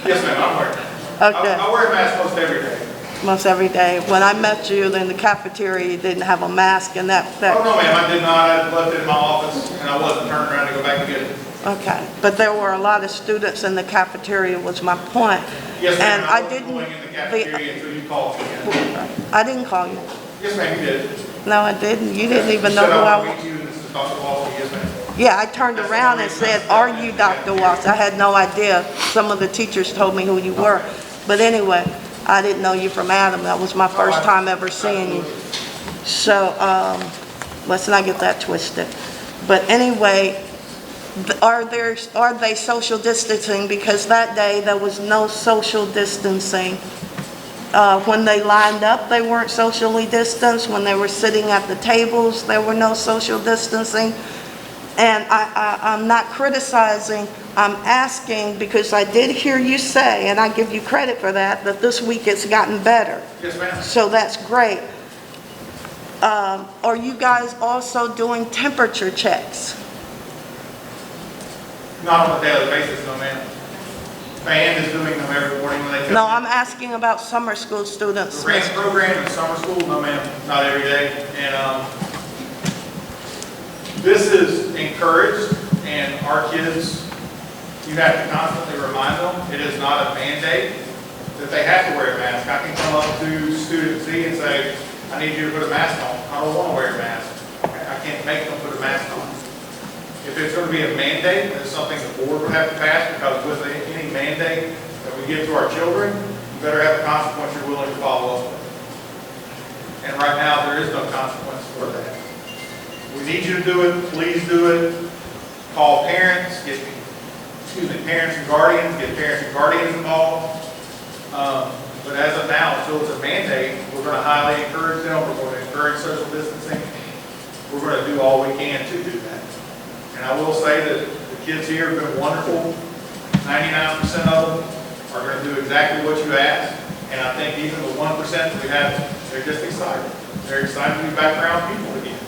Yes, ma'am, I'm wearing it. Okay. I wear a mask most every day. most every day. When I met you in the cafeteria, you didn't have a mask and that, Oh, no, ma'am, I did not. I left it in my office, and I wasn't turning around to go back and get it. okay. But there were a lot of students in the cafeteria was my point. Yes, ma'am, And I I wasn't didn't, going in the cafeteria until you called me. I didn't call you. Yes, ma'am, you did. No, I didn't. You didn't even know Said who I I want was. to meet you, and this is Dr. Walker. Yes, ma'am. Yeah, I turned around and said, "Are you Dr. Watts?" I had no idea. Some of the teachers told me who you were. But anyway, I didn't know you from Adam. That was my first time ever seeing you. So, let's not get that twisted. But anyway, are they social distancing? Because that day, there was no social distancing. When they lined up, they weren't socially distanced. When they were sitting at the tables, there were no social distancing. And I'm not criticizing, I'm asking, because I did hear you say, and I give you credit for that this week it's gotten better. Yes, ma'am. So that's great. Are you guys also doing temperature checks? Not on a daily basis, no, ma'am. Band is doing them every morning when they come in. No, I'm asking about summer school students. The ranch program in summer school, no, ma'am, not every day. And this is encouraged, and our kids, you have to constantly remind them, it is not a mandate that they have to wear a mask. I can come up to student C and say, I need you to put a mask on. I don't want to wear a mask. I can't make them put a mask on. If it's going to be a mandate, that's something the board would have to pass, because with any mandate that we give to our children, you better have a consequence you're willing to follow up with. And right now, there is no consequence for that. We need you to do it. Please do it. Call parents, parents and guardians, get parents and guardians involved. But as of now, until it's a mandate, we're going to highly encourage them. We're going to encourage social distancing. We're going to do all we can to do that. And I will say that the kids here have been wonderful. 99% of them are going to do exactly what you asked. And I think even the 1% that we have, they're just excited. They're excited to be back around people again.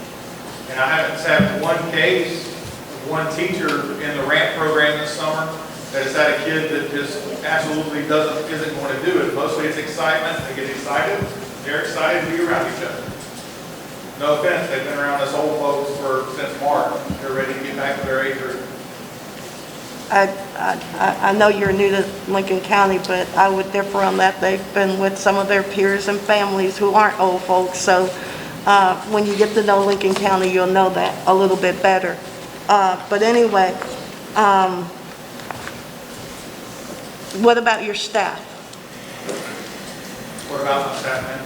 And I haven't had one case of one teacher in the RAMP program this summer that has had a kid that just absolutely isn't going to do it. Mostly it's excitement. They get excited. They're excited to be around each other. No offense, they've been around us old folks since March. They're ready to get back to their age group. I know you're new to Lincoln County, but I would differ on that. They've been with some of their peers and families who aren't old folks. So when you get to know Lincoln County, you'll know that a little bit better. But anyway, what about your staff? What about my staff, man?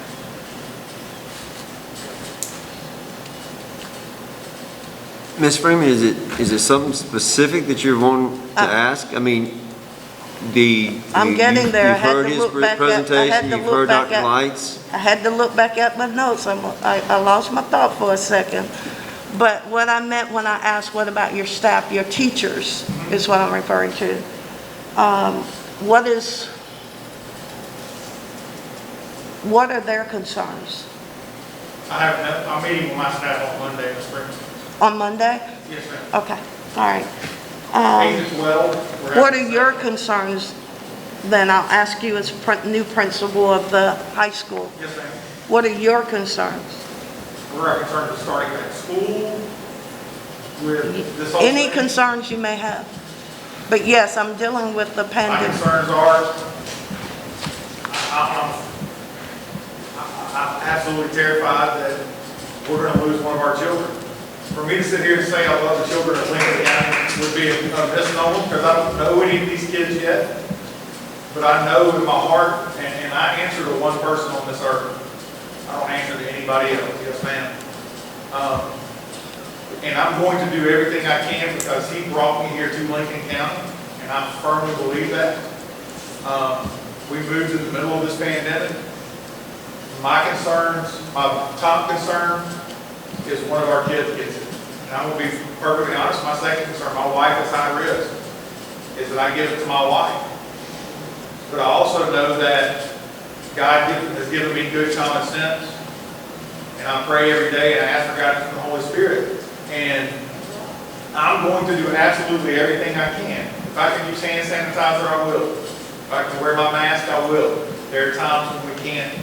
Ms. Freeman, is it something specific that you're wanting to ask? I mean, I'm getting there. I You've had heard to his look back presentation, you've heard Dr. at. Light's. I had to look back at my notes. I lost my thought for a second. But what I meant when I asked, what about your staff, your teachers, is what I'm referring to. What are their concerns? I'm meeting with my staff on Monday in the spring. On Monday? Yes, ma'am. Okay, all right. 8 to 12. What are your concerns? Then I'll ask you as new principal of the high school. Yes, ma'am. What are your concerns? We're concerned with starting back school with this. Any concerns you may have. But yes, I'm dealing with the My pandemic. concerns are, I'm absolutely terrified that we're going to lose one of our children. For me to sit here and say I love the children of Lincoln County would be a misnomer, because I don't know any of these kids yet. But I know in my heart, and I answer to one person on this earth. I don't answer to anybody else. Yes, ma'am. And I'm going to do everything I can, because he brought me here to Lincoln County, and I firmly believe that. We moved in the middle of this pandemic. My concerns, my top concern is one of our kids gets it. And I'm going to be perfectly honest, my second concern, my wife is high risk, is that I give it to my wife. But I also know that God has given me good common sense, and I pray every day and I ask for guidance from the Holy Spirit. And I'm going to do absolutely everything I can. If I can use hand sanitizer, I will. If I can wear my mask, I will. There are times when we can't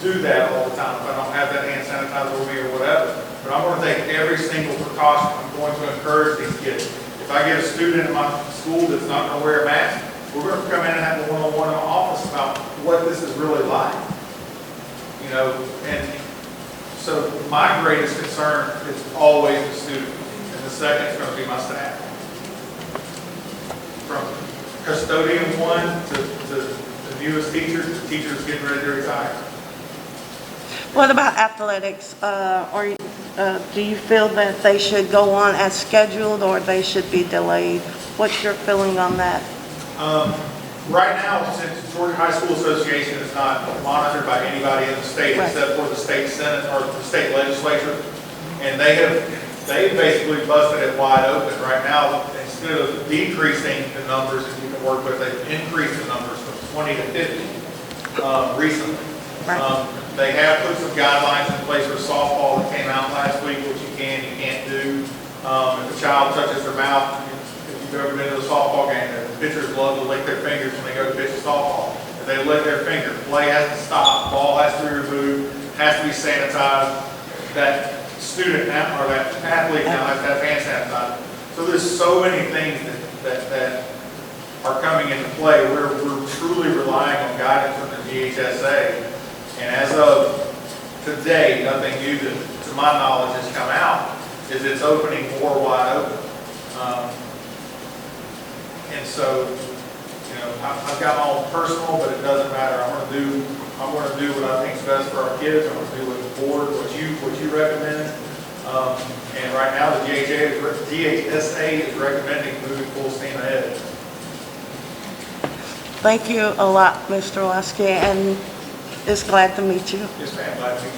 do that all the time, if I don't have that hand sanitizer with me or whatever. But I'm going to take every single precaution. I'm going to encourage these kids. If I get a student in my school that's not going to wear a mask, we're going to come in and have a one-on-one in my office about what this is really like. You know, and so my greatest concern is always the student, and the second is going to be my staff. From custodian 1 to the newest teachers, the teachers getting ready to retire. What about athletics? Do you feel that they should go on as scheduled or they should be delayed? What's your feeling on that? Right now, since Georgia High School Association is not monitored by anybody in the state except for the state senate or the state legislature, and they basically busted it wide open. Right now, instead of decreasing the numbers that you can work with, they've increased the numbers from 20 to 50 recently. They have put some guidelines in place for softball that came out last week, which you can't do. If a child touches their mouth, if you've ever been to a softball game, the pitchers love to lick their fingers when they go to pitch a softball. If they lick their finger, play has to stop, ball has to be removed, has to be sanitized. That student now, or that athlete now has to have hand sanitizer. So there's so many things that are coming into play. We're truly relying on guidance from the GHSA. And as of today, nothing new to my knowledge has come out, is it's opening more wide open. And so, you know, I've got my own personal, but it doesn't matter. I'm going to do what I think is best for our kids. I'm going to do what the board, what you recommend. And right now, the GHSA is recommending moving full steam ahead. Thank you a lot, Mr. Lasky, and it's glad to meet you. Yes, ma'am. Glad to meet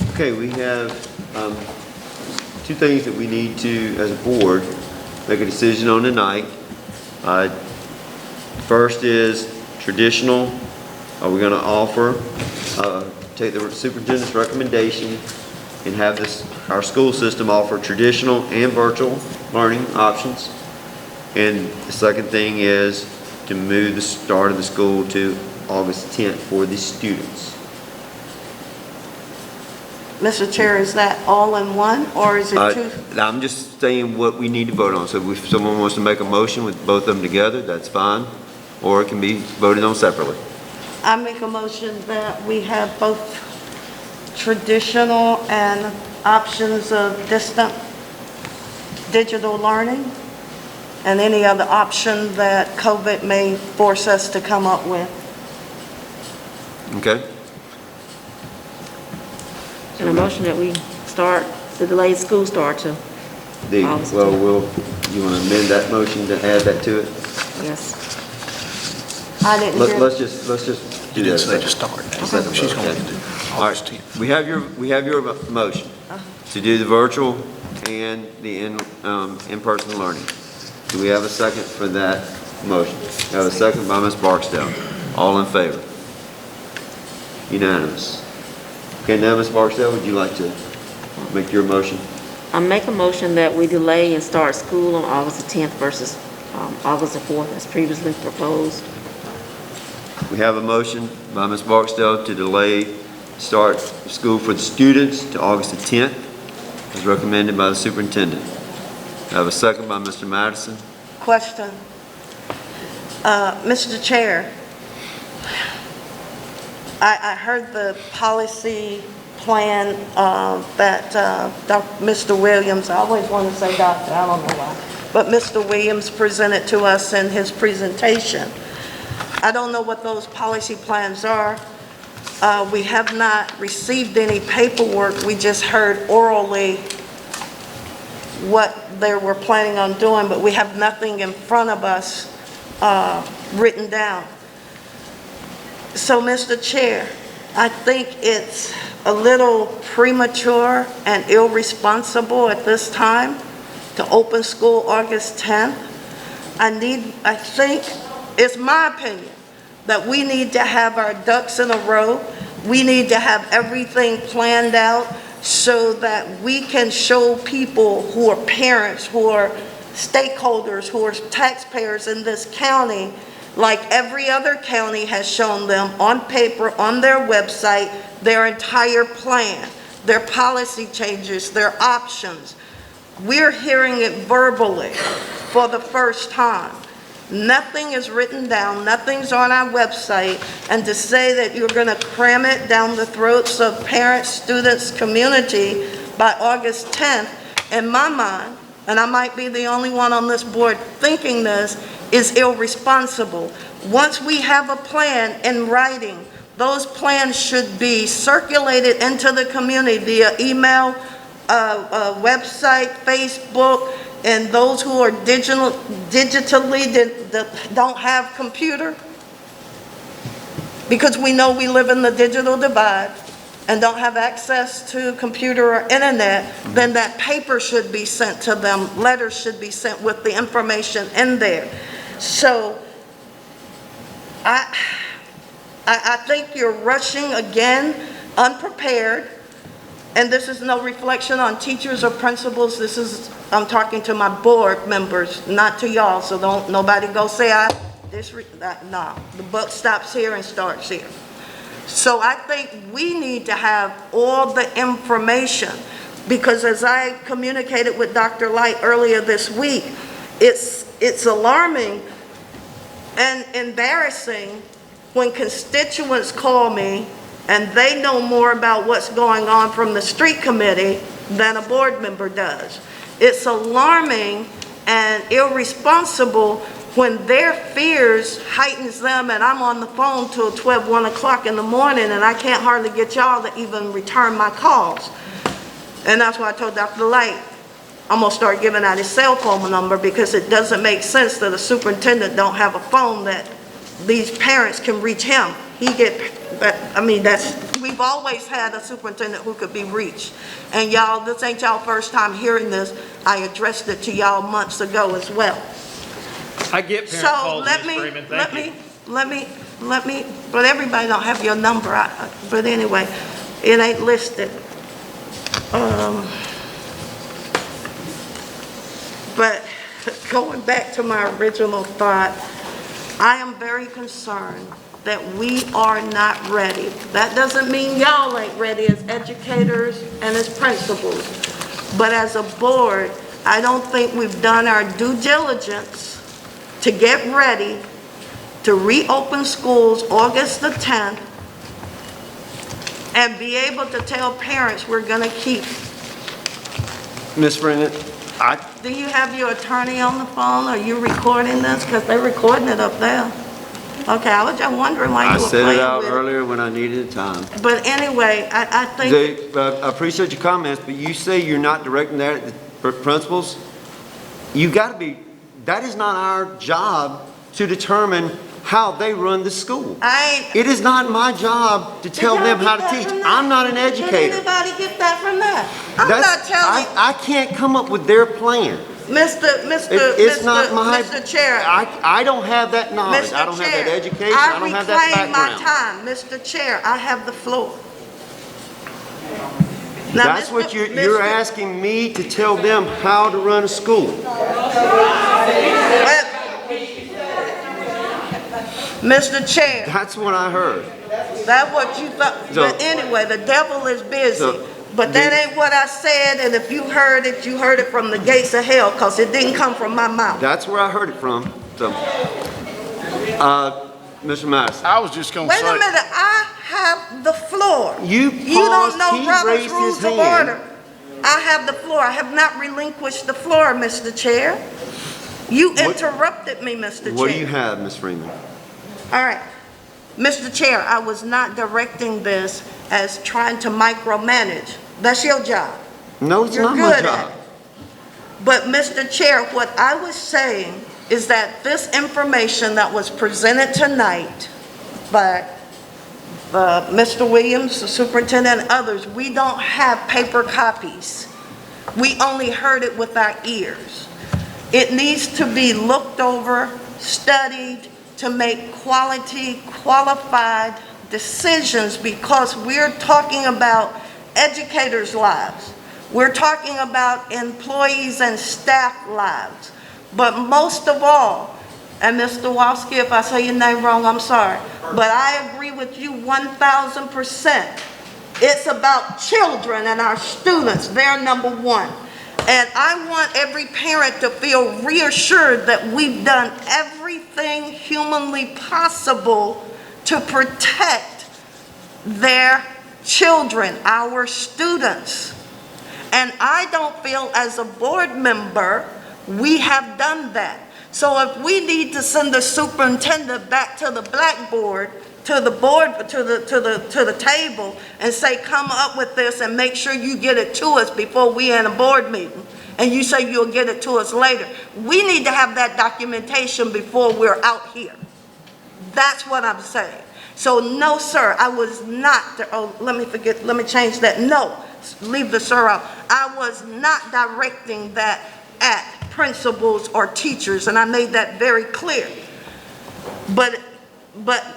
you. Okay, we have two things that we need to, as a board, make a decision on tonight. First is traditional. Are we going to offer, take the superintendent's recommendation and have our school system offer traditional and virtual learning options? And the second thing is to move the start of the school to August 10th for the students. Mr. Chair, is that all in one, or is it two? I'm just saying what we need to vote on. So if someone wants to make a motion with both of them together, that's fine, or it can be voted on separately. I make a motion that we have both traditional and options of distant digital learning, and any other option that COVID may force us to come up with. Okay? And a motion that we start the delayed school start to August 10th. You want to amend that motion to add that to it? Yes. I didn't hear. Let's just do that. Say to start. She's going to do All right, we have your motion to do the virtual and the in-person learning. Do we have a second for that motion? We have a second by Ms. Barksdale. All in favor? Unanimous. Okay, now Ms. Barksdale, would you like to make your motion? I make a motion that we delay and start school on August the 10th versus August the 4th as previously proposed. We have a motion by Ms. Barksdale to delay start school for the students to August the 10th, as recommended by the superintendent. I have a second by Mr. Madison. Question. Mr. Chair, I heard the policy plan that Mr. Williams, I always want to say doctor, I don't know why, but Mr. Williams presented to us in his presentation. I don't know what those policy plans are. We have not received any paperwork. We just heard orally what they were planning on doing, but we have nothing in front of us written down. So, Mr. Chair, I think it's a little premature and irresponsible at this time to open school August 10th. I think, it's my opinion, that we need to have our ducks in a row. We need to have everything planned out so that we can show people who are parents, who are stakeholders who are taxpayers in this county, like every other county has shown them on paper, on their website, their entire plan, their policy changes, their options. We're hearing it verbally for the first time. Nothing is written down, nothing's on our website, and to say that you're going to cram it down the throats of parents, students, community by August 10th, in my mind, and I might be the only one on this board thinking this, is irresponsible. Once we have a plan in writing, those plans should be circulated into the community via email, website, Facebook, and those who are digitally that don't have computer, because we know we live in the digital divide and don't have access to computer or internet, then that paper should be sent to them, letters should be sent with the information in there. So I think you're rushing again, unprepared, and this is no reflection on teachers or principals. This is, I'm talking to my board members, not to y'all, so don't nobody go say no, the buck stops here and starts here. So I think we need to have all the information, because as I communicated with Dr. Light earlier this week, it's alarming and embarrassing when constituents call me and they know more about what's going on from the street committee than a board member does. It's alarming and irresponsible when their fears heightens them, and I'm on the phone till 12, 1 o'clock in the morning, and I can't hardly get y'all to even return my calls. And that's why I told Dr. Light, I'm gonna start giving out his cell phone number, because it doesn't make sense that a superintendent don't have a phone that these parents can reach him. We've always had a superintendent who could be reached. And y'all, this ain't y'all first time hearing this. I addressed it to y'all months ago as well. I get parent calls, Ms. Freeman, thank you. Let me, but everybody don't have your number, but anyway, it ain't listed. But going back to my original thought, I am very concerned that we are not ready. That doesn't mean y'all ain't ready as educators and as principals, but as a board, I don't think we've done our due diligence to get ready to reopen schools August the 10th and be able to tell parents we're going to keep. Ms. Freeman, Do you have your attorney on the phone? Are you recording this? Because they're recording it up there. Okay, I was just wondering why you were playing with it. I said it out earlier when I needed time. But anyway, I think... I appreciate your comments, but you say you're not directing that at the principals? You got to be... That is not our job to determine how they run the school. It is not my job to tell them how to teach. I'm not an educator. Did anybody get that from that? I'm not telling... I can't come up with their plan. Mr. Chair. I don't have that knowledge. I don't have that education. I don't have that background. I reclaim my time. Mr. Chair, I have the floor. Now, that's what you're asking me to tell them how to run a school. Mr. Chair. That's what I heard. That's what you thought. But anyway, the devil is busy. But that ain't what I said, and if you heard it from the gates of hell, because it didn't come from my mouth. That's where I heard it from. So, Mr. Madison. I was just going to say. Wait a minute, I have the floor. You don't know Robert's Rules of Order. I have the floor. I have not relinquished the floor, Mr. Chair. You interrupted me, Mr. Chair. What do you have, Ms. Freeman? All right. Mr. Chair, I was not directing this as trying to micromanage. That's your job. No, it's not my job. But Mr. Chair, what I was saying is that this information that was presented tonight by Mr. Williams, the superintendent, and others, we don't have paper copies. We only heard it with our ears. It needs to be looked over, studied, to make qualified decisions, because we're talking about educators' lives. We're talking about employees and staff lives. But most of all, and Mr. Walski, if I say your name wrong, I'm sorry, but I agree with you 1,000%. It's about children and our students. They're number one. And I want every parent to feel reassured that we've done everything humanly possible to protect their children, our students. And I don't feel as a board member we have done that. So if we need to send the superintendent back to the blackboard, to the board, to the table, and say, come up with this and make sure you get it to us before we in a board meeting, and you say you'll get it to us later, we need to have that documentation before we're out here. That's what I'm saying. So no, sir, I was not, let me change that. No, leave the sir out. I was not directing that at principals or teachers, and I made that very clear. But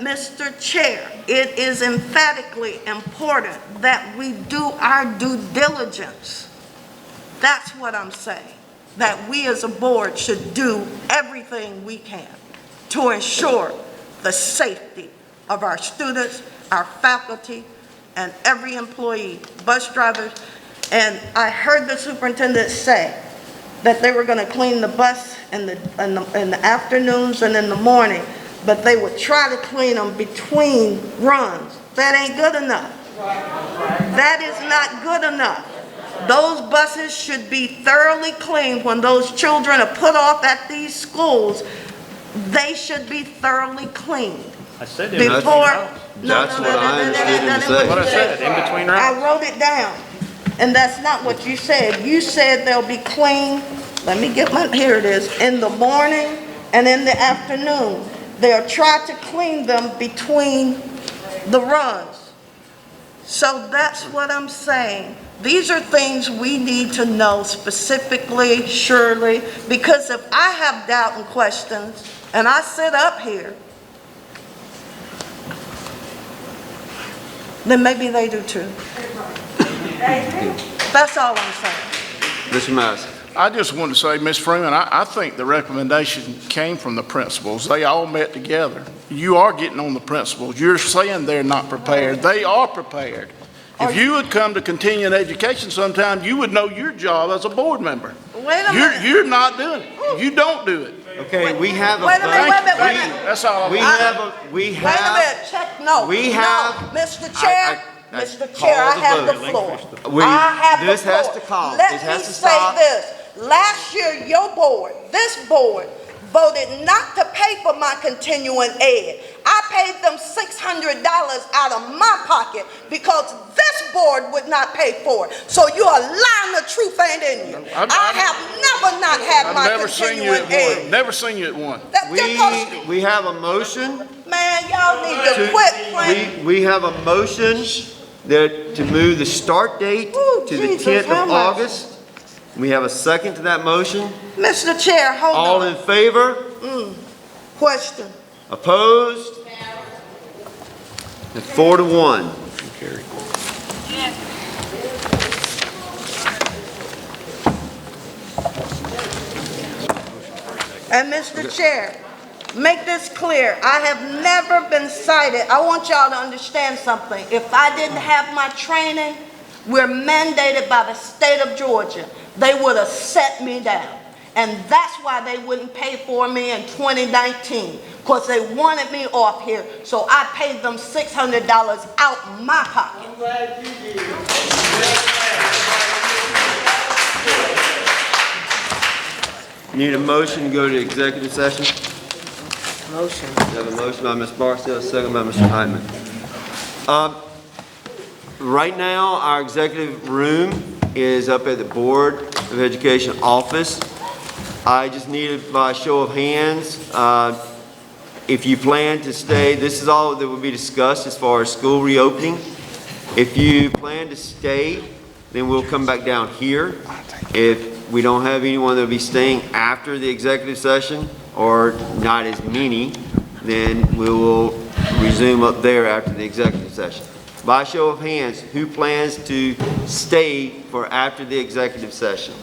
Mr. Chair, it is emphatically important that we do our due diligence. That's what I'm saying, that we as a board should do everything we can to ensure the safety of our students, our faculty, and every employee, bus drivers. And I heard the superintendent say that they were going to clean the bus in the afternoons and in the morning, but they would try to clean them between runs. That ain't good enough. That is not good enough. Those buses should be thoroughly cleaned when those children are put off at these schools. They should be thoroughly cleaned. I said in Before, between rounds. That's what I understood him to say. What I said, in between rounds. I wrote it down, and that's not what you said. You said they'll be clean, let me get my, here it is, in the morning and in the afternoon. They'll try to clean them between the runs. So that's what I'm saying. These are things we need to know specifically, surely, because if I have doubt and questions, and I sit up here, then maybe they do too. That's all I'm saying. Mr. Madison. I just want to say, Ms. Freeman, I think the recommendation came from the principals. They all met together. You are getting on the principals. You're saying they're not prepared. They are prepared. If you would come to continuing education sometime, you would know your job as a board member. Wait a minute. You're not doing it. You don't do it. Okay, we have a Wait a minute, vote. wait a minute. That's all. We have, Wait a minute, check, no. We have- No, Mr. Chair, I Mr. Chair, I call have the the vote. floor. I have the This floor. has to call. Let This has me to say stop. this. Last year, your board, this board, voted not to pay for my continuing ed. I paid them $600 out of my pocket because this board would not pay for it. So you are lying, the truth ain't in you. I have never not had my I've never seen you continuing at one. ed. Never seen you at one. That just We have a motion. man, y'all need to quit playing. We have a motion that to move the start date Ooh, to the Jesus, 10th how of much? August. We have a second to that motion. Mr. Chair, hold All on. in favor? Question. Opposed? And 4-1. And Mr. Chair, make this clear. I have never been cited. I want y'all to understand something. If I didn't have my training, we're mandated by the state of Georgia. They would have set me down. And that's why they wouldn't pay for me in 2019, because they wanted me off here. So I paid them $600 out my pocket. I'm glad you did. Need a motion to go to executive session? Motion. We have a motion by Ms. Barksdale, a second by Mr. Hyman. Right now, our executive room is up at the Board of Education office. I just needed by show of hands, if you plan to stay, this is all that will be discussed as far as school reopening. If you plan to stay, then we'll come back down here. If we don't have anyone that will be staying after the executive session, or not as many, then we will resume up there after the executive session. By show of hands, who plans to stay for after the executive session?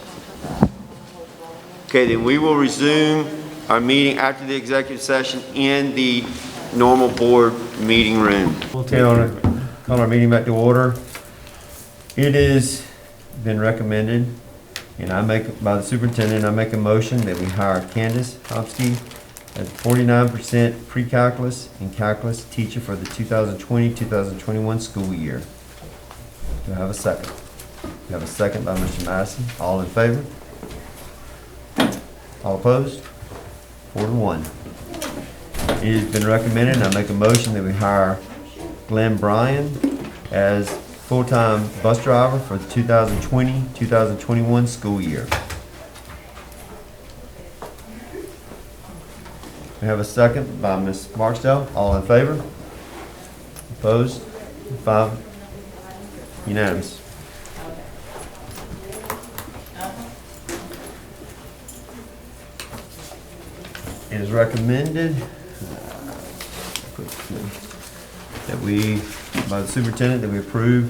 Okay, then we will resume our meeting after the executive session in the normal board meeting room. Okay, call our meeting back to order. It has been recommended, and by the superintendent, I make a motion that we hire Candace Hopsky as 49% pre-calculus and calculus teacher for the 2020-2021 school year. Do I have a second? We have a second by Mr. Madison. All in favor? All opposed? 4-1. It has been recommended, and I make a motion that we hire Glenn Bryan as full-time bus driver for the 2020-2021 school year. We have a second by Ms. Barksdale. All in favor? Opposed? 5. Unanimous. It is recommended that by the superintendent, that we approve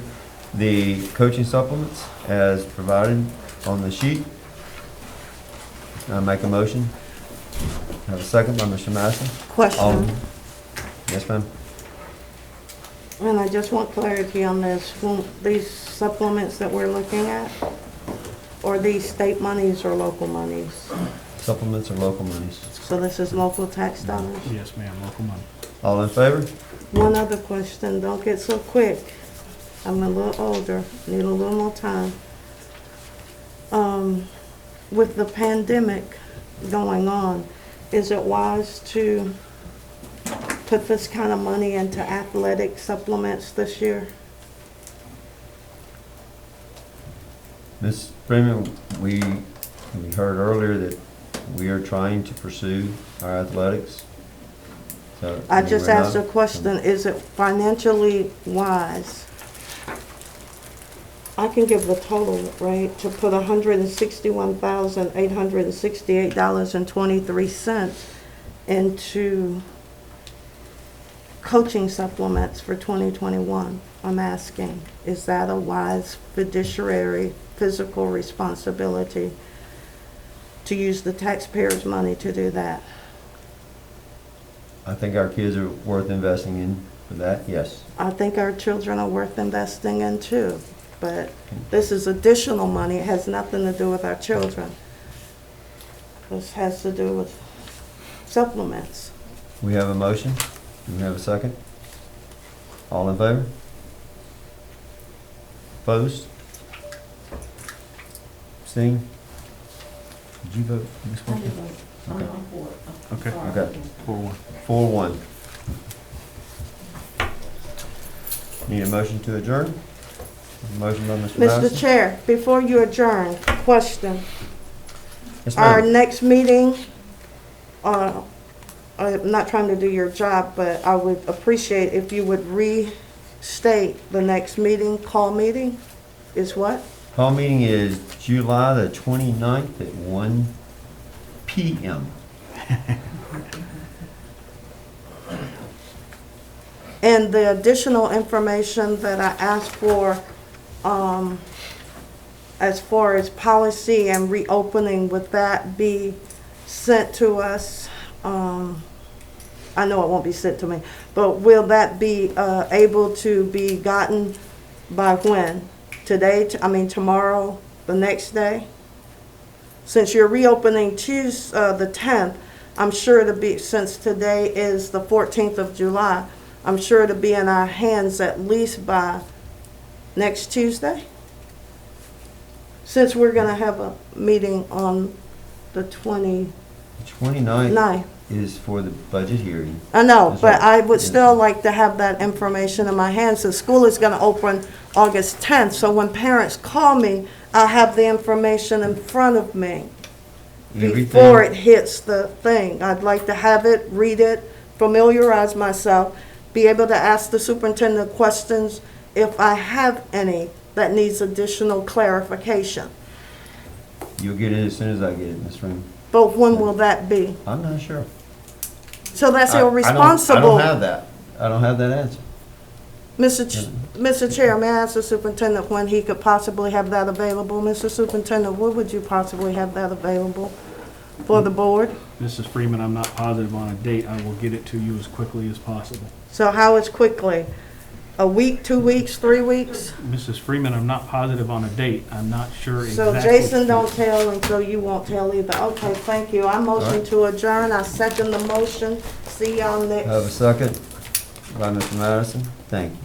the coaching supplements as provided on the sheet. I make a motion. Have a second by Mr. Madison. Question. Yes, ma'am. And I just want clarity on this. These supplements that we're looking at, are these state monies or local monies? Supplements or local monies? So this is local tax dollars? Yes, ma'am, local money. All in favor? One other question, don't get so quick. I'm a little older, need a little more time. With the pandemic going on, is it wise to put this kind of money into athletic supplements this year? Ms. Freeman, we heard earlier that we are trying to pursue our athletics. So I just asked a not- question, is it financially wise? I can give the total, right, to put $161,868.23 into coaching supplements for 2021. I'm asking, is that a wise fiduciary fiscal responsibility to use the taxpayers' money to do that? I think our kids are worth investing in for that, yes. I think our children are worth investing in too, but this is additional money. It has nothing to do with our children. This has to do with supplements. We have a motion. Do we have a second? All in favor? Opposed? Abstained? Did you vote? Ms. Wilkie? Okay. Okay. Okay. 4-1. 4-1. Need a motion to adjourn? Motion by Mr. Madison. Mr. Chair, before you adjourn, question. Yes, Our ma'am. next meeting, I'm not trying to do your job, but I would appreciate if you would restate the next meeting, call meeting, is what? Call meeting is July the 29th at 1 p.m. And the additional information that I asked for, as far as policy and reopening, would that be sent to us? I know it won't be sent to me, but will that be able to be gotten by when? Today, tomorrow, the next day? Since you're reopening Tuesday, the 10th, I'm sure to be, since today is the 14th of July, I'm sure to be in our hands at least by next Tuesday? Since we're gonna have a meeting on the 29th. 29th is for the budget hearing. I know, That's but right. I would still like to have that information in my hands. The school is gonna open August 10th, so when parents call me, I'll have the information in front of me before it hits the thing. I'd like to have it, read it, familiarize myself, be able to ask the superintendent questions if I have any that needs additional clarification. You'll get it as soon as I get it, Ms. Freeman. But when will that be? I'm not sure. So that's I don't irresponsible. have that. I don't have that answer. Mr. Chair, may I ask the superintendent when he could possibly have that available? Mr. Superintendent, when would you possibly have that available? for the board? Mrs. Freeman, I'm not positive on a date. I will get it to you as quickly as possible. So how is quickly? A week, 2 weeks, 3 weeks? Mrs. Freeman, I'm not positive on a date. I'm not sure So exactly. Jason don't tell, and so you won't tell either. Okay, thank you. I motion to adjourn. I second the motion. See y'all next. Have a second by Mr. Madison. Thank you.